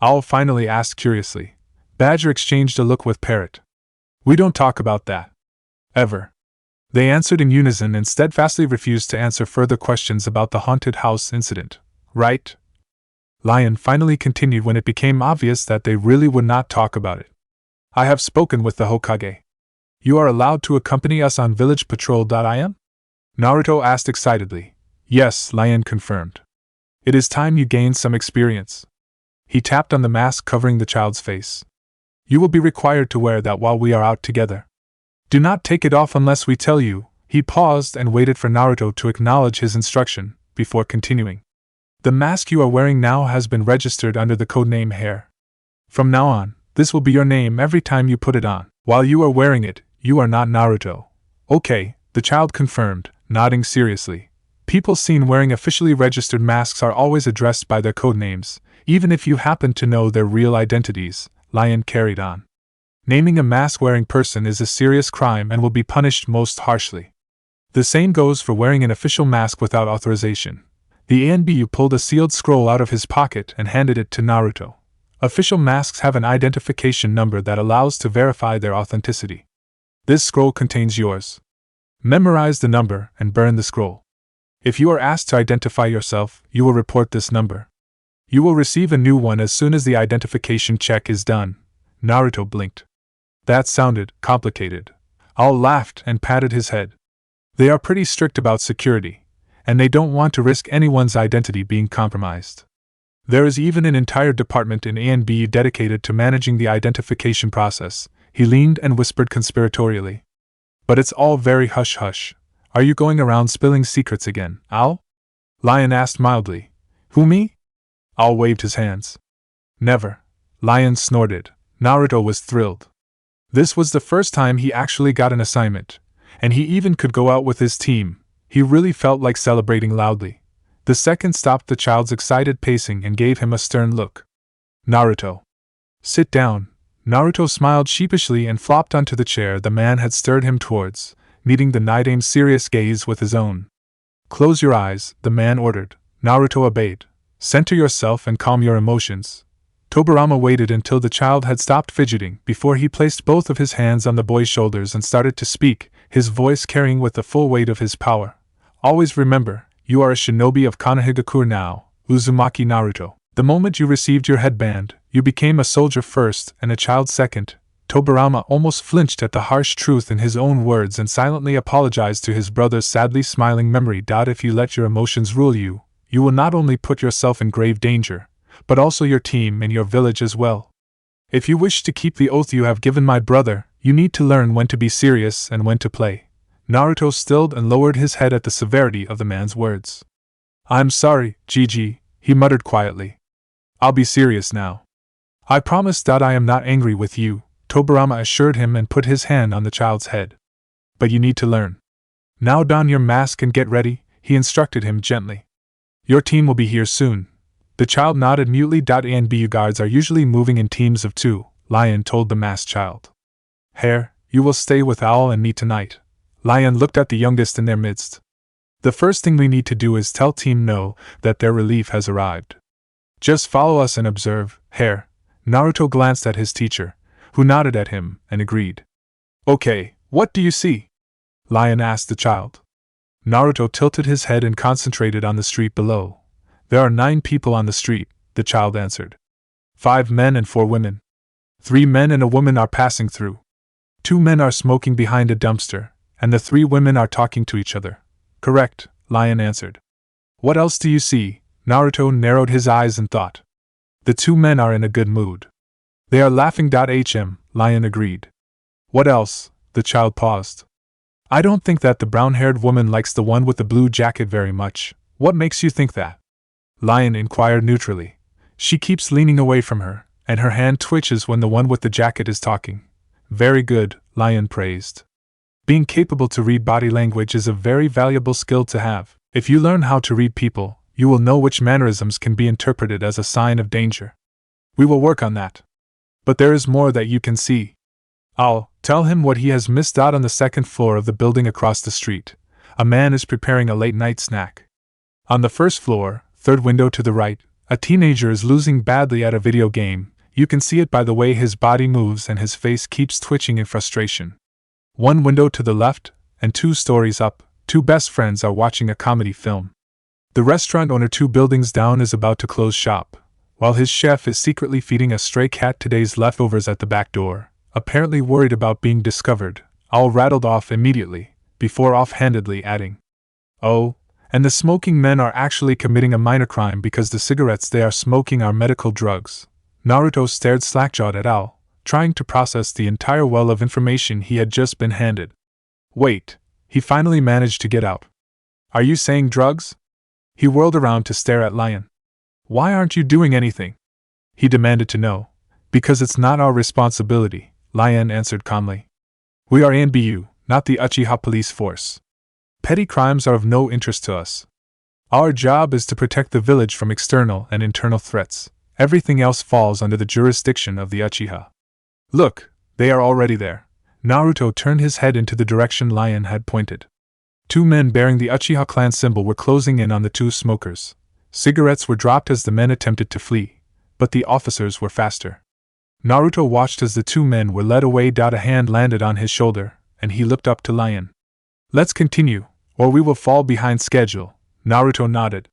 Owl finally asked curiously. Badger exchanged a look with Parrot. We don't talk about that. Ever. They answered in unison and steadfastly refused to answer further questions about the haunted house incident. Right? Lion finally continued when it became obvious that they really would not talk about it. I have spoken with the Hokage. You are allowed to accompany us on village patrol. Naruto asked excitedly. Yes, Lion confirmed. It is time you gained some experience. He tapped on the mask covering the child's face. You will be required to wear that while we are out together. Do not take it off unless we tell you. He paused and waited for Naruto to acknowledge his instruction, before continuing. The mask you are wearing now has been registered under the codename Hair. From now on, this will be your name every time you put it on. While you are wearing it, you are not Naruto. Okay, the child confirmed, nodding seriously. People seen wearing officially registered masks are always addressed by their codenames, even if you happen to know their real identities, Lion carried on. Naming a mask-wearing person is a serious crime and will be punished most harshly. The same goes for wearing an official mask without authorization. The ANBU pulled a sealed scroll out of his pocket and handed it to Naruto. Official masks have an identification number that allows to verify their authenticity. This scroll contains yours. Memorize the number and burn the scroll. If you are asked to identify yourself, you will report this number. You will receive a new one as soon as the identification check is done. Naruto blinked. That sounded complicated. Owl laughed and patted his head. They are pretty strict about security, and they don't want to risk anyone's identity being compromised. There is even an entire department in ANBU dedicated to managing the identification process. He leaned and whispered conspiratorially. But it's all very hush-hush. Are you going around spilling secrets again, Owl? Lion asked mildly. Who, me? Owl waved his hands. Never. Lion snorted. Naruto was thrilled. This was the first time he actually got an assignment, and he even could go out with his team. He really felt like celebrating loudly. The second stopped the child's excited pacing and gave him a stern look. Naruto. Sit down. Naruto smiled sheepishly and flopped onto the chair the man had stirred him towards, meeting the Nidame's serious gaze with his own. Close your eyes, the man ordered. Naruto obeyed. Center yourself and calm your emotions. Tobirama waited until the child had stopped fidgeting before he placed both of his hands on the boy's shoulders and started to speak, his voice carrying with the full weight of his power. Always remember, you are a shinobi of Konoha now, Uzumaki Naruto. The moment you received your headband, you became a soldier first and a child second. Tobirama almost flinched at the harsh truth in his own words and silently apologized to his brother's sadly smiling memory. If you let your emotions rule you, you will not only put yourself in grave danger, but also your team and your village as well. If you wish to keep the oath you have given my brother, you need to learn when to be serious and when to play. Naruto stilled and lowered his head at the severity of the man's words. I'm sorry, Gigi, he muttered quietly. I'll be serious now. I promise that I am not angry with you, Tobirama assured him and put his hand on the child's head. But you need to learn. Now don your mask and get ready, he instructed him gently. Your team will be here soon. The child nodded mutely. ANBU guards are usually moving in teams of 2, Lion told the masked child. Hair, you will stay with Owl and me tonight. Lion looked at the youngest in their midst. The first thing we need to do is tell Team No that their relief has arrived. Just follow us and observe, Hair. Naruto glanced at his teacher, who nodded at him and agreed. Okay, what do you see? Lion asked the child. Naruto tilted his head and concentrated on the street below. There are 9 people on the street, the child answered. 5 men and 4 women. 3 men and a woman are passing through. 2 men are smoking behind a dumpster, and the 3 women are talking to each other. Correct, Lion answered. What else do you see? Naruto narrowed his eyes and thought. The 2 men are in a good mood. They are laughing. Lion agreed. What else? The child paused. I don't think that the brown-haired woman likes the one with the blue jacket very much. What makes you think that? Lion inquired neutrally. She keeps leaning away from her, and her hand twitches when the one with the jacket is talking. Very good, Lion praised. Being capable to read body language is a very valuable skill to have. If you learn how to read people, you will know which mannerisms can be interpreted as a sign of danger. We will work on that. But there is more that you can see. I'll tell him what he has missed out on the second floor of the building across the street. A man is preparing a late-night snack. On the first floor, third window to the right, a teenager is losing badly at a video game. You can see it by the way his body moves and his face keeps twitching in frustration. One window to the left, and 2 stories up, 2 best friends are watching a comedy film. The restaurant owner 2 buildings down is about to close shop, while his chef is secretly feeding a stray cat today's leftovers at the back door, apparently worried about being discovered, all rattled off immediately, before offhandedly adding, "Oh, and the smoking men are actually committing a minor crime because the cigarettes they are smoking are medical drugs." Naruto stared slack-jawed at Al, trying to process the entire well of information he had just been handed. "Wait," he finally managed to get out. "Are you saying drugs?" He whirled around to stare at Lion. "Why aren't you doing anything?" he demanded to know. "Because it's not our responsibility," Lion answered calmly. "We are ANBU, not the Uchiha police force. Petty crimes are of no interest to us. Our job is to protect the village from external and internal threats. Everything else falls under the jurisdiction of the Uchiha." "Look, they are already there." Naruto turned his head into the direction Lion had pointed. 2 men bearing the Uchiha clan symbol were closing in on the 2 smokers. Cigarettes were dropped as the men attempted to flee, but the officers were faster. Naruto watched as the 2 men were led away. A hand landed on his shoulder, and he looked up to Lion. "Let's continue, or we will fall behind schedule." Naruto nodded.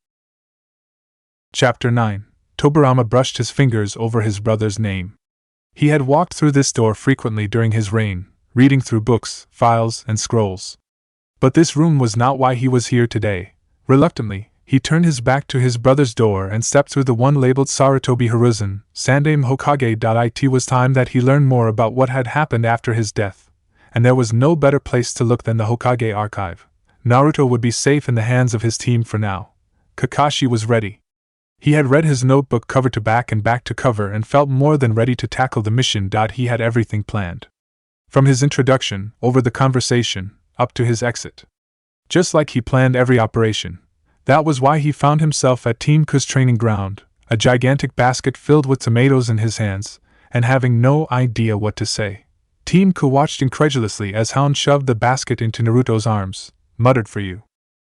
Chapter 9. Tobirama brushed his fingers over his brother's name. He had walked through this door frequently during his reign, reading through books, files, and scrolls. But this room was not why he was here today. Reluctantly, he turned his back to his brother's door and stepped through the one labeled Sarutobi Hiruzen, Second Hokage. It was time that he learned more about what had happened after his death, and there was no better place to look than the Hokage archive. Naruto would be safe in the hands of his team for now. Kakashi was ready. He had read his notebook cover to back and back to cover and felt more than ready to tackle the mission. He had everything planned. From his introduction, over the conversation, up to his exit. Just like he planned every operation. That was why he found himself at Team Ku's training ground, a gigantic basket filled with tomatoes in his hands, and having no idea what to say. Team Ku watched incredulously as Hound shoved the basket into Naruto's arms, muttered "for you,"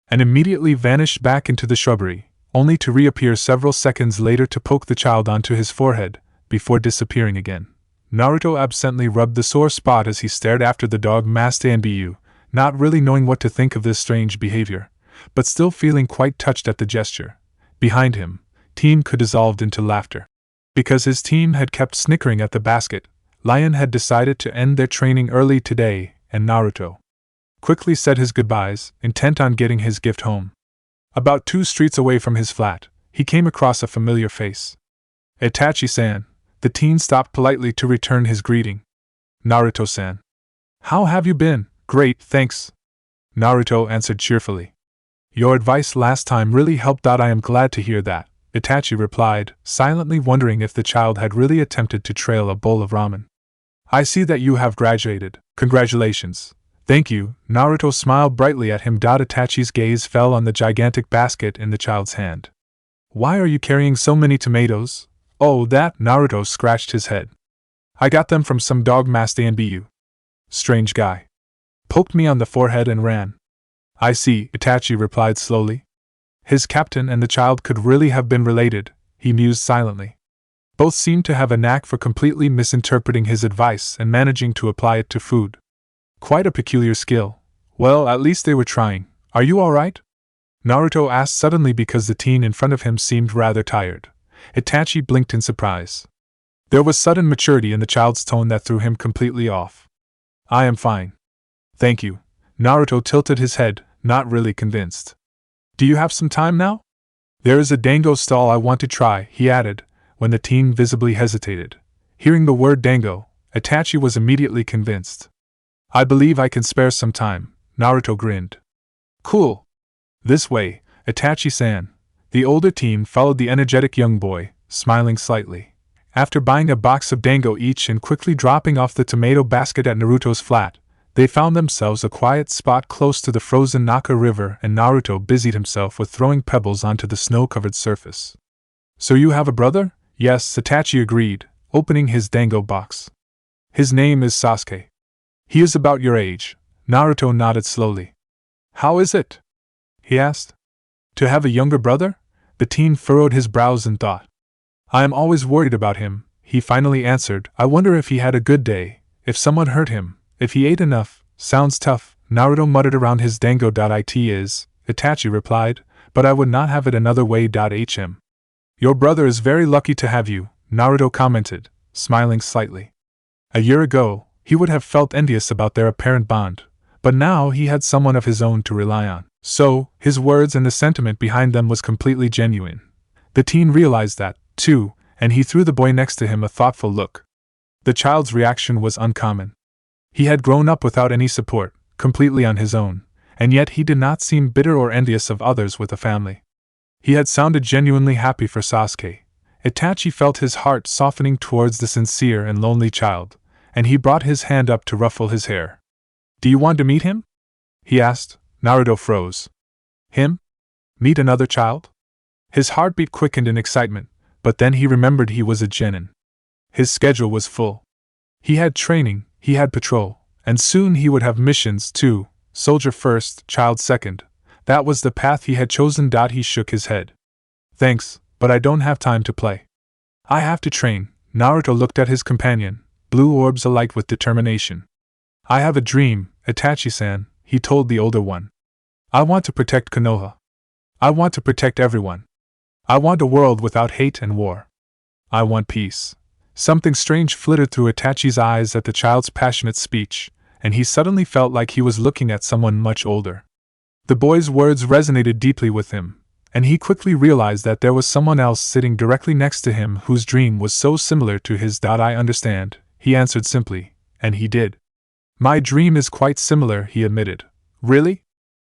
and immediately vanished back into the shrubbery, only to reappear several seconds later to poke the child onto his forehead, before disappearing again. Naruto absently rubbed the sore spot as he stared after the dog-masked ANBU, not really knowing what to think of this strange behavior, but still feeling quite touched at the gesture. Behind him, Team Ku dissolved into laughter. Because his team had kept snickering at the basket, Lion had decided to end their training early today, and Naruto quickly said his goodbyes, intent on getting his gift home. About 2 streets away from his flat, he came across a familiar face. "Itachi-san." The teen stopped politely to return his greeting. "Naruto-san. How have you been?" "Great, thanks," Naruto answered cheerfully. "Your advice last time really helped out. I am glad to hear that," Itachi replied, silently wondering if the child had really attempted to trail a bowl of ramen. "I see that you have graduated. Congratulations." "Thank you." Naruto smiled brightly at him. Itachi's gaze fell on the gigantic basket in the child's hand. "Why are you carrying so many tomatoes?" "Oh, that," Naruto scratched his head. "I got them from some dog-masked ANBU. Strange guy. Poked me on the forehead and ran." "I see," Itachi replied slowly. His captain and the child could really have been related, he mused silently. Both seemed to have a knack for completely misinterpreting his advice and managing to apply it to food. Quite a peculiar skill. Well, at least they were trying. "Are you all right?" Naruto asked suddenly because the teen in front of him seemed rather tired. Itachi blinked in surprise. There was sudden maturity in the child's tone that threw him completely off. "I am fine. Thank you." Naruto tilted his head, not really convinced. "Do you have some time now? There is a dango stall I want to try," he added, when the teen visibly hesitated. Hearing the word dango, Itachi was immediately convinced. "I believe I can spare some time," Naruto grinned. "Cool. This way, Itachi-san." The older teen followed the energetic young boy, smiling slightly. After buying a box of dango each and quickly dropping off the tomato basket at Naruto's flat, They found themselves a quiet spot close to the frozen Naka River, and Naruto busied himself with throwing pebbles onto the snow-covered surface. So you have a brother? Yes, Itachi agreed, opening his dango box. His name is Sasuke. He is about your age. Naruto nodded slowly. How is it? He asked. To have a younger brother? The teen furrowed his brows in thought. I am always worried about him, he finally answered. I wonder if he had a good day, if someone hurt him, if he ate enough. Sounds tough, Naruto muttered around his dango.it is, Itachi replied, but I would not have it another way. Hm. Your brother is very lucky to have you, Naruto commented, smiling slightly. A year ago, he would have felt envious about their apparent bond, but now he had someone of his own to rely on. So, his words and the sentiment behind them was completely genuine. The teen realized that, too, and he threw the boy next to him a thoughtful look. The child's reaction was uncommon. He had grown up without any support, completely on his own, and yet he did not seem bitter or envious of others with a family. He had sounded genuinely happy for Sasuke. Itachi felt his heart softening towards the sincere and lonely child, and he brought his hand up to ruffle his hair. Do you want to meet him? He asked. Naruto froze. Him? Meet another child? His heartbeat quickened in excitement, but then he remembered he was a genin. His schedule was full. He had training, he had patrol, and soon he would have missions too, soldier first, child second. That was the path he had chosen. He shook his head. Thanks, but I don't have time to play. I have to train. Naruto looked at his companion, blue orbs alight with determination. I have a dream, Itachi-san, he told the older one. I want to protect Konoha. I want to protect everyone. I want a world without hate and war. I want peace. Something strange flitted through Itachi's eyes at the child's passionate speech, and he suddenly felt like he was looking at someone much older. The boy's words resonated deeply with him, and he quickly realized that there was someone else sitting directly next to him whose dream was so similar to his. I understand, he answered simply, and he did. My dream is quite similar, he admitted. Really?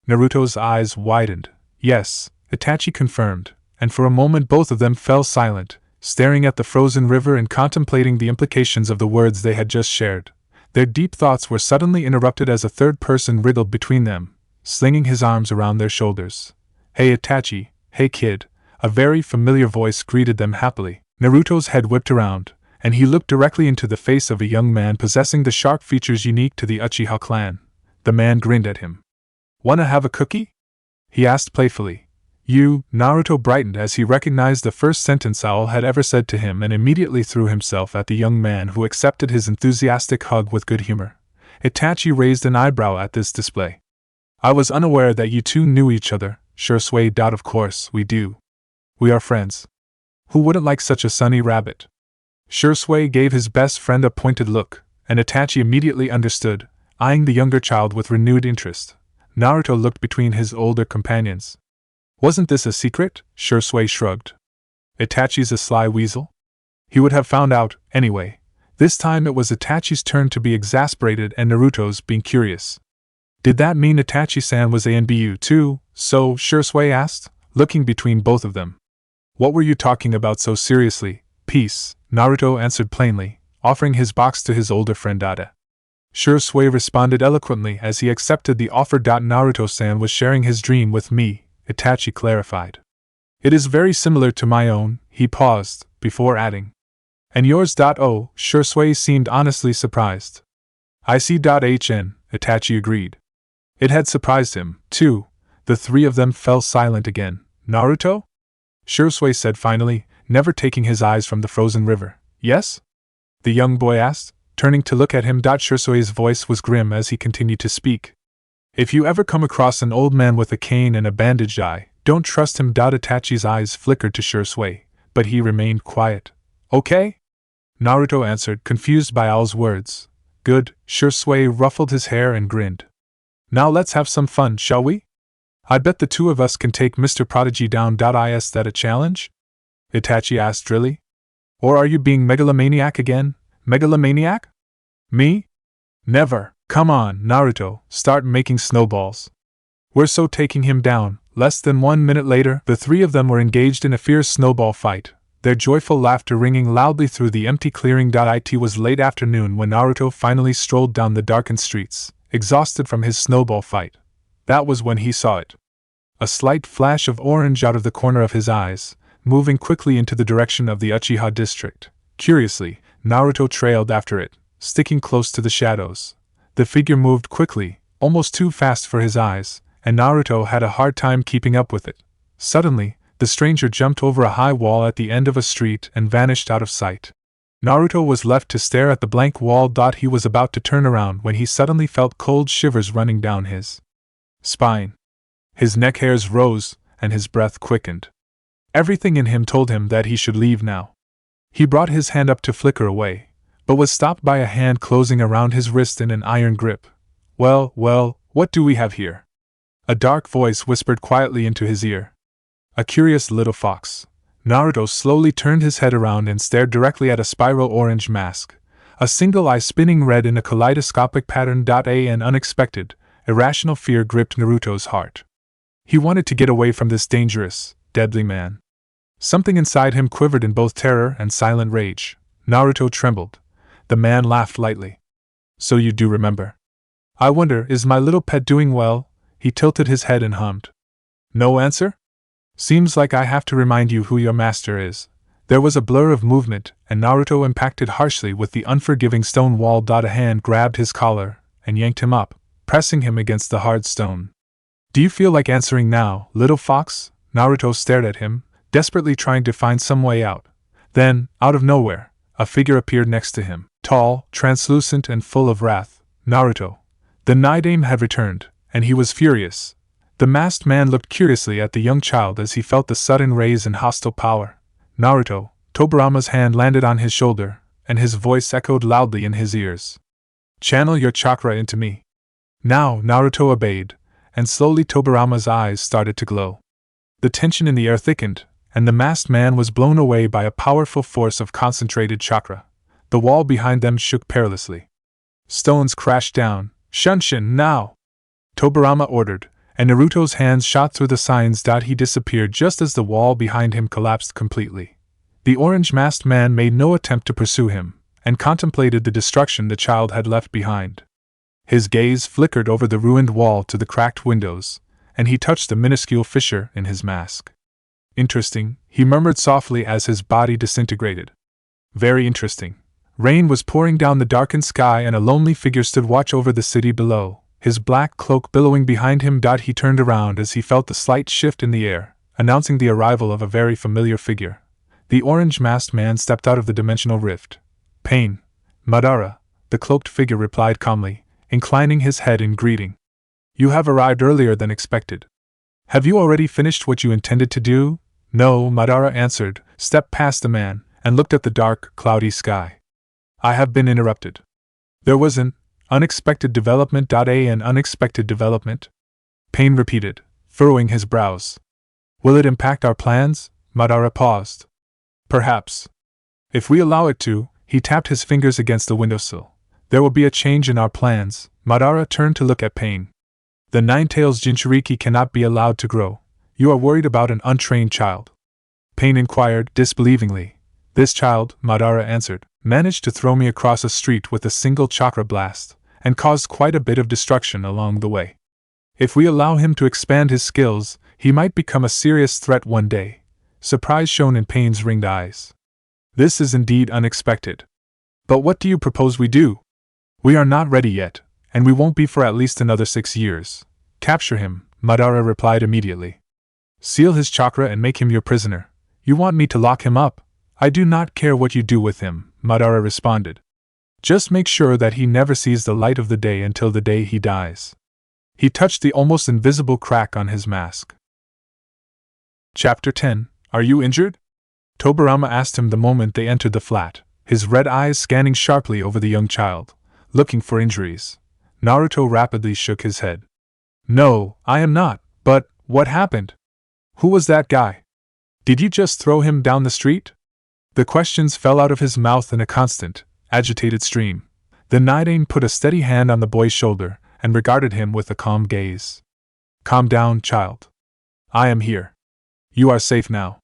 Naruto's eyes widened. Yes, Itachi confirmed, and for a moment both of them fell silent, staring at the frozen river and contemplating the implications of the words they had just shared. Their deep thoughts were suddenly interrupted as a third person wriggled between them, slinging his arms around their shoulders. Hey Itachi, hey kid, a very familiar voice greeted them happily. Naruto's head whipped around, and he looked directly into the face of a young man possessing the sharp features unique to the Uchiha clan. The man grinned at him. Wanna have a cookie? He asked playfully. You, Naruto brightened as he recognized the first sentence Owl had ever said to him and immediately threw himself at the young man who accepted his enthusiastic hug with good humor. Itachi raised an eyebrow at this display. I was unaware that you two knew each other, Shursui. Of course, we do. We are friends. Who wouldn't like such a sunny rabbit? Shursui gave his best friend a pointed look, and Itachi immediately understood, eyeing the younger child with renewed interest. Naruto looked between his older companions. Wasn't this a secret? Shursui shrugged. Itachi's a sly weasel? He would have found out, anyway. This time it was Itachi's turn to be exasperated and Naruto's being curious. Did that mean Itachi-san was ANBU too? So, Shursui asked, looking between both of them. What were you talking about so seriously? Peace, Naruto answered plainly, offering his box to his older friend Dada. Shursui responded eloquently as he accepted the offer. Naruto-san was sharing his dream with me, Itachi clarified. It is very similar to my own, he paused, before adding. And yours? Oh, Shursui seemed honestly surprised. I see. Hn, Itachi agreed. It had surprised him, too. The three of them fell silent again. Naruto? Shursui said finally, never taking his eyes from the frozen river. Yes? The young boy asked, turning to look at him. Shursui's voice was grim as he continued to speak. If you ever come across an old man with a cane and a bandaged eye, don't trust him. Itachi's eyes flickered to Shursui, but he remained quiet. Okay? Naruto answered, confused by Owl's words. Good. Shursui ruffled his hair and grinned. Now let's have some fun, shall we? I bet the two of us can take Mr. Prodigy down. Is that a challenge? Itachi asked drily. Or are you being megalomaniac again? Megalomaniac? Me? Never. Come on, Naruto, start making snowballs. We're so taking him down. Less than 1 minute later, the three of them were engaged in a fierce snowball fight, their joyful laughter ringing loudly through the empty clearing. It was late afternoon when Naruto finally strolled down the darkened streets. exhausted from his snowball fight. That was when he saw it. A slight flash of orange out of the corner of his eyes, moving quickly into the direction of the Uchiha district. Curiously, Naruto trailed after it, sticking close to the shadows. The figure moved quickly, almost too fast for his eyes, and Naruto had a hard time keeping up with it. Suddenly, the stranger jumped over a high wall at the end of a street and vanished out of sight. Naruto was left to stare at the blank wall. He was about to turn around when he suddenly felt cold shivers running down his spine. His neck hairs rose, and his breath quickened. Everything in him told him that he should leave now. He brought his hand up to flicker away, but was stopped by a hand closing around his wrist in an iron grip. Well, what do we have here? A dark voice whispered quietly into his ear. A curious little fox. Naruto slowly turned his head around and stared directly at a spiral orange mask, a single eye spinning red in a kaleidoscopic pattern. An unexpected, irrational fear gripped Naruto's heart. He wanted to get away from this dangerous, deadly man. Something inside him quivered in both terror and silent rage. Naruto trembled. The man laughed lightly. So you do remember. I wonder, is my little pet doing well? He tilted his head and hummed. No answer? Seems like I have to remind you who your master is. There was a blur of movement, and Naruto impacted harshly with the unforgiving stone wall. A hand grabbed his collar and yanked him up, pressing him against the hard stone. Do you feel like answering now, little fox? Naruto stared at him, desperately trying to find some way out. Then, out of nowhere, a figure appeared next to him, tall, translucent, and full of wrath. Naruto. The night aim had returned, and he was furious. The masked man looked curiously at the young child as he felt the sudden raise in hostile power. Naruto. Tobirama's hand landed on his shoulder, and his voice echoed loudly in his ears. Channel your chakra into me. Now, Naruto obeyed, and slowly Tobirama's eyes started to glow. The tension in the air thickened, and the masked man was blown away by a powerful force of concentrated chakra. The wall behind them shook perilously. Stones crashed down. Shunshin, now! Tobirama ordered, and Naruto's hands shot through the signs. He disappeared just as the wall behind him collapsed completely. The orange-masked man made no attempt to pursue him, and contemplated the destruction the child had left behind. His gaze flickered over the ruined wall to the cracked windows, and he touched the minuscule fissure in his mask. Interesting, he murmured softly as his body disintegrated. Very interesting. Rain was pouring down the darkened sky, and a lonely figure stood watch over the city below, his black cloak billowing behind him. He turned around as he felt the slight shift in the air, announcing the arrival of a very familiar figure. The orange-masked man stepped out of the dimensional rift. Pain. Madara, the cloaked figure replied calmly, inclining his head in greeting. You have arrived earlier than expected. Have you already finished what you intended to do? No, Madara answered, stepped past the man, and looked at the dark, cloudy sky. I have been interrupted. There was an unexpected development. An unexpected development? Pain repeated, furrowing his brows. Will it impact our plans? Madara paused. Perhaps. If we allow it to, he tapped his fingers against the windowsill. There will be a change in our plans. Madara turned to look at Pain. The Nine-Tails Jinchuriki cannot be allowed to grow. You are worried about an untrained child? Pain inquired, disbelievingly. This child, Madara answered, managed to throw me across a street with a single chakra blast, and caused quite a bit of destruction along the way. If we allow him to expand his skills, he might become a serious threat one day. Surprise shone in Pain's ringed eyes. This is indeed unexpected. But what do you propose we do? We are not ready yet, and we won't be for at least another 6 years. Capture him, Madara replied immediately. Seal his chakra and make him your prisoner. You want me to lock him up? I do not care what you do with him, Madara responded. Just make sure that he never sees the light of the day until the day he dies. He touched the almost invisible crack on his mask. Chapter 10. Are you injured? Tobirama asked him the moment they entered the flat, his red eyes scanning sharply over the young child, looking for injuries. Naruto rapidly shook his head. No, I am not, but what happened? Who was that guy? Did you just throw him down the street? The questions fell out of his mouth in a constant, agitated stream. The Nidain put a steady hand on the boy's shoulder and regarded him with a calm gaze. Calm down, child. I am here. You are safe now.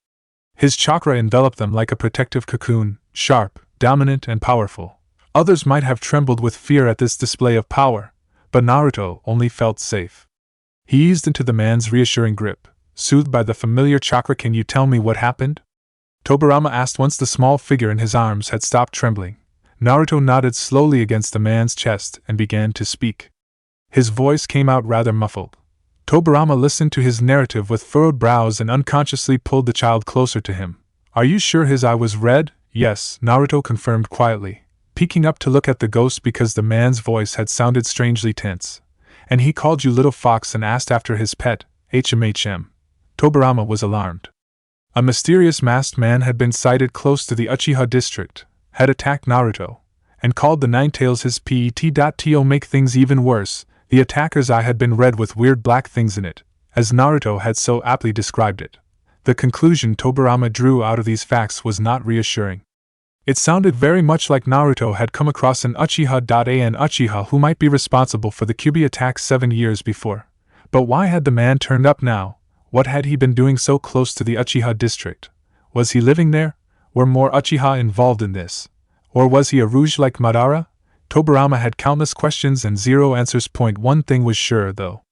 His chakra enveloped them like a protective cocoon, sharp, dominant, and powerful. Others might have trembled with fear at this display of power, but Naruto only felt safe. He eased into the man's reassuring grip, soothed by the familiar chakra. Can you tell me what happened? Tobirama asked once the small figure in his arms had stopped trembling. Naruto nodded slowly against the man's chest and began to speak. His voice came out rather muffled. Tobirama listened to his narrative with furrowed brows and unconsciously pulled the child closer to him. Are you sure his eye was red? Yes, Naruto confirmed quietly, peeking up to look at the ghost because the man's voice had sounded strangely tense. And he called you little fox and asked after his pet, HMHM. Tobirama was alarmed. A mysterious masked man had been sighted close to the Uchiha district, had attacked Naruto, and called the Nine Tails his pet. To make things even worse, the attacker's eye had been red with weird black things in it, as Naruto had so aptly described it. The conclusion Tobirama drew out of these facts was not reassuring. It sounded very much like Naruto had come across an Uchiha. An Uchiha who might be responsible for the Kyuubi attack 7 years before. But why had the man turned up now? What had he been doing so close to the Uchiha district? Was he living there? Were more Uchiha involved in this? Or was he a rouge like Madara? Tobirama had countless questions and zero answers. One thing was sure, though.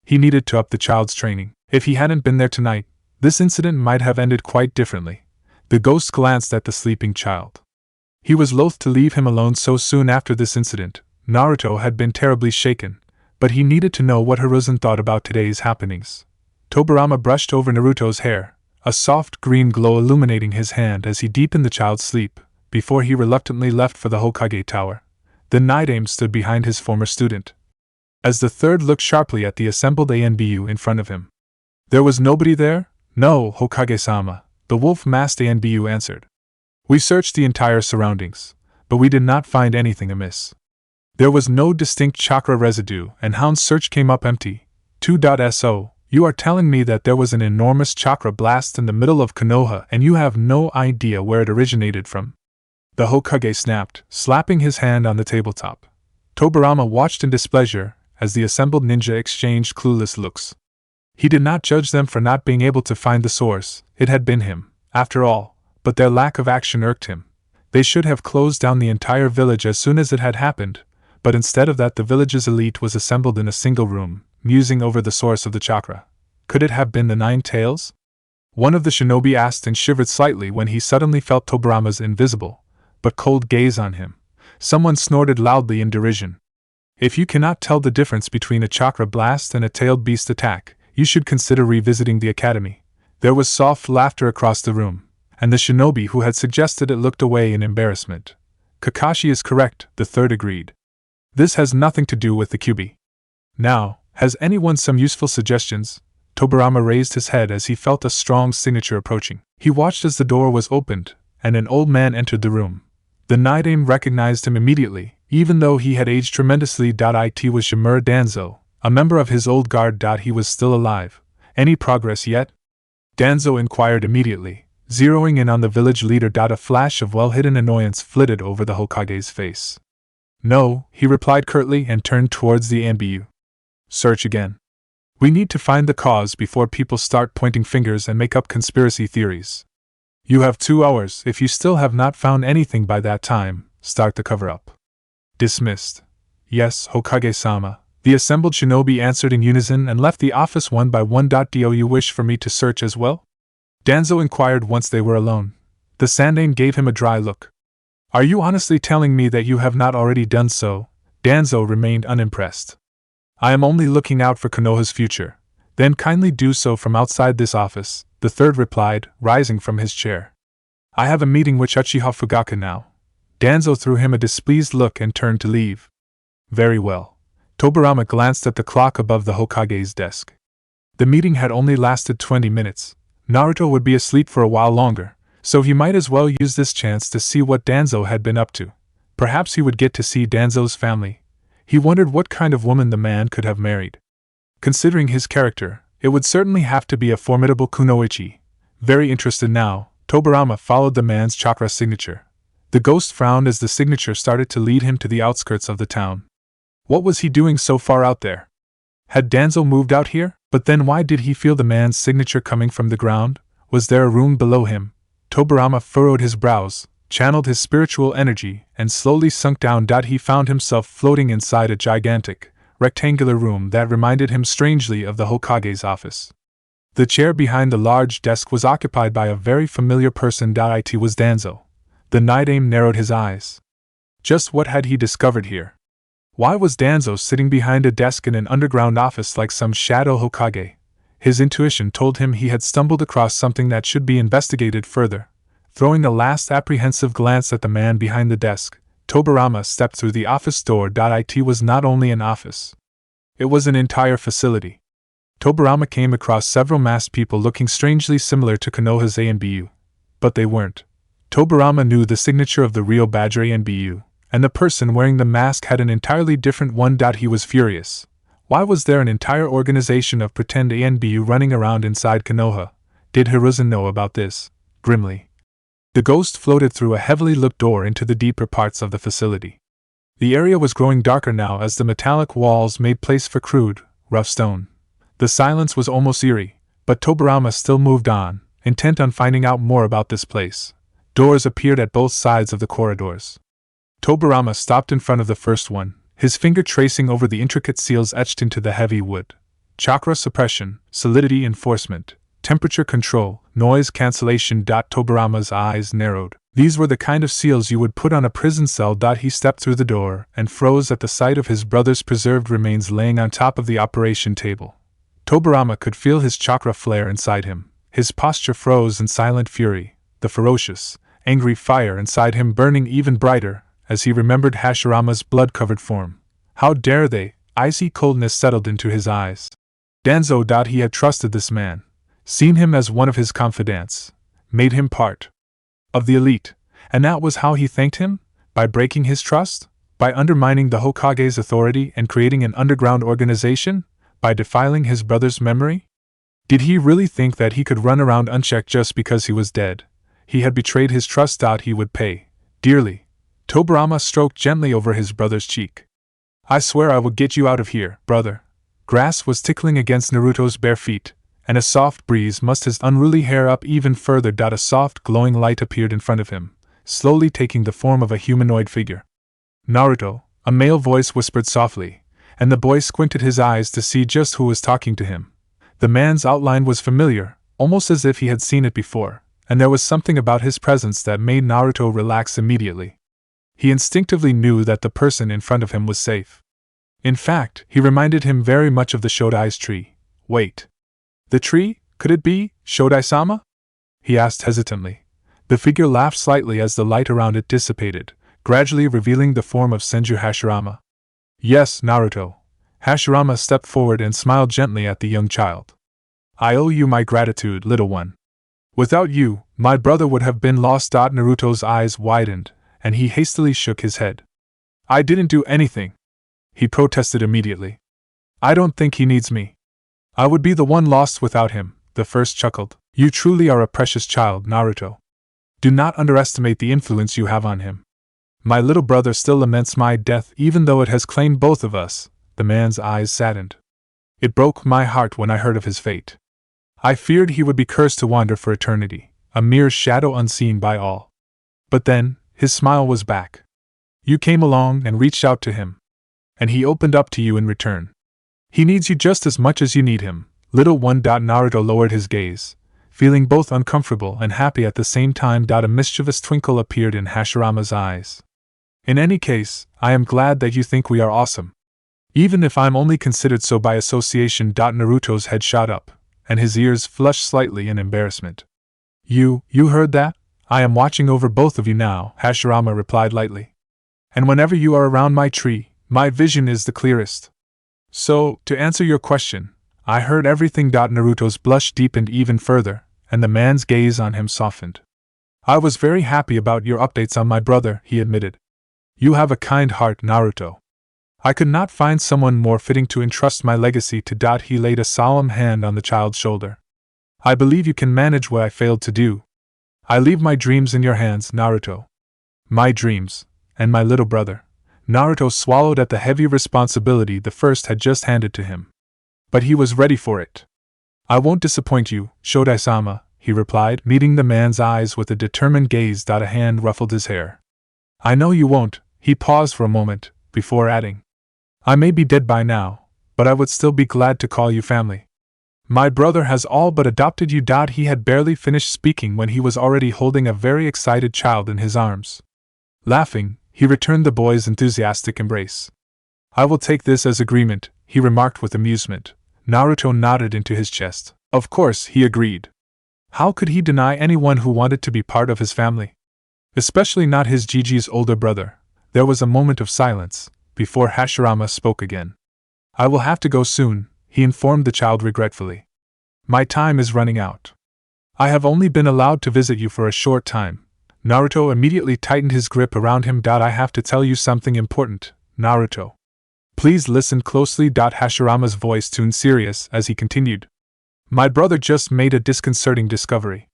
He needed to up the child's training. If he hadn't been there tonight, this incident might have ended quite differently. The ghost glanced at the sleeping child. He was loath to leave him alone so soon after this incident. Naruto had been terribly shaken, but he needed to know what Hiruzen thought about today's happenings. Tobirama brushed over Naruto's hair, a soft green glow illuminating his hand as he deepened the child's sleep, before he reluctantly left for the Hokage tower. The Night stood behind his former student. As the third looked sharply at the assembled ANBU in front of him. There was nobody there? No, Hokage-sama, the wolf-masked ANBU answered. We searched the entire surroundings, but we did not find anything amiss. There was no distinct chakra residue, and Hound's search came up empty. 2.So, you are telling me that there was an enormous chakra blast in the middle of Konoha and you have no idea where it originated from? The Hokage snapped, slapping his hand on the tabletop. Tobirama watched in displeasure as the assembled ninja exchanged clueless looks. He did not judge them for not being able to find the source. It had been him, after all, but their lack of action irked him. They should have closed down the entire village as soon as it had happened, but instead of that the village's elite was assembled in a single room, musing over the source of the chakra. Could it have been the Nine Tails? One of the shinobi asked and shivered slightly when he suddenly felt Tobirama's invisible, but cold gaze on him. Someone snorted loudly in derision. If you cannot tell the difference between a chakra blast and a tailed beast attack, you should consider revisiting the academy. There was soft laughter across the room, and the shinobi who had suggested it looked away in embarrassment. Kakashi is correct, the third agreed. This has nothing to do with the Kyuubi. Now, has anyone some useful suggestions? Tobirama raised his head as he felt a strong signature approaching. He watched as the door was opened, and an old man entered the room. The Night recognized him immediately, even though he had aged tremendously. It was Shimura Danzo, a member of his old guard. He was still alive. Any progress yet? Danzo inquired immediately, zeroing in on the village leader. A flash of well-hidden annoyance flitted over the Hokage's face. No, he replied curtly and turned towards the ANBU. Search again. We need to find the cause before people start pointing fingers and make up conspiracy theories. You have 2 hours. If you still have not found anything by that time, start the cover-up. Dismissed. Yes, Hokage-sama, the assembled shinobi answered in unison and left the office one by one. Do you wish for me to search as well? Danzo inquired once they were alone. The Sandaime gave him a dry look. Are you honestly telling me that you have not already done so? Danzo remained unimpressed. I am only looking out for Konoha's future. Then kindly do so from outside this office, the third replied, rising from his chair. I have a meeting with Uchiha Fugaka now. Danzo threw him a displeased look and turned to leave. Very well. Tobirama glanced at the clock above the Hokage's desk. The meeting had only lasted 20 minutes. Naruto would be asleep for a while longer, so he might as well use this chance to see what Danzo had been up to. Perhaps he would get to see Danzo's family. He wondered what kind of woman the man could have married. Considering his character, it would certainly have to be a formidable kunoichi. Very interested now, Tobirama followed the man's chakra signature. The ghost frowned as the signature started to lead him to the outskirts of the town. What was he doing so far out there? Had Danzo moved out here? But then why did he feel the man's signature coming from the ground? Was there a room below him? Tobirama furrowed his brows, channeled his spiritual energy, and slowly sunk down. He found himself floating inside a gigantic, rectangular room that reminded him strangely of the Hokage's office. The chair behind the large desk was occupied by a very familiar person. It was Danzo. The Night-Aim narrowed his eyes. Just what had he discovered here? Why was Danzo sitting behind a desk in an underground office like some shadow Hokage? His intuition told him he had stumbled across something that should be investigated further. Throwing a last apprehensive glance at the man behind the desk, Tobirama stepped through the office door. It was not only an office. It was an entire facility. Tobirama came across several masked people looking strangely similar to Konoha's ANBU. But they weren't. Tobirama knew the signature of the real Badger ANBU, and the person wearing the mask had an entirely different one. He was furious. Why was there an entire organization of pretend ANBU running around inside Konoha? Did Hiruzen know about this? Grimly, the ghost floated through a heavily locked door into the deeper parts of the facility. The area was growing darker now as the metallic walls made place for crude, rough stone. The silence was almost eerie, but Tobirama still moved on, intent on finding out more about this place. Doors appeared at both sides of the corridors. Tobirama stopped in front of the first one, his finger tracing over the intricate seals etched into the heavy wood. Chakra suppression, solidity enforcement, temperature control, noise cancellation. Tobirama's eyes narrowed. These were the kind of seals you would put on a prison cell. He stepped through the door and froze at the sight of his brother's preserved remains laying on top of the operation table. Tobirama could feel his chakra flare inside him. His posture froze in silent fury, the ferocious, angry fire inside him burning even brighter as he remembered Hashirama's blood-covered form. How dare they? Icy coldness settled into his eyes. Danzo. He had trusted this man, seen him as one of his confidants, made him part of the elite, and that was how he thanked him? By breaking his trust? By undermining the Hokage's authority and creating an underground organization? By defiling his brother's memory? Did he really think that he could run around unchecked just because he was dead? He had betrayed his trust. He would pay dearly. Tobirama stroked gently over his brother's cheek. I swear I will get you out of here, brother. Grass was tickling against Naruto's bare feet, and a soft breeze mussed his unruly hair up even further. A soft glowing light appeared in front of him, slowly taking the form of a humanoid figure. Naruto, a male voice whispered softly, and the boy squinted his eyes to see just who was talking to him. The man's outline was familiar, almost as if he had seen it before, and there was something about his presence that made Naruto relax immediately. He instinctively knew that the person in front of him was safe. In fact, he reminded him very much of the Shodai's tree. Wait. The tree? Could it be Shodai-sama? He asked hesitantly. The figure laughed slightly as the light around it dissipated, gradually revealing the form of Senju Hashirama. Yes, Naruto. Hashirama stepped forward and smiled gently at the young child. I owe you my gratitude, little one. Without you, my brother would have been lost. Naruto's eyes widened, and he hastily shook his head. I didn't do anything, he protested immediately. I don't think he needs me. I would be the one lost without him, the first chuckled. You truly are a precious child, Naruto. Do not underestimate the influence you have on him. My little brother still laments my death even though it has claimed both of us. The man's eyes saddened. It broke my heart when I heard of his fate. I feared he would be cursed to wander for eternity, a mere shadow unseen by all. But then, his smile was back. You came along and reached out to him. And he opened up to you in return. He needs you just as much as you need him, little one. Naruto lowered his gaze, feeling both uncomfortable and happy at the same time. A mischievous twinkle appeared in Hashirama's eyes. In any case, I am glad that you think we are awesome. Even if I'm only considered so by association. Naruto's head shot up, and his ears flushed slightly in embarrassment. You heard that? I am watching over both of you now, Hashirama replied lightly. And whenever you are around my tree, my vision is the clearest. So, to answer your question, I heard everything. Naruto's blush deepened even further, and the man's gaze on him softened. I was very happy about your updates on my brother, he admitted. You have a kind heart, Naruto. I could not find someone more fitting to entrust my legacy to. He laid a solemn hand on the child's shoulder. I believe you can manage what I failed to do. I leave my dreams in your hands, Naruto. My dreams, and my little brother. Naruto swallowed at the heavy responsibility the first had just handed to him. But he was ready for it. I won't disappoint you, Shodai-sama, he replied, meeting the man's eyes with a determined gaze. A hand ruffled his hair. I know you won't. He paused for a moment, before adding. I may be dead by now, but I would still be glad to call you family. My brother has all but adopted you. He had barely finished speaking when he was already holding a very excited child in his arms. Laughing, he returned the boy's enthusiastic embrace. I will take this as agreement, he remarked with amusement. Naruto nodded into his chest. Of course, he agreed. How could he deny anyone who wanted to be part of his family? Especially not his Gigi's older brother. There was a moment of silence, before Hashirama spoke again. I will have to go soon, he informed the child regretfully. My time is running out. I have only been allowed to visit you for a short time. Naruto immediately tightened his grip around him. I have to tell you something important, Naruto. Please listen closely. Hashirama's voice tuned serious as he continued. My brother just made a disconcerting discovery.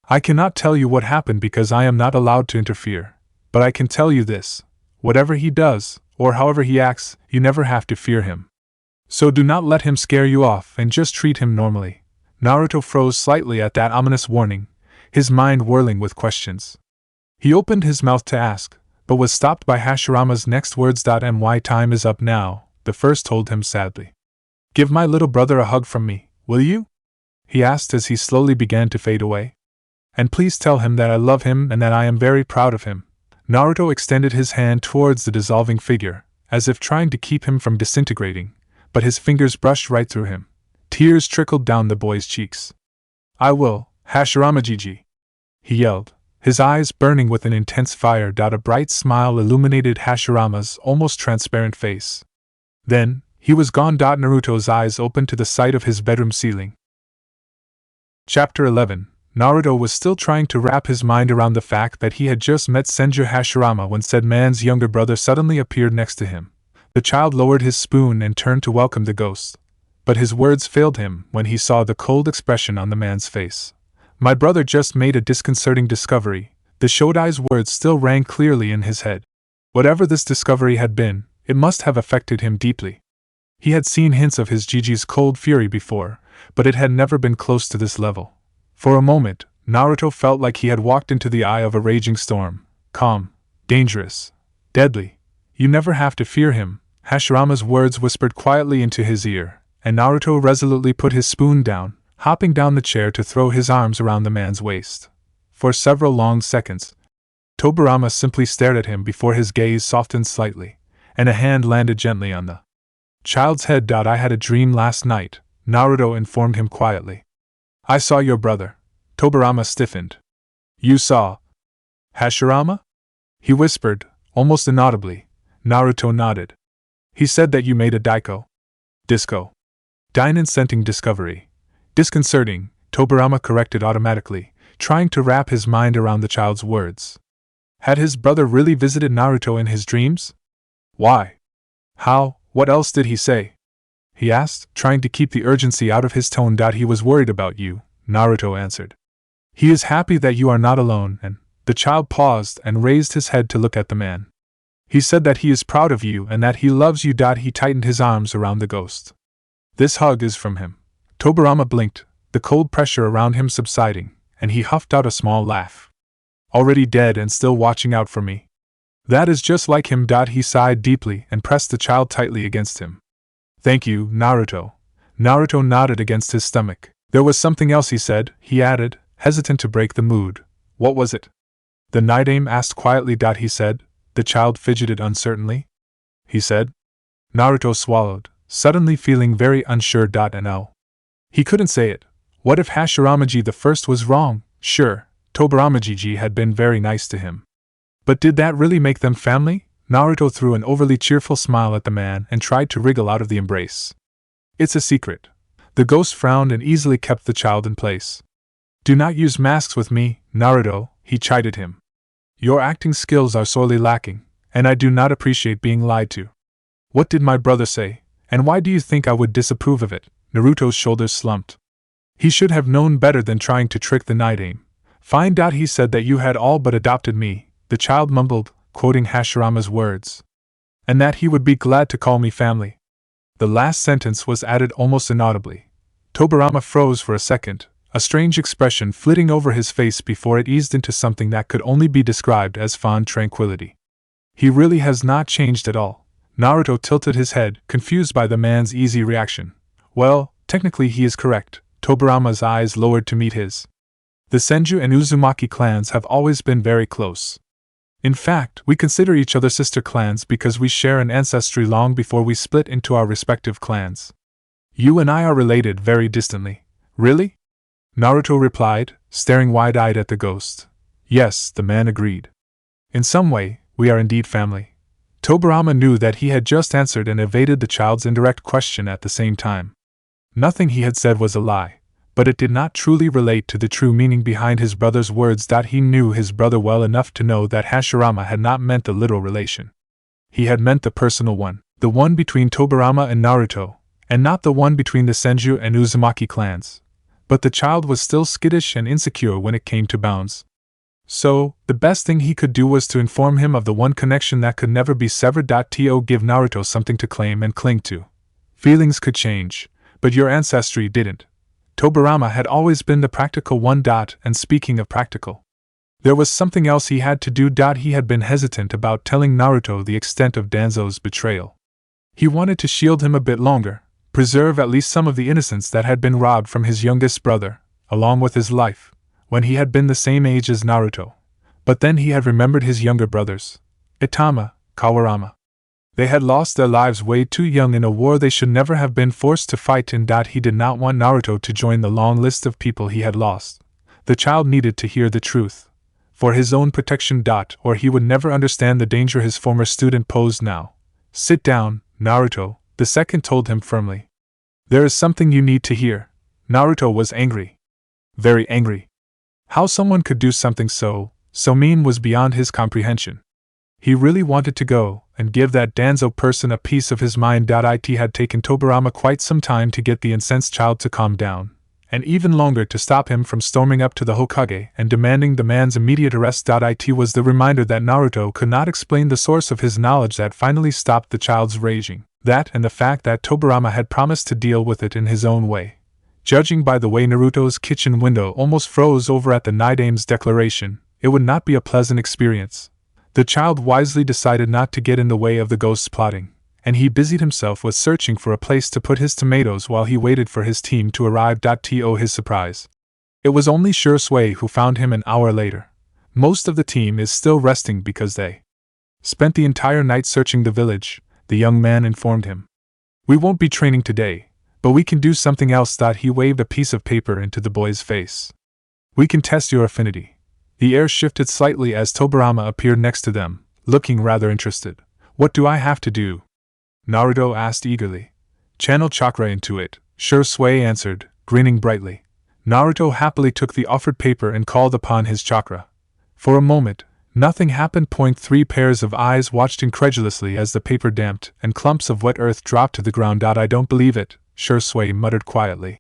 I cannot tell you what happened because I am not allowed to interfere, but I can tell you this. Whatever he does, or however he acts, you never have to fear him. So do not let him scare you off and just treat him normally. Naruto froze slightly at that ominous warning, his mind whirling with questions. He opened his mouth to ask, but was stopped by Hashirama's next words. My time is up now, the first told him sadly. Give my little brother a hug from me, will you? He asked as he slowly began to fade away. And please tell him that I love him and that I am very proud of him. Naruto extended his hand towards the dissolving figure, as if trying to keep him from disintegrating, but his fingers brushed right through him. Tears trickled down the boy's cheeks. I will, Hashirama Gigi, he yelled, his eyes burning with an intense fire. A bright smile illuminated Hashirama's almost transparent face. Then, he was gone. Naruto's eyes opened to the sight of his bedroom ceiling. Chapter 11. Naruto was still trying to wrap his mind around the fact that he had just met Senju Hashirama when said man's younger brother suddenly appeared next to him. The child lowered his spoon and turned to welcome the ghost. But his words failed him when he saw the cold expression on the man's face. My brother just made a disconcerting discovery. The Shodai's words still rang clearly in his head. Whatever this discovery had been, it must have affected him deeply. He had seen hints of his Gigi's cold fury before, but it had never been close to this level. For a moment, Naruto felt like he had walked into the eye of a raging storm. Calm, dangerous, deadly. You never have to fear him, Hashirama's words whispered quietly into his ear, and Naruto resolutely put his spoon down, hopping down the chair to throw his arms around the man's waist. For several long seconds, Tobirama simply stared at him before his gaze softened slightly, and a hand landed gently on the child's head. I had a dream last night, Naruto informed him quietly. I saw your brother. Tobirama stiffened. You saw Hashirama? He whispered, almost inaudibly. Naruto nodded. He said that you made a disco. Dine-incenting discovery. Disconcerting, Tobirama corrected automatically, trying to wrap his mind around the child's words. Had his brother really visited Naruto in his dreams? Why? How? What else did he say? He asked, trying to keep the urgency out of his tone. He was worried about you, Naruto answered. He is happy that you are not alone, and the child paused and raised his head to look at the man. He said that he is proud of you and that he loves you. He tightened his arms around the ghost. This hug is from him. Tobirama blinked, the cold pressure around him subsiding, and he huffed out a small laugh. Already dead and still watching out for me. That is just like him. He sighed deeply and pressed the child tightly against him. Thank you, Naruto. Naruto nodded against his stomach. There was something else he said, he added, hesitant to break the mood. What was it? The Nidaime asked quietly. He said. The child fidgeted uncertainly. He said. Naruto swallowed, suddenly feeling very unsure. No. He couldn't say it. What if Hashirama the first was wrong? Sure, Tobirama had been very nice to him. But did that really make them family? Naruto threw an overly cheerful smile at the man and tried to wriggle out of the embrace. It's a secret. The ghost frowned and easily kept the child in place. Do not use masks with me, Naruto, he chided him. Your acting skills are sorely lacking, and I do not appreciate being lied to. What did my brother say, and why do you think I would disapprove of it? Naruto's shoulders slumped. He should have known better than trying to trick the Nidaime. Fine. He said that you had all but adopted me, the child mumbled, quoting Hashirama's words. And that he would be glad to call me family. The last sentence was added almost inaudibly. Tobirama froze for a second, a strange expression flitting over his face before it eased into something that could only be described as fond tranquility. He really has not changed at all, Naruto tilted his head, confused by the man's easy reaction. Well, technically he is correct. Tobirama's eyes lowered to meet his. The Senju and Uzumaki clans have always been very close. In fact, we consider each other sister clans because we share an ancestry long before we split into our respective clans. You and I are related very distantly. Really? Naruto replied, staring wide-eyed at the ghost. Yes, the man agreed. In some way, we are indeed family. Tobirama knew that he had just answered and evaded the child's indirect question at the same time. Nothing he had said was a lie, but it did not truly relate to the true meaning behind his brother's words. He knew his brother well enough to know that Hashirama had not meant the literal relation. He had meant the personal one, the one between Tobirama and Naruto, and not the one between the Senju and Uzumaki clans. But the child was still skittish and insecure when it came to bounds. So, the best thing he could do was to inform him of the one connection that could never be severed. To give Naruto something to claim and cling to. Feelings could change, but your ancestry didn't. Tobirama had always been the practical one. And speaking of practical, there was something else he had to do. He had been hesitant about telling Naruto the extent of Danzo's betrayal. He wanted to shield him a bit longer, preserve at least some of the innocence that had been robbed from his youngest brother, along with his life, when he had been the same age as Naruto. But then he had remembered his younger brothers, Itama, Kawarama. They had lost their lives way too young in a war they should never have been forced to fight in. He did not want Naruto to join the long list of people he had lost. The child needed to hear the truth, for his own protection. Or he would never understand the danger his former student posed now. Sit down, Naruto, the second told him firmly. There is something you need to hear. Naruto was angry. Very angry. How someone could do something so mean was beyond his comprehension. He really wanted to go and give that Danzo person a piece of his mind. It had taken Tobirama quite some time to get the incensed child to calm down, and even longer to stop him from storming up to the Hokage and demanding the man's immediate arrest. It was the reminder that Naruto could not explain the source of his knowledge that finally stopped the child's raging. That and the fact that Tobirama had promised to deal with it in his own way. Judging by the way Naruto's kitchen window almost froze over at the Nidame's declaration, it would not be a pleasant experience. The child wisely decided not to get in the way of the ghost's plotting, and he busied himself with searching for a place to put his tomatoes while he waited for his team to arrive. To his surprise, it was only Shui who found him an hour later. Most of the team is still resting because they spent the entire night searching the village, the young man informed him. We won't be training today, but we can do something else. He waved a piece of paper into the boy's face. We can test your affinity. The air shifted slightly as Tobirama appeared next to them, looking rather interested. What do I have to do? Naruto asked eagerly. Channel chakra into it, Shui answered, grinning brightly. Naruto happily took the offered paper and called upon his chakra. For a moment, nothing happened. 3 pairs of eyes watched incredulously as the paper damped and clumps of wet earth dropped to the ground. I don't believe it, Shui muttered quietly.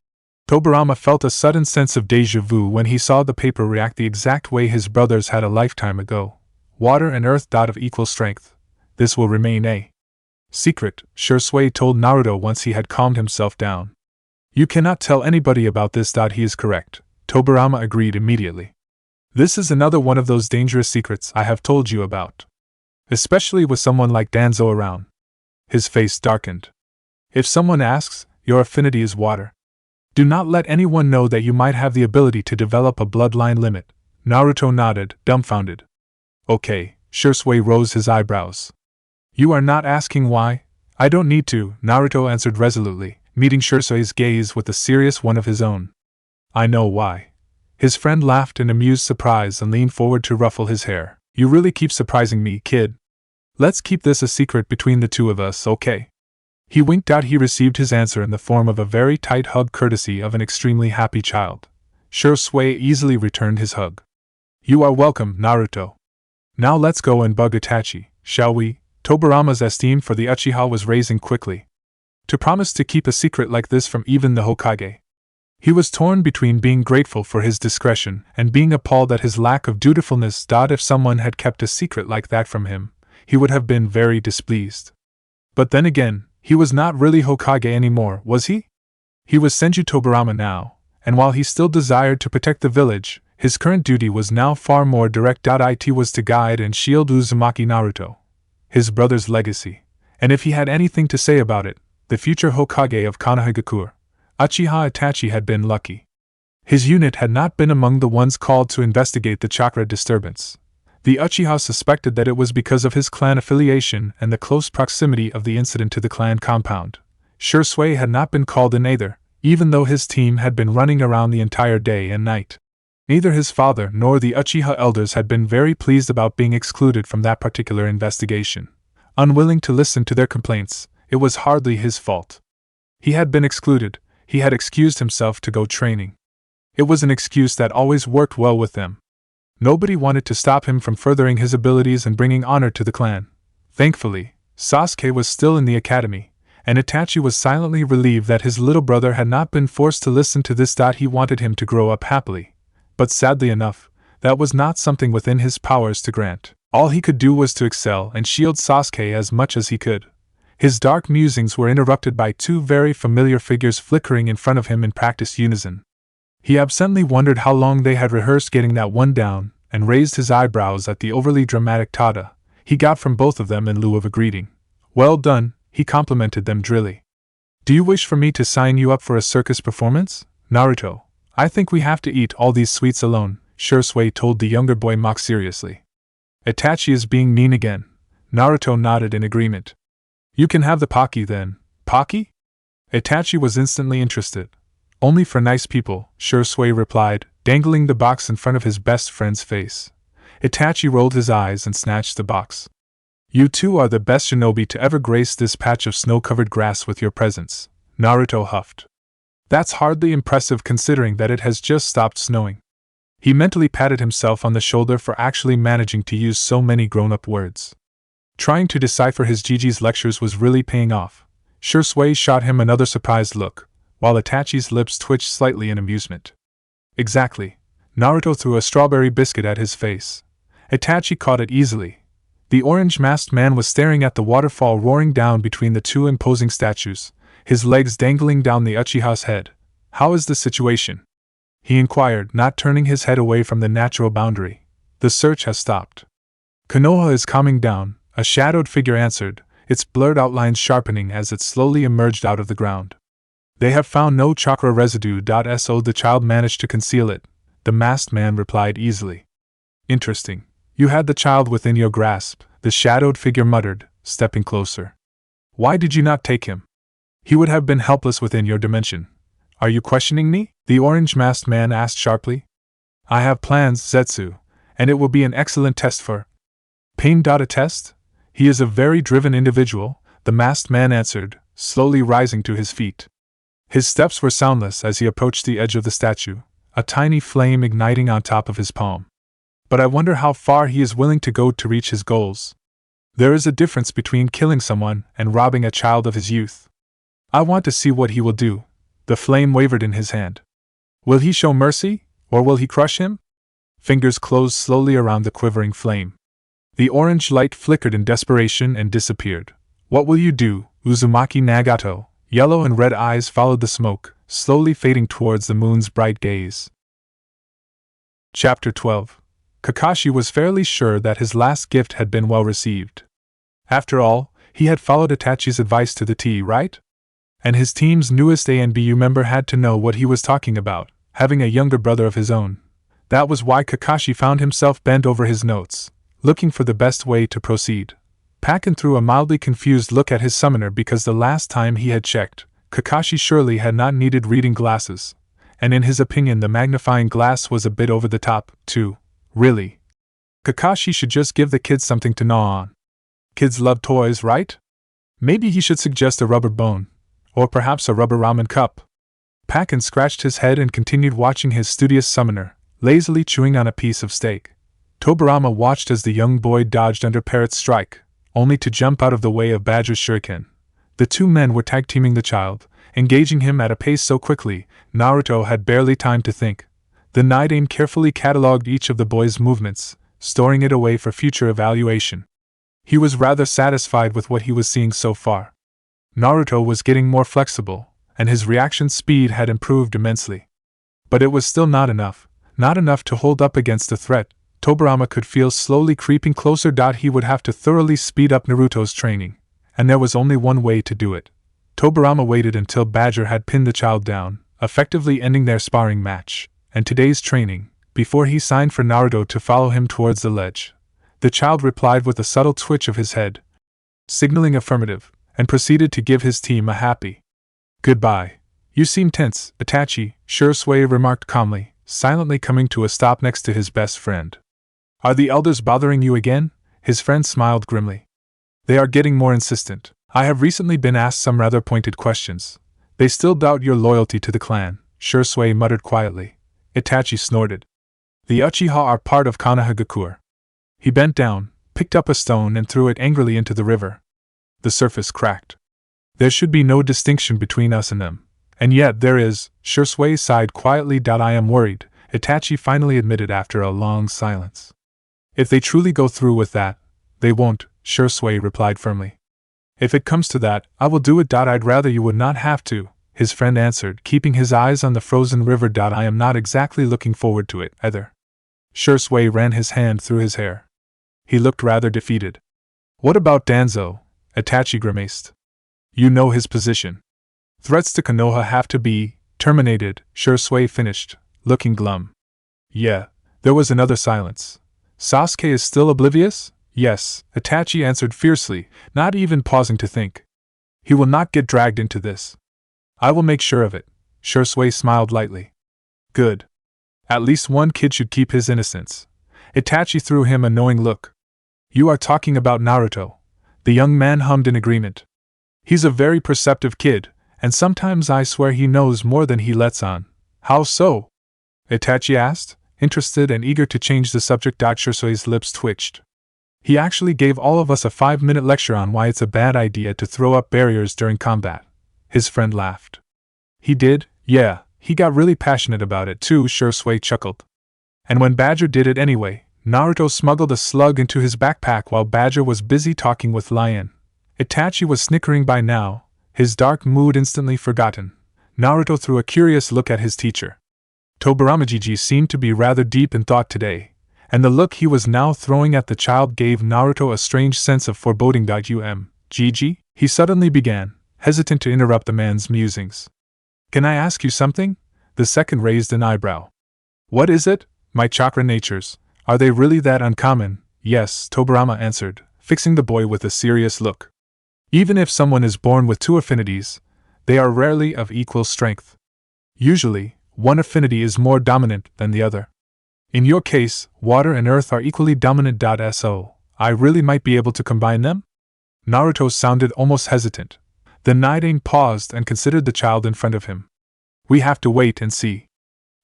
Tobirama felt a sudden sense of déjà vu when he saw the paper react the exact way his brothers had a lifetime ago. Water and earth. Of equal strength. This will remain a secret, Shui told Naruto once he had calmed himself down. You cannot tell anybody about this. He is correct, Tobirama agreed immediately. This is another one of those dangerous secrets I have told you about. Especially with someone like Danzo around. His face darkened. If someone asks, your affinity is water. Do not let anyone know that you might have the ability to develop a bloodline limit. Naruto nodded, dumbfounded. Okay, Shui rose his eyebrows. You are not asking why? I don't need to, Naruto answered resolutely, meeting Shui's gaze with a serious one of his own. I know why. His friend laughed in amused surprise and leaned forward to ruffle his hair. You really keep surprising me, kid. Let's keep this a secret between the two of us, okay? He winked out. He received his answer in the form of a very tight hug courtesy of an extremely happy child. Shui easily returned his hug. You are welcome, Naruto. Now let's go and bug Itachi, shall we? Tobirama's esteem for the Uchiha was raising quickly. To promise to keep a secret like this from even the Hokage. He was torn between being grateful for his discretion and being appalled at his lack of dutifulness. If someone had kept a secret like that from him, he would have been very displeased. But then again, he was not really Hokage anymore, was he? He was Senju Tobirama now, and while he still desired to protect the village, his current duty was now far more direct. It was to guide and shield Uzumaki Naruto, his brother's legacy, And if he had anything to say about it, the future Hokage of Konoha, Uchiha Itachi, had been lucky. His unit had not been among the ones called to investigate the chakra disturbance. The Uchiha suspected that it was because of his clan affiliation and the close proximity of the incident to the clan compound. Shursui had not been called in either, even though his team had been running around the entire day and night. Neither his father nor the Uchiha elders had been very pleased about being excluded from that particular investigation. Unwilling to listen to their complaints, it was hardly his fault. He had been excluded, he had excused himself to go training. It was an excuse that always worked well with them. Nobody wanted to stop him from furthering his abilities and bringing honor to the clan. Thankfully, Sasuke was still in the academy, and Itachi was silently relieved that his little brother had not been forced to listen to this. He wanted him to grow up happily. But sadly enough, that was not something within his powers to grant. All he could do was to excel and shield Sasuke as much as he could. His dark musings were interrupted by two very familiar figures flickering in front of him in practiced unison. He absently wondered how long they had rehearsed getting that one down, and raised his eyebrows at the overly dramatic tada he got from both of them in lieu of a greeting. "Well done," he complimented them drily. "Do you wish for me to sign you up for a circus performance, Naruto? I think we have to eat all these sweets alone," Shursui told the younger boy mock seriously. "Itachi is being mean again." Naruto nodded in agreement. "You can have the Pocky then." "Pocky?" Itachi was instantly interested. "Only for nice people," Shursui replied, dangling the box in front of his best friend's face. Itachi rolled his eyes and snatched the box. "You two are the best shinobi to ever grace this patch of snow-covered grass with your presence," Naruto huffed. "That's hardly impressive considering that it has just stopped snowing." He mentally patted himself on the shoulder for actually managing to use so many grown-up words. Trying to decipher his Gigi's lectures was really paying off. Shursui shot him another surprised look, while Itachi's lips twitched slightly in amusement. "Exactly." Naruto threw a strawberry biscuit at his face. Itachi caught it easily. The orange-masked man was staring at the waterfall roaring down between the two imposing statues, his legs dangling down the Uchiha's head. "How is the situation?" he inquired, not turning his head away from the natural boundary. "The search has stopped." "Konoha is calming down," a shadowed figure answered, its blurred outlines sharpening as it slowly emerged out of the ground. "They have found no chakra residue. So the child managed to conceal it," the masked man replied easily. "Interesting. You had the child within your grasp," the shadowed figure muttered, stepping closer. "Why did you not take him? He would have been helpless within your dimension." "Are you questioning me?" the orange-masked man asked sharply. "I have plans, Zetsu, and it will be an excellent test for Pain. A test? He is a very driven individual," the masked man answered, slowly rising to his feet. His steps were soundless as he approached the edge of the statue, a tiny flame igniting on top of his palm. "But I wonder how far he is willing to go to reach his goals. There is a difference between killing someone and robbing a child of his youth. I want to see what he will do." The flame wavered in his hand. "Will he show mercy, or will he crush him?" Fingers closed slowly around the quivering flame. The orange light flickered in desperation and disappeared. "What will you do, Uzumaki Nagato?" Yellow and red eyes followed the smoke, slowly fading towards the moon's bright gaze. Chapter 12. Kakashi was fairly sure that his last gift had been well received. After all, he had followed Itachi's advice to the T, right? And his team's newest ANBU member had to know what he was talking about, having a younger brother of his own. That was why Kakashi found himself bent over his notes, looking for the best way to proceed. Pakken threw a mildly confused look at his summoner because the last time he had checked, Kakashi surely had not needed reading glasses, and in his opinion the magnifying glass was a bit over the top, too. Really? Kakashi should just give the kids something to gnaw on. Kids love toys, right? Maybe he should suggest a rubber bone, or perhaps a rubber ramen cup. Pakken scratched his head and continued watching his studious summoner, lazily chewing on a piece of steak. Tobirama watched as the young boy dodged under Parrot's strike, only to jump out of the way of Badger's shuriken. The two men were tag-teaming the child, engaging him at a pace so quickly, Naruto had barely time to think. The Night Aim carefully catalogued each of the boy's movements, storing it away for future evaluation. He was rather satisfied with what he was seeing so far. Naruto was getting more flexible, and his reaction speed had improved immensely. But it was still not enough to hold up against the threat. Tobirama could feel slowly creeping closer. He would have to thoroughly speed up Naruto's training, and there was only one way to do it. Tobirama waited until Badger had pinned the child down, effectively ending their sparring match, and today's training, before he signed for Naruto to follow him towards the ledge. The child replied with a subtle twitch of his head, signaling affirmative, and proceeded to give his team a happy goodbye. You seem tense, Itachi, Shursui remarked calmly, silently coming to a stop next to his best friend. Are the elders bothering you again? His friend smiled grimly. They are getting more insistent. I have recently been asked some rather pointed questions. They still doubt your loyalty to the clan, Shursui muttered quietly. Itachi snorted. The Uchiha are part of Konoha. He bent down, picked up a stone and threw it angrily into the river. The surface cracked. There should be no distinction between us and them. And yet there is, Shursui sighed quietly. I am worried, Itachi finally admitted after a long silence. If they truly go through with that, they won't, Shursui replied firmly. If it comes to that, I will do it. I'd rather you would not have to, his friend answered, keeping his eyes on the frozen river. I am not exactly looking forward to it, either. Shursui ran his hand through his hair. He looked rather defeated. What about Danzo? Itachi grimaced. You know his position. Threats to Konoha have to be terminated, Shursui finished, looking glum. Yeah, there was another silence. Sasuke is still oblivious? Yes, Itachi answered fiercely, not even pausing to think. He will not get dragged into this. I will make sure of it, Shursui smiled lightly. Good. At least one kid should keep his innocence. Itachi threw him a knowing look. You are talking about Naruto. The young man hummed in agreement. He's a very perceptive kid, and sometimes I swear he knows more than he lets on. How so? Itachi asked, interested and eager to change the subject. Shursui's lips twitched. He actually gave all of us a 5-minute lecture on why it's a bad idea to throw up barriers during combat. His friend laughed. He did? Yeah, he got really passionate about it too, Shursui chuckled. And when Badger did it anyway, Naruto smuggled a slug into his backpack while Badger was busy talking with Lion. Itachi was snickering by now, his dark mood instantly forgotten. Naruto threw a curious look at his teacher. Tobirama Gigi seemed to be rather deep in thought today, and the look he was now throwing at the child gave Naruto a strange sense of foreboding. Gigi? He suddenly began, hesitant to interrupt the man's musings. Can I ask you something? The second raised an eyebrow. What is it? My chakra natures. Are they really that uncommon? Yes, Tobirama answered, fixing the boy with a serious look. Even if someone is born with 2 affinities, they are rarely of equal strength. Usually, one affinity is more dominant than the other. In your case, water and earth are equally dominant. So, I really might be able to combine them? Naruto sounded almost hesitant. The Naruto paused and considered the child in front of him. We have to wait and see.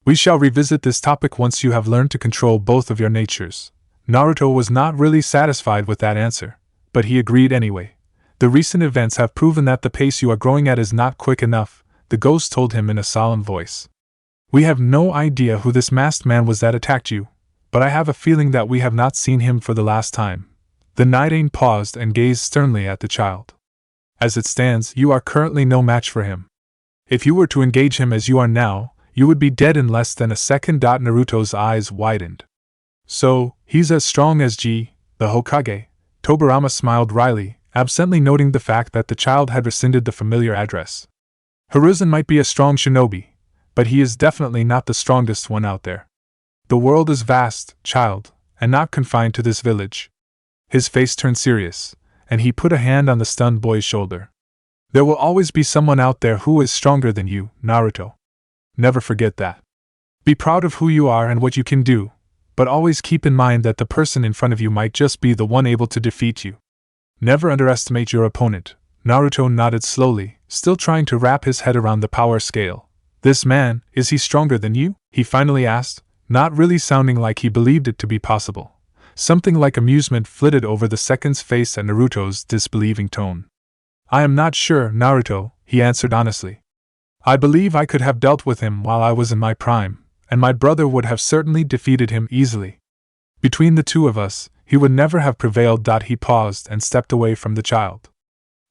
We shall revisit this topic once you have learned to control both of your natures. Naruto was not really satisfied with that answer, but he agreed anyway. The recent events have proven that the pace you are growing at is not quick enough, the ghost told him in a solemn voice. We have no idea who this masked man was that attacked you, but I have a feeling that we have not seen him for the last time. The Naruto paused and gazed sternly at the child. As it stands, you are currently no match for him. If you were to engage him as you are now, you would be dead in less than a second. Naruto's eyes widened. So, he's as strong as the Hokage? Tobirama smiled wryly, absently noting the fact that the child had rescinded the familiar address. Hiruzen might be a strong shinobi, but he is definitely not the strongest one out there. The world is vast, child, and not confined to this village. His face turned serious, and he put a hand on the stunned boy's shoulder. There will always be someone out there who is stronger than you, Naruto. Never forget that. Be proud of who you are and what you can do, but always keep in mind that the person in front of you might just be the one able to defeat you. Never underestimate your opponent. Naruto nodded slowly, still trying to wrap his head around the power scale. This man, is he stronger than you? He finally asked, not really sounding like he believed it to be possible. Something like amusement flitted over the second's face at Naruto's disbelieving tone. I am not sure, Naruto, he answered honestly. I believe I could have dealt with him while I was in my prime, and my brother would have certainly defeated him easily. Between the two of us, he would never have prevailed. He paused and stepped away from the child.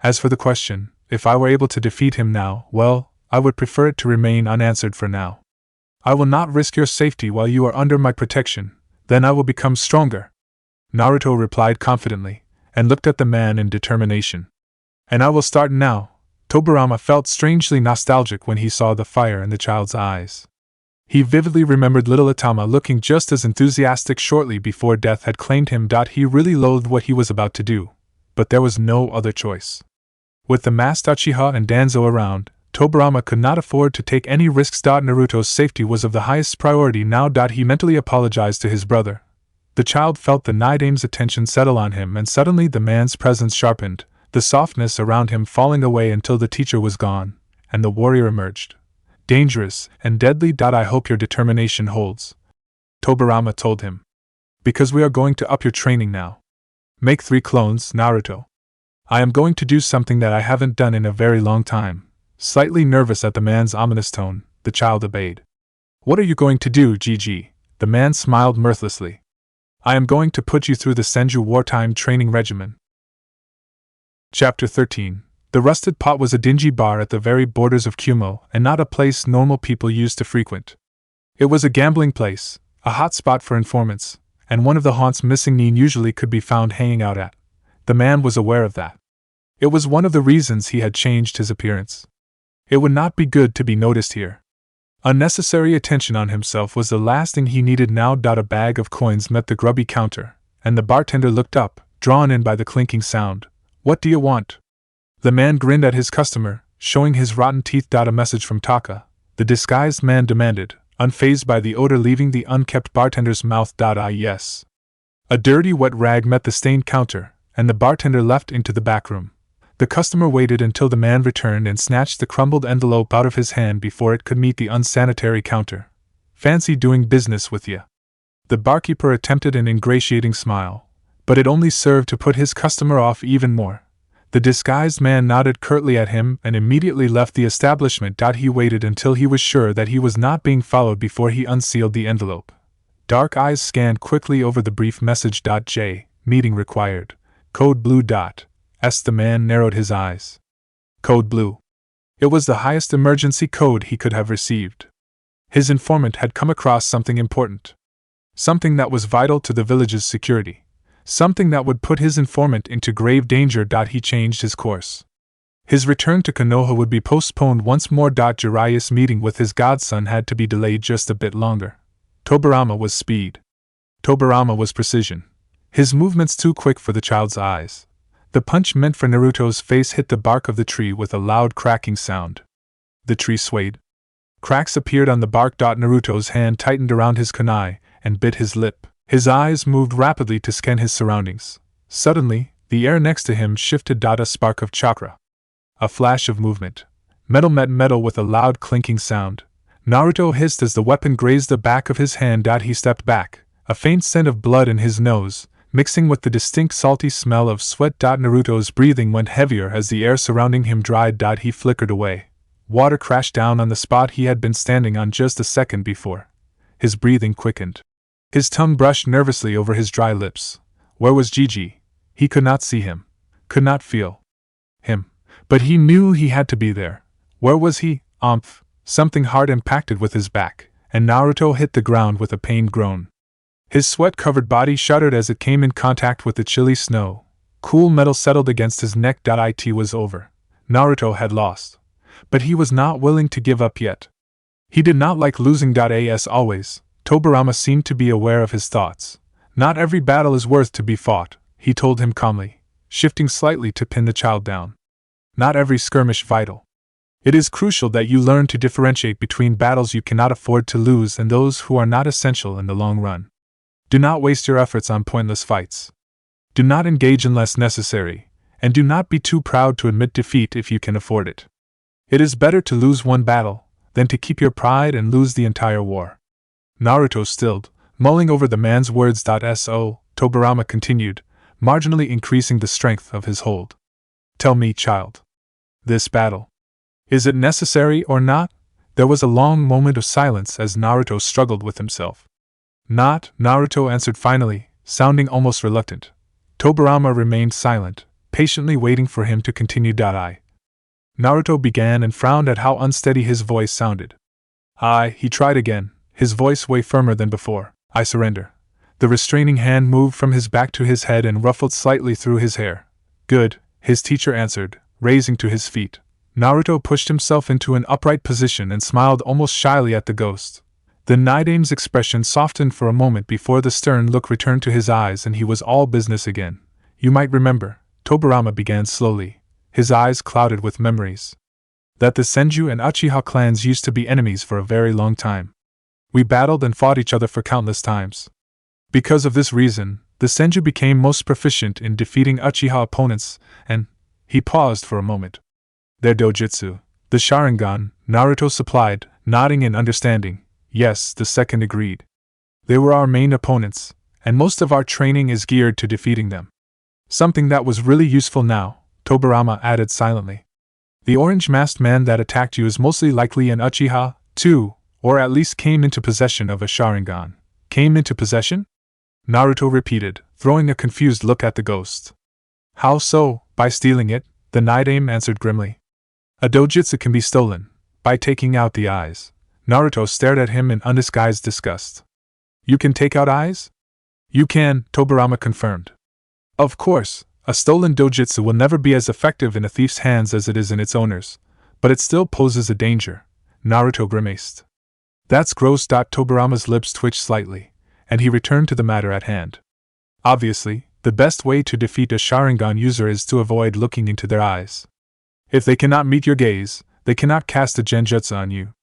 As for the question, if I were able to defeat him now, well, I would prefer it to remain unanswered for now. I will not risk your safety while you are under my protection, then I will become stronger. Naruto replied confidently, and looked at the man in determination. And I will start now. Tobirama felt strangely nostalgic when he saw the fire in the child's eyes. He vividly remembered little Itama looking just as enthusiastic shortly before death had claimed him. He really loathed what he was about to do, but there was no other choice. With the masked Uchiha and Danzo around, Tobirama could not afford to take any risks. Naruto's safety was of the highest priority now. He mentally apologized to his brother. The child felt the Nidame's attention settle on him, and suddenly the man's presence sharpened, the softness around him falling away until the teacher was gone, and the warrior emerged. Dangerous and deadly. I hope your determination holds, Tobirama told him. Because we are going to up your training now. Make 3 clones, Naruto. I am going to do something that I haven't done in a very long time. Slightly nervous at the man's ominous tone, the child obeyed. What are you going to do, Gigi? The man smiled mirthlessly. I am going to put you through the Senju wartime training regimen. Chapter 13. The Rusted Pot was a dingy bar at the very borders of Kumo, and not a place normal people used to frequent. It was a gambling place, a hot spot for informants, and one of the haunts missing Nin usually could be found hanging out at. The man was aware of that. It was one of the reasons he had changed his appearance. It would not be good to be noticed here. Unnecessary attention on himself was the last thing he needed now. A bag of coins met the grubby counter, and the bartender looked up, drawn in by the clinking sound. What do you want? The man grinned at his customer, showing his rotten teeth. A message from Taka, the disguised man demanded, unfazed by the odor leaving the unkept bartender's mouth. Yes. A dirty wet rag met the stained counter, and the bartender left into the back room. The customer waited until the man returned and snatched the crumbled envelope out of his hand before it could meet the unsanitary counter. Fancy doing business with ya. The barkeeper attempted an ingratiating smile, but it only served to put his customer off even more. The disguised man nodded curtly at him and immediately left the establishment. He waited until he was sure that he was not being followed before he unsealed the envelope. Dark eyes scanned quickly over the brief message. J. Meeting required. Code blue. The man narrowed his eyes. Code blue. It was the highest emergency code he could have received. His informant had come across something important. Something that was vital to the village's security. Something that would put his informant into grave danger. He changed his course. His return to Konoha would be postponed once more. Jiraiya's meeting with his godson had to be delayed just a bit longer. Tobirama was speed. Tobirama was precision. His movements too quick for the child's eyes. The punch meant for Naruto's face hit the bark of the tree with a loud cracking sound. The tree swayed. Cracks appeared on the bark. Naruto's hand tightened around his kunai and bit his lip. His eyes moved rapidly to scan his surroundings. Suddenly, the air next to him shifted. A spark of chakra. A flash of movement. Metal met metal with a loud clinking sound. Naruto hissed as the weapon grazed the back of his hand. He stepped back, a faint scent of blood in his nose, mixing with the distinct salty smell of sweat. Naruto's breathing went heavier as the air surrounding him dried. He flickered away. Water crashed down on the spot he had been standing on just a second before. His breathing quickened. His tongue brushed nervously over his dry lips. Where was Gigi? He could not see him. Could not feel him. But he knew he had to be there. Where was he? Oomph! Something hard impacted with his back, and Naruto hit the ground with a pained groan. His sweat-covered body shuddered as it came in contact with the chilly snow. Cool metal settled against his neck. It was over. Naruto had lost. But he was not willing to give up yet. He did not like losing. As always, Tobirama seemed to be aware of his thoughts. Not every battle is worth to be fought, he told him calmly, shifting slightly to pin the child down. Not every skirmish vital. It is crucial that you learn to differentiate between battles you cannot afford to lose and those who are not essential in the long run. Do not waste your efforts on pointless fights. Do not engage unless necessary, and do not be too proud to admit defeat if you can afford it. It is better to lose one battle than to keep your pride and lose the entire war. Naruto stilled, mulling over the man's words. So, Tobirama continued, marginally increasing the strength of his hold. Tell me, child. This battle. Is it necessary or not? There was a long moment of silence as Naruto struggled with himself. Not, Naruto answered finally, sounding almost reluctant. Tobirama remained silent, patiently waiting for him to continue. Naruto began and frowned at how unsteady his voice sounded. He tried again, his voice way firmer than before. I surrender. The restraining hand moved from his back to his head and ruffled slightly through his hair. Good, his teacher answered, raising to his feet. Naruto pushed himself into an upright position and smiled almost shyly at the ghost. The Nidame's expression softened for a moment before the stern look returned to his eyes and he was all business again. You might remember, Tobirama began slowly, his eyes clouded with memories, that the Senju and Uchiha clans used to be enemies for a very long time. We battled and fought each other for countless times. Because of this reason, the Senju became most proficient in defeating Uchiha opponents, and he paused for a moment. Their dojutsu, the Sharingan, Naruto supplied, nodding in understanding. Yes, the second agreed. They were our main opponents, and most of our training is geared to defeating them. Something that was really useful now, Tobirama added silently. The orange-masked man that attacked you is mostly likely an Uchiha, too, or at least came into possession of a Sharingan. Came into possession? Naruto repeated, throwing a confused look at the ghost. How so? By stealing it, the Nidame answered grimly. A dojutsu can be stolen, by taking out the eyes. Naruto stared at him in undisguised disgust. You can take out eyes? You can, Tobirama confirmed. Of course, a stolen dojutsu will never be as effective in a thief's hands as it is in its owner's, but it still poses a danger. Naruto grimaced. That's gross. Tobirama's lips twitched slightly, and he returned to the matter at hand. Obviously, the best way to defeat a Sharingan user is to avoid looking into their eyes. If they cannot meet your gaze, they cannot cast a genjutsu on you.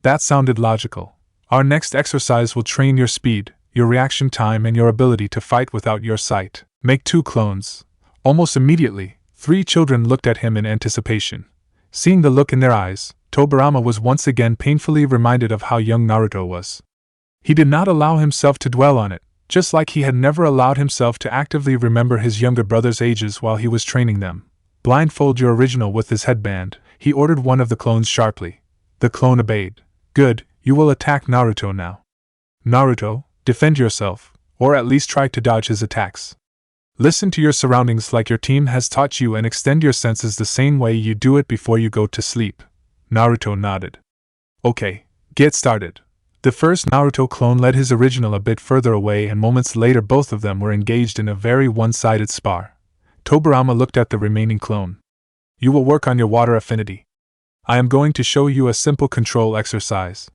That sounded logical. Our next exercise will train your speed, your reaction time, and your ability to fight without your sight. Make 2 clones. Almost immediately, 3 children looked at him in anticipation. Seeing the look in their eyes, Tobirama was once again painfully reminded of how young Naruto was. He did not allow himself to dwell on it, just like he had never allowed himself to actively remember his younger brother's ages while he was training them. Blindfold your original with his headband, he ordered one of the clones sharply. The clone obeyed. Good, you will attack Naruto now. Naruto, defend yourself, or at least try to dodge his attacks. Listen to your surroundings like your team has taught you and extend your senses the same way you do it before you go to sleep. Naruto nodded. Okay, get started. The first Naruto clone led his original a bit further away and moments later both of them were engaged in a very one-sided spar. Tobirama looked at the remaining clone. You will work on your water affinity. I am going to show you a simple control exercise.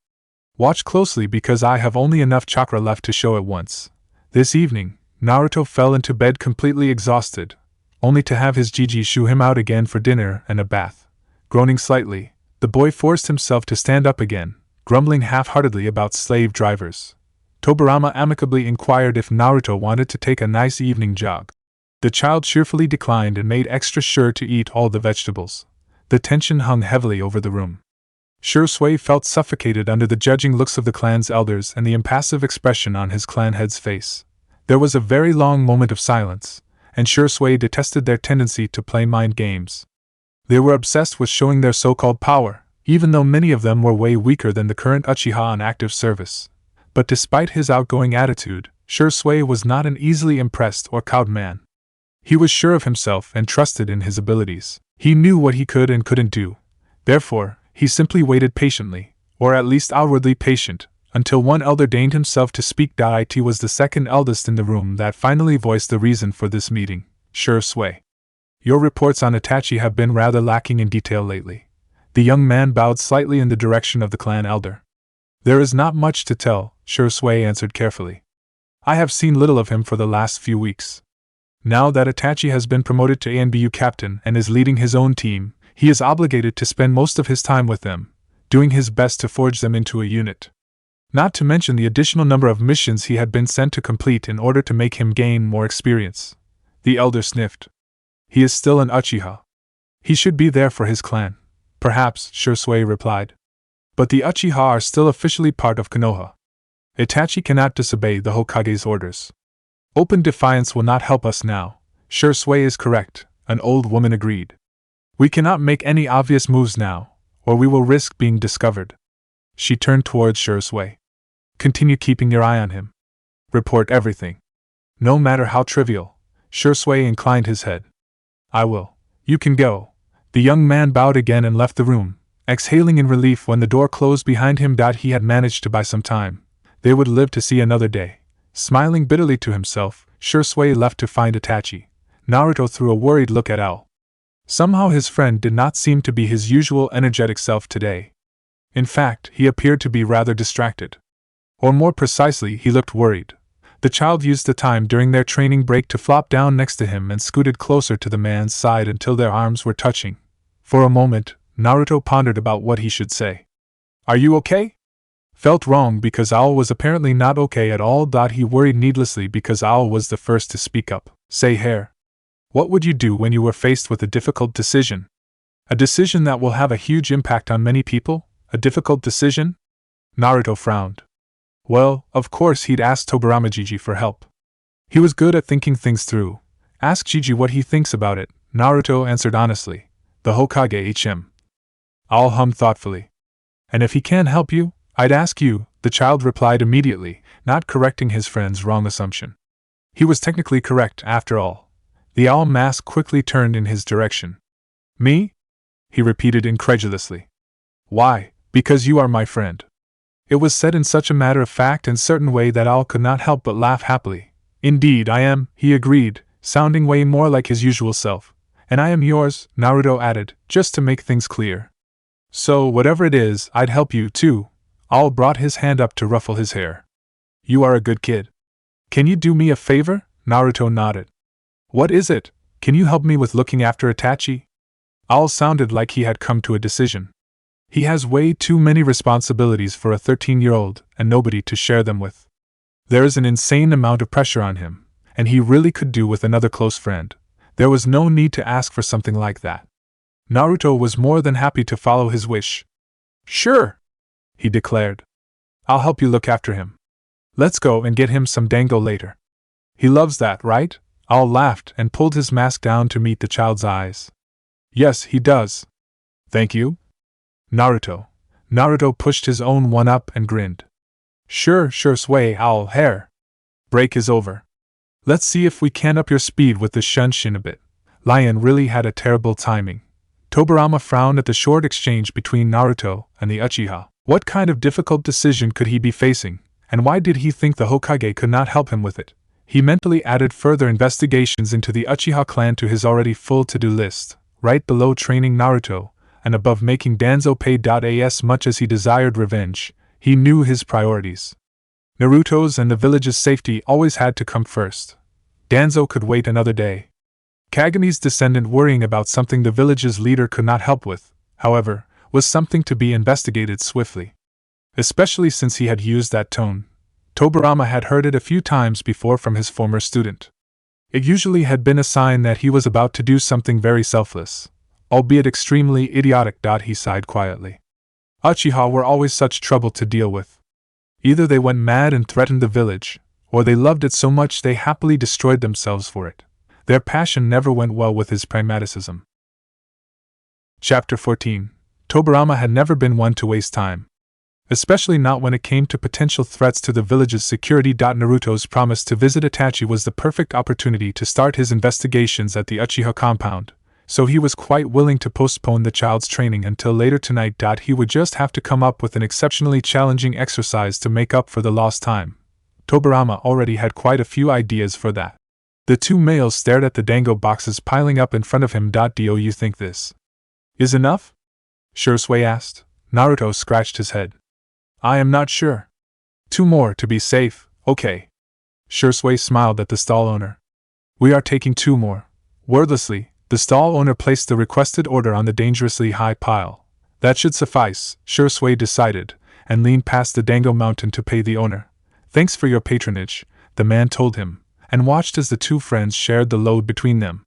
Watch closely because I have only enough chakra left to show it once. This evening, Naruto fell into bed completely exhausted, only to have his Gigi shoo him out again for dinner and a bath. Groaning slightly, the boy forced himself to stand up again, grumbling half-heartedly about slave drivers. Tobirama amicably inquired if Naruto wanted to take a nice evening jog. The child cheerfully declined and made extra sure to eat all the vegetables. The tension hung heavily over the room. Shui felt suffocated under the judging looks of the clan's elders and the impassive expression on his clan head's face. There was a very long moment of silence, and Shui detested their tendency to play mind games. They were obsessed with showing their so-called power, even though many of them were way weaker than the current Uchiha on active service. But despite his outgoing attitude, Shui was not an easily impressed or cowed man. He was sure of himself and trusted in his abilities. He knew what he could and couldn't do. Therefore, he simply waited patiently, or at least outwardly patient, until one elder deigned himself to speak. It was the second eldest in the room that finally voiced the reason for this meeting. Shui. Your reports on Itachi have been rather lacking in detail lately. The young man bowed slightly in the direction of the clan elder. There is not much to tell, Shui answered carefully. I have seen little of him for the last few weeks. Now that Itachi has been promoted to ANBU captain and is leading his own team, he is obligated to spend most of his time with them, doing his best to forge them into a unit. Not to mention the additional number of missions he had been sent to complete in order to make him gain more experience. The elder sniffed. He is still an Uchiha. He should be there for his clan. Perhaps, Shui replied. But the Uchiha are still officially part of Konoha. Itachi cannot disobey the Hokage's orders. Open defiance will not help us now. Shui is correct, an old woman agreed. We cannot make any obvious moves now, or we will risk being discovered. She turned towards Shui. Continue keeping your eye on him. Report everything. No matter how trivial. Shui inclined his head. I will. You can go. The young man bowed again and left the room, exhaling in relief when the door closed behind him. He had managed to buy some time. They would live to see another day. Smiling bitterly to himself, Shui left to find Itachi. Naruto threw a worried look at Al. Somehow his friend did not seem to be his usual energetic self today. In fact, he appeared to be rather distracted. Or more precisely, he looked worried. The child used the time during their training break to flop down next to him and scooted closer to the man's side until their arms were touching. For a moment, Naruto pondered about what he should say. "Are you okay?" Felt wrong because Owl was apparently not okay at all. He worried needlessly because Owl was the first to speak up. "Say, Hair, what would you do when you were faced with a difficult decision? A decision that will have a huge impact on many people? A difficult decision?" Naruto frowned. Well, of course he'd ask Tobirama Gigi for help. He was good at thinking things through. Ask Gigi what he thinks about it, Naruto answered honestly. The Hokage HM. Owl hummed thoughtfully. And if he can't help you, I'd ask you, the child replied immediately, not correcting his friend's wrong assumption. He was technically correct, after all. The owl mask quickly turned in his direction. Me? He repeated incredulously. Why? Because you are my friend. It was said in such a matter-of-fact and certain way that Owl could not help but laugh happily. Indeed I am, he agreed, sounding way more like his usual self. And I am yours, Naruto added, just to make things clear. So, whatever it is, I'd help you, too. Owl brought his hand up to ruffle his hair. You are a good kid. Can you do me a favor? Naruto nodded. What is it? Can you help me with looking after Itachi? Owl sounded like he had come to a decision. He has way too many responsibilities for a 13-year-old, and nobody to share them with. There is an insane amount of pressure on him, and he really could do with another close friend. There was no need to ask for something like that. Naruto was more than happy to follow his wish. Sure, he declared. I'll help you look after him. Let's go and get him some dango later. He loves that, right? Owl laughed and pulled his mask down to meet the child's eyes. Yes, he does. Thank you. Naruto pushed his own one up and grinned. Sure, sway, Owl, hair. Break is over. Let's see if we can up your speed with the Shunshin a bit. Lion really had a terrible timing. Tobirama frowned at the short exchange between Naruto and the Uchiha. What kind of difficult decision could he be facing, and why did he think the Hokage could not help him with it? He mentally added further investigations into the Uchiha clan to his already full to-do list, right below training Naruto, and above making Danzo pay. As much as he desired revenge, he knew his priorities. Naruto's and the village's safety always had to come first. Danzo could wait another day. Kagene's descendant worrying about something the village's leader could not help with, however, was something to be investigated swiftly. Especially since he had used that tone. Tobirama had heard it a few times before from his former student. It usually had been a sign that he was about to do something very selfless, albeit extremely idiotic. He sighed quietly. Uchiha were always such trouble to deal with. Either they went mad and threatened the village, or they loved it so much they happily destroyed themselves for it. Their passion never went well with his pragmatism. Chapter 14. Tobirama had never been one to waste time. Especially not when it came to potential threats to the village's security. Naruto's promise to visit Itachi was the perfect opportunity to start his investigations at the Uchiha compound, so he was quite willing to postpone the child's training until later tonight. He would just have to come up with an exceptionally challenging exercise to make up for the lost time. Tobirama already had quite a few ideas for that. The two males stared at the dango boxes piling up in front of him. Do you think this is enough? Shursui asked. Naruto scratched his head. I am not sure. 2 more to be safe, okay. Shursui smiled at the stall owner. We are taking 2 more. Wordlessly, the stall owner placed the requested order on the dangerously high pile. That should suffice, Shursui decided, and leaned past the dango mountain to pay the owner. Thanks for your patronage, the man told him, and watched as the 2 friends shared the load between them.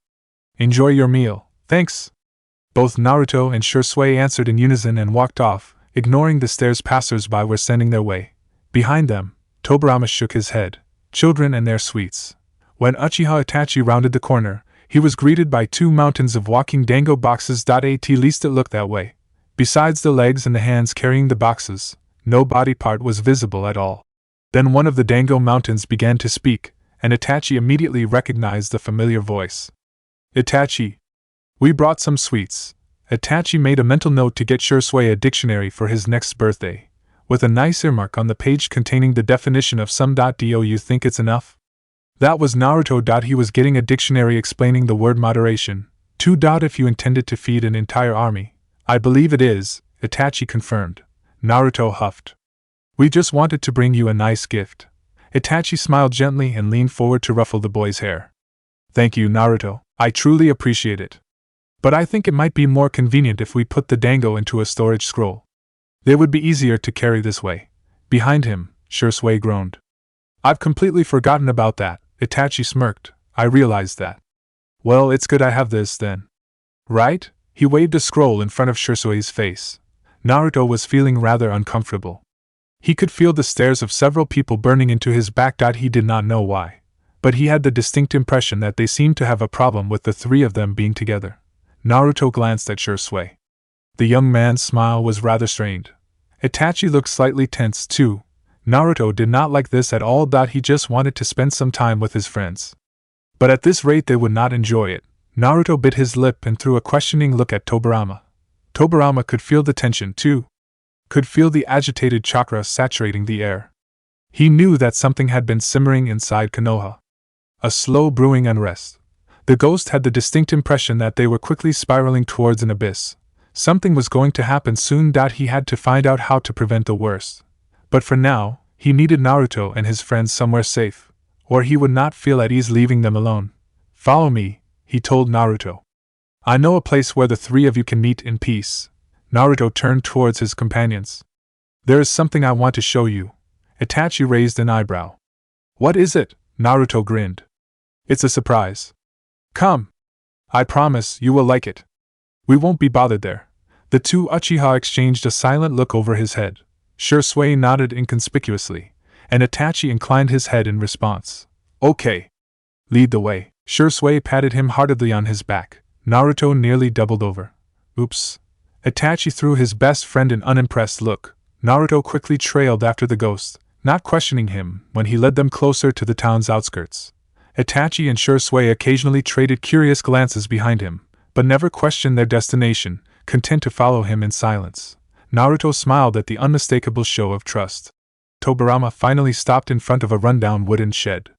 Enjoy your meal, thanks. Both Naruto and Shursui answered in unison and walked off, ignoring the stares passers-by were sending their way. Behind them, Tobirama shook his head. Children and their sweets. When Uchiha Itachi rounded the corner, he was greeted by 2 mountains of walking dango boxes. At least it looked that way. Besides the legs and the hands carrying the boxes, no body part was visible at all. Then one of the dango mountains began to speak, and Itachi immediately recognized the familiar voice. Itachi. We brought some sweets. Itachi made a mental note to get Shursui a dictionary for his next birthday, with a nice earmark on the page containing the definition of some. Do you think it's enough? That was Naruto. He was getting a dictionary explaining the word moderation. 2. If you intended to feed an entire army. I believe it is, Itachi confirmed. Naruto huffed. We just wanted to bring you a nice gift. Itachi smiled gently and leaned forward to ruffle the boy's hair. Thank you, Naruto. I truly appreciate it. But I think it might be more convenient if we put the dango into a storage scroll. They would be easier to carry this way. Behind him, Shisui groaned. I've completely forgotten about that, Itachi smirked. I realized that. Well, it's good I have this then. Right? He waved a scroll in front of Shisui's face. Naruto was feeling rather uncomfortable. He could feel the stares of several people burning into his back. He did not know why, but he had the distinct impression that they seemed to have a problem with the three of them being together. Naruto glanced at Shisui. The young man's smile was rather strained. Itachi looked slightly tense too. Naruto did not like this at all. He just wanted to spend some time with his friends. But at this rate they would not enjoy it. Naruto bit his lip and threw a questioning look at Tobirama. Tobirama could feel the tension too. Could feel the agitated chakra saturating the air. He knew that something had been simmering inside Konoha. A slow brewing unrest. The ghost had the distinct impression that they were quickly spiraling towards an abyss. Something was going to happen soon. He had to find out how to prevent the worst. But for now, he needed Naruto and his friends somewhere safe, or he would not feel at ease leaving them alone. Follow me, he told Naruto. I know a place where the three of you can meet in peace. Naruto turned towards his companions. There is something I want to show you. Itachi raised an eyebrow. What is it? Naruto grinned. It's a surprise. Come. I promise you will like it. We won't be bothered there. The two Uchiha exchanged a silent look over his head. Shisui nodded inconspicuously, and Itachi inclined his head in response. Okay. Lead the way. Shisui patted him heartily on his back. Naruto nearly doubled over. Oops. Itachi threw his best friend an unimpressed look. Naruto quickly trailed after the ghost, not questioning him when he led them closer to the town's outskirts. Itachi and Shisui occasionally traded curious glances behind him, but never questioned their destination, content to follow him in silence. Naruto smiled at the unmistakable show of trust. Tobirama finally stopped in front of a rundown wooden shed.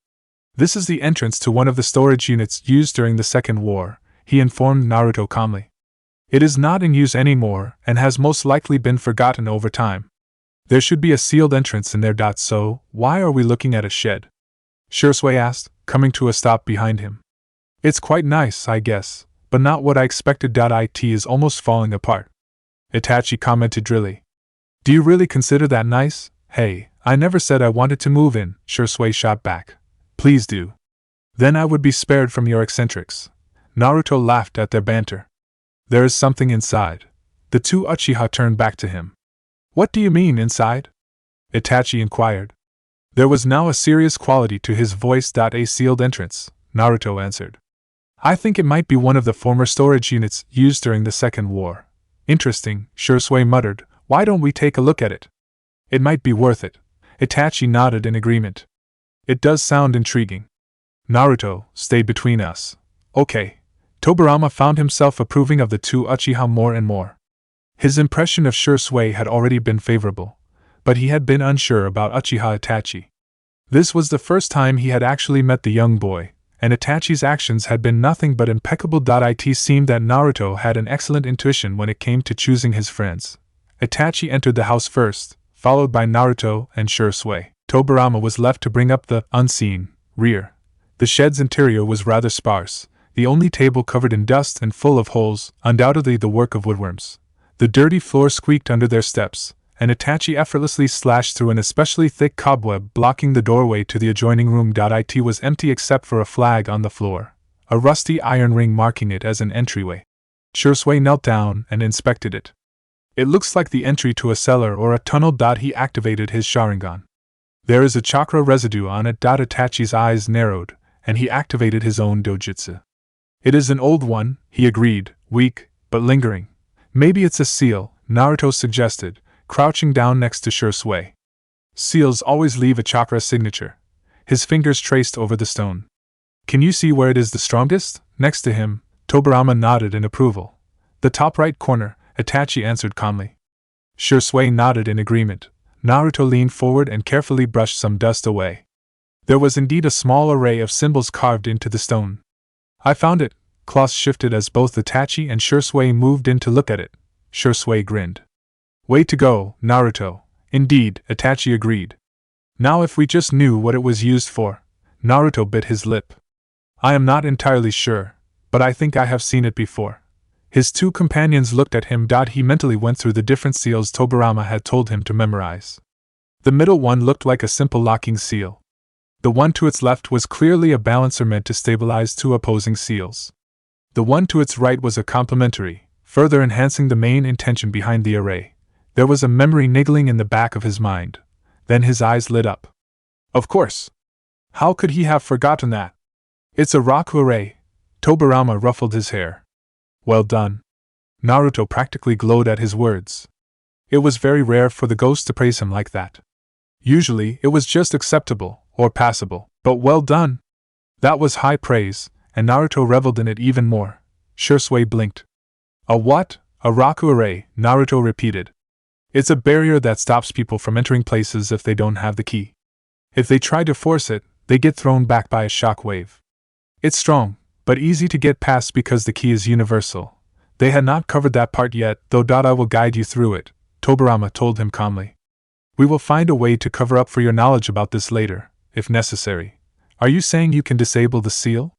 This is the entrance to one of the storage units used during the Second War, he informed Naruto calmly. It is not in use anymore and has most likely been forgotten over time. There should be a sealed entrance in there. So, why are we looking at a shed? Shisui asked, coming to a stop behind him. It's quite nice, I guess, but not what I expected. It is almost falling apart. Itachi commented drily. Do you really consider that nice? Hey, I never said I wanted to move in, Shisui shot back. Please do. Then I would be spared from your eccentrics. Naruto laughed at their banter. There is something inside. The two Uchiha turned back to him. What do you mean inside? Itachi inquired. There was now a serious quality to his voice. A sealed entrance, Naruto answered. I think it might be one of the former storage units used during the Second War. Interesting, Shisui muttered. Why don't we take a look at it? It might be worth it. Itachi nodded in agreement. It does sound intriguing. Naruto, stay between us. Okay. Tobirama found himself approving of the two Uchiha more and more. His impression of Shisui had already been favorable, but he had been unsure about Uchiha Itachi. This was the first time he had actually met the young boy, and Itachi's actions had been nothing but impeccable. It seemed that Naruto had an excellent intuition when it came to choosing his friends. Itachi entered the house first, followed by Naruto and Shisui. Tobirama was left to bring up the unseen rear. The shed's interior was rather sparse, the only table covered in dust and full of holes, undoubtedly the work of woodworms. The dirty floor squeaked under their steps, and Itachi effortlessly slashed through an especially thick cobweb blocking the doorway to the adjoining room. It was empty except for a flag on the floor, a rusty iron ring marking it as an entryway. Shisui knelt down and inspected it. It looks like the entry to a cellar or a tunnel. He activated his Sharingan. There is a chakra residue on it. Itachi's eyes narrowed, and he activated his own dojutsu. It is an old one, he agreed, weak, but lingering. Maybe it's a seal, Naruto suggested, crouching down next to Shisui. Seals always leave a chakra signature. His fingers traced over the stone. Can you see where it is the strongest? Next to him, Tobirama nodded in approval. The top right corner, Itachi answered calmly. Shisui nodded in agreement. Naruto leaned forward and carefully brushed some dust away. There was indeed a small array of symbols carved into the stone. I found it, cloth shifted as both Itachi and Shursui moved in to look at it. Shursui grinned. Way to go, Naruto. Indeed, Itachi agreed. Now if we just knew what it was used for. Naruto bit his lip. I am not entirely sure, but I think I have seen it before. His two companions looked at him. He mentally went through the different seals Tobirama had told him to memorize. The middle one looked like a simple locking seal. The one to its left was clearly a balancer meant to stabilize two opposing seals. The one to its right was a complementary, further enhancing the main intention behind the array. There was a memory niggling in the back of his mind. Then his eyes lit up. Of course! How could he have forgotten that? It's a Raku array. Tobirama ruffled his hair. Well done. Naruto practically glowed at his words. It was very rare for the ghost to praise him like that. Usually it was just acceptable, or passable, but well done. That was high praise, and Naruto reveled in it even more. Shursui blinked. A what? A Raku array, Naruto repeated. It's a barrier that stops people from entering places if they don't have the key. If they try to force it, they get thrown back by a shock wave. It's strong, but easy to get past because the key is universal. They had not covered that part yet, though. I will guide you through it, Tobirama told him calmly. We will find a way to cover up for your knowledge about this later, if necessary. Are you saying you can disable the seal?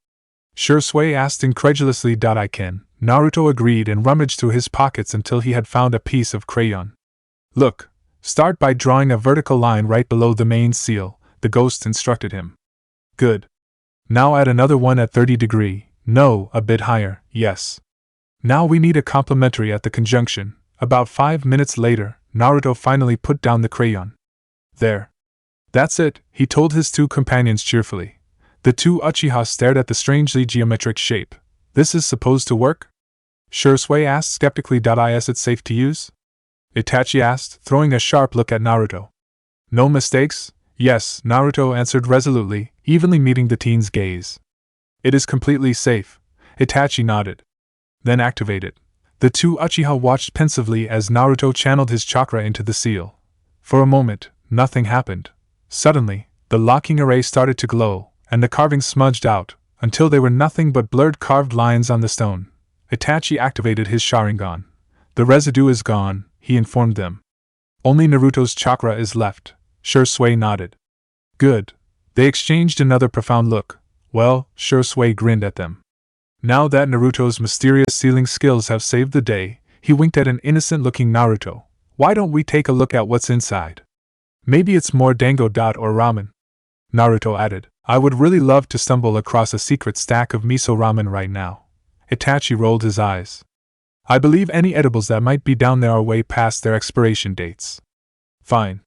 Shursui asked incredulously. I can, Naruto agreed and rummaged through his pockets until he had found a piece of crayon. Look, start by drawing a vertical line right below the main seal, the ghost instructed him. Good. Now add another one at 30 degrees, no, a bit higher, yes. Now we need a complementary at the conjunction. About 5 minutes later, Naruto finally put down the crayon. There. That's it, he told his two companions cheerfully. The two Uchiha stared at the strangely geometric shape. This is supposed to work? Shursui asked skeptically. Is it safe to use? Itachi asked, throwing a sharp look at Naruto. No mistakes? Yes, Naruto answered resolutely, evenly meeting the teen's gaze. It is completely safe. Itachi nodded. Then activate it. The two Uchiha watched pensively as Naruto channeled his chakra into the seal. For a moment, nothing happened. Suddenly, the locking array started to glow, and the carvings smudged out, until they were nothing but blurred carved lines on the stone. Itachi activated his Sharingan. The residue is gone, he informed them. Only Naruto's chakra is left. Shursui nodded. Good. They exchanged another profound look. Well, Shursui grinned at them. Now that Naruto's mysterious sealing skills have saved the day, he winked at an innocent-looking Naruto. Why don't we take a look at what's inside? Maybe it's more dango. Or ramen. Naruto added. I would really love to stumble across a secret stack of miso ramen right now. Itachi rolled his eyes. I believe any edibles that might be down there are way past their expiration dates. Fine.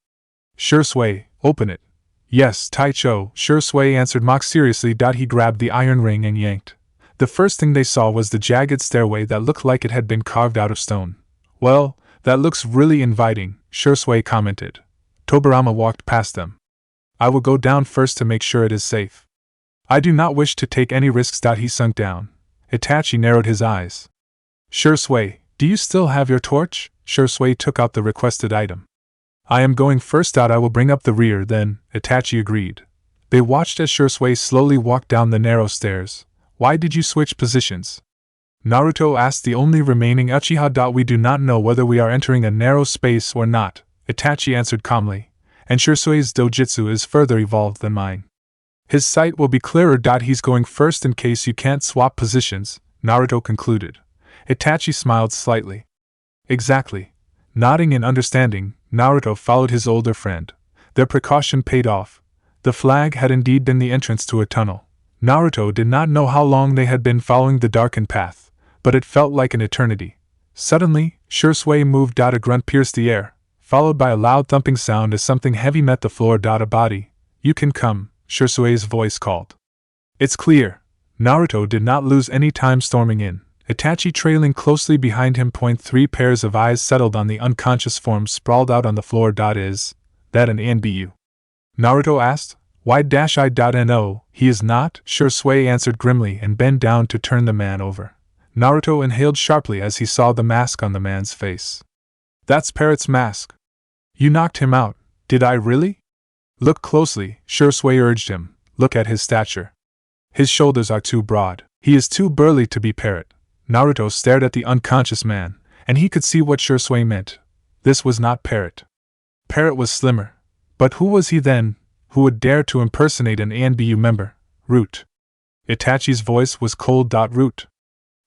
Shursui, open it. Yes, Taicho, Shursui answered mock seriously. He grabbed the iron ring and yanked. The first thing they saw was the jagged stairway that looked like it had been carved out of stone. Well, that looks really inviting, Shursui commented. Tobirama walked past them. I will go down first to make sure it is safe. I do not wish to take any risks. He sunk down. Itachi narrowed his eyes. Shursui, do you still have your torch? Shursui took out the requested item. I am going first. I will bring up the rear then, Itachi agreed. They watched as Shursui slowly walked down the narrow stairs. Why did you switch positions? Naruto asked the only remaining Uchiha. We do not know whether we are entering a narrow space or not, Itachi answered calmly, and Shursui's dojutsu is further evolved than mine. His sight will be clearer. He's going first in case you can't swap positions, Naruto concluded. Itachi smiled slightly. Exactly. Nodding in understanding, Naruto followed his older friend. Their precaution paid off. The flag had indeed been the entrance to a tunnel. Naruto did not know how long they had been following the darkened path, but it felt like an eternity. Suddenly, Shursui moved. A grunt pierced the air, followed by a loud thumping sound as something heavy met the floor. A body. You can come, Shursui's voice called. It's clear. Naruto did not lose any time storming in. Itachi trailing closely behind him. 3 pairs of eyes settled on the unconscious form sprawled out on the floor. Is that an ANBU? Naruto asked. Why-I-no, he is not, Shursui answered grimly and bent down to turn the man over. Naruto inhaled sharply as he saw the mask on the man's face. That's Parrot's mask. You knocked him out, did I really? Look closely, Shursui urged him. Look at his stature. His shoulders are too broad. He is too burly to be Parrot. Naruto stared at the unconscious man, and he could see what Shursui meant. This was not Parrot. Parrot was slimmer. But who was he then, who would dare to impersonate an ANBU member? Root. Itachi's voice was cold. Root.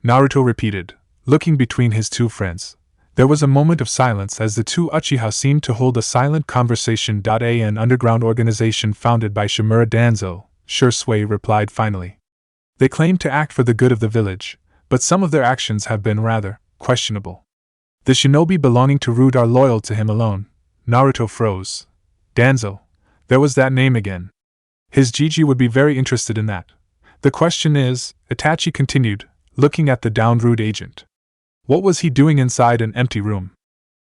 Naruto repeated, looking between his two friends. There was a moment of silence as the two Uchiha seemed to hold a silent conversation. An underground organization founded by Shimura Danzo, Shursui replied finally. They claim to act for the good of the village, but some of their actions have been rather questionable. The shinobi belonging to Root are loyal to him alone. Naruto froze. Danzo. There was that name again. His Gigi would be very interested in that. The question is, Itachi continued, looking at the downed Root agent. What was he doing inside an empty room?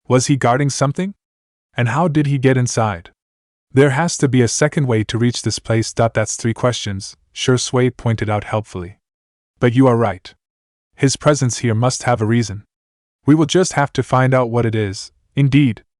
Was he guarding something? And how did he get inside? There has to be a second way to reach this place. That's 3 questions, Shursui pointed out helpfully. But you are right. His presence here must have a reason. We will just have to find out what it is. Indeed,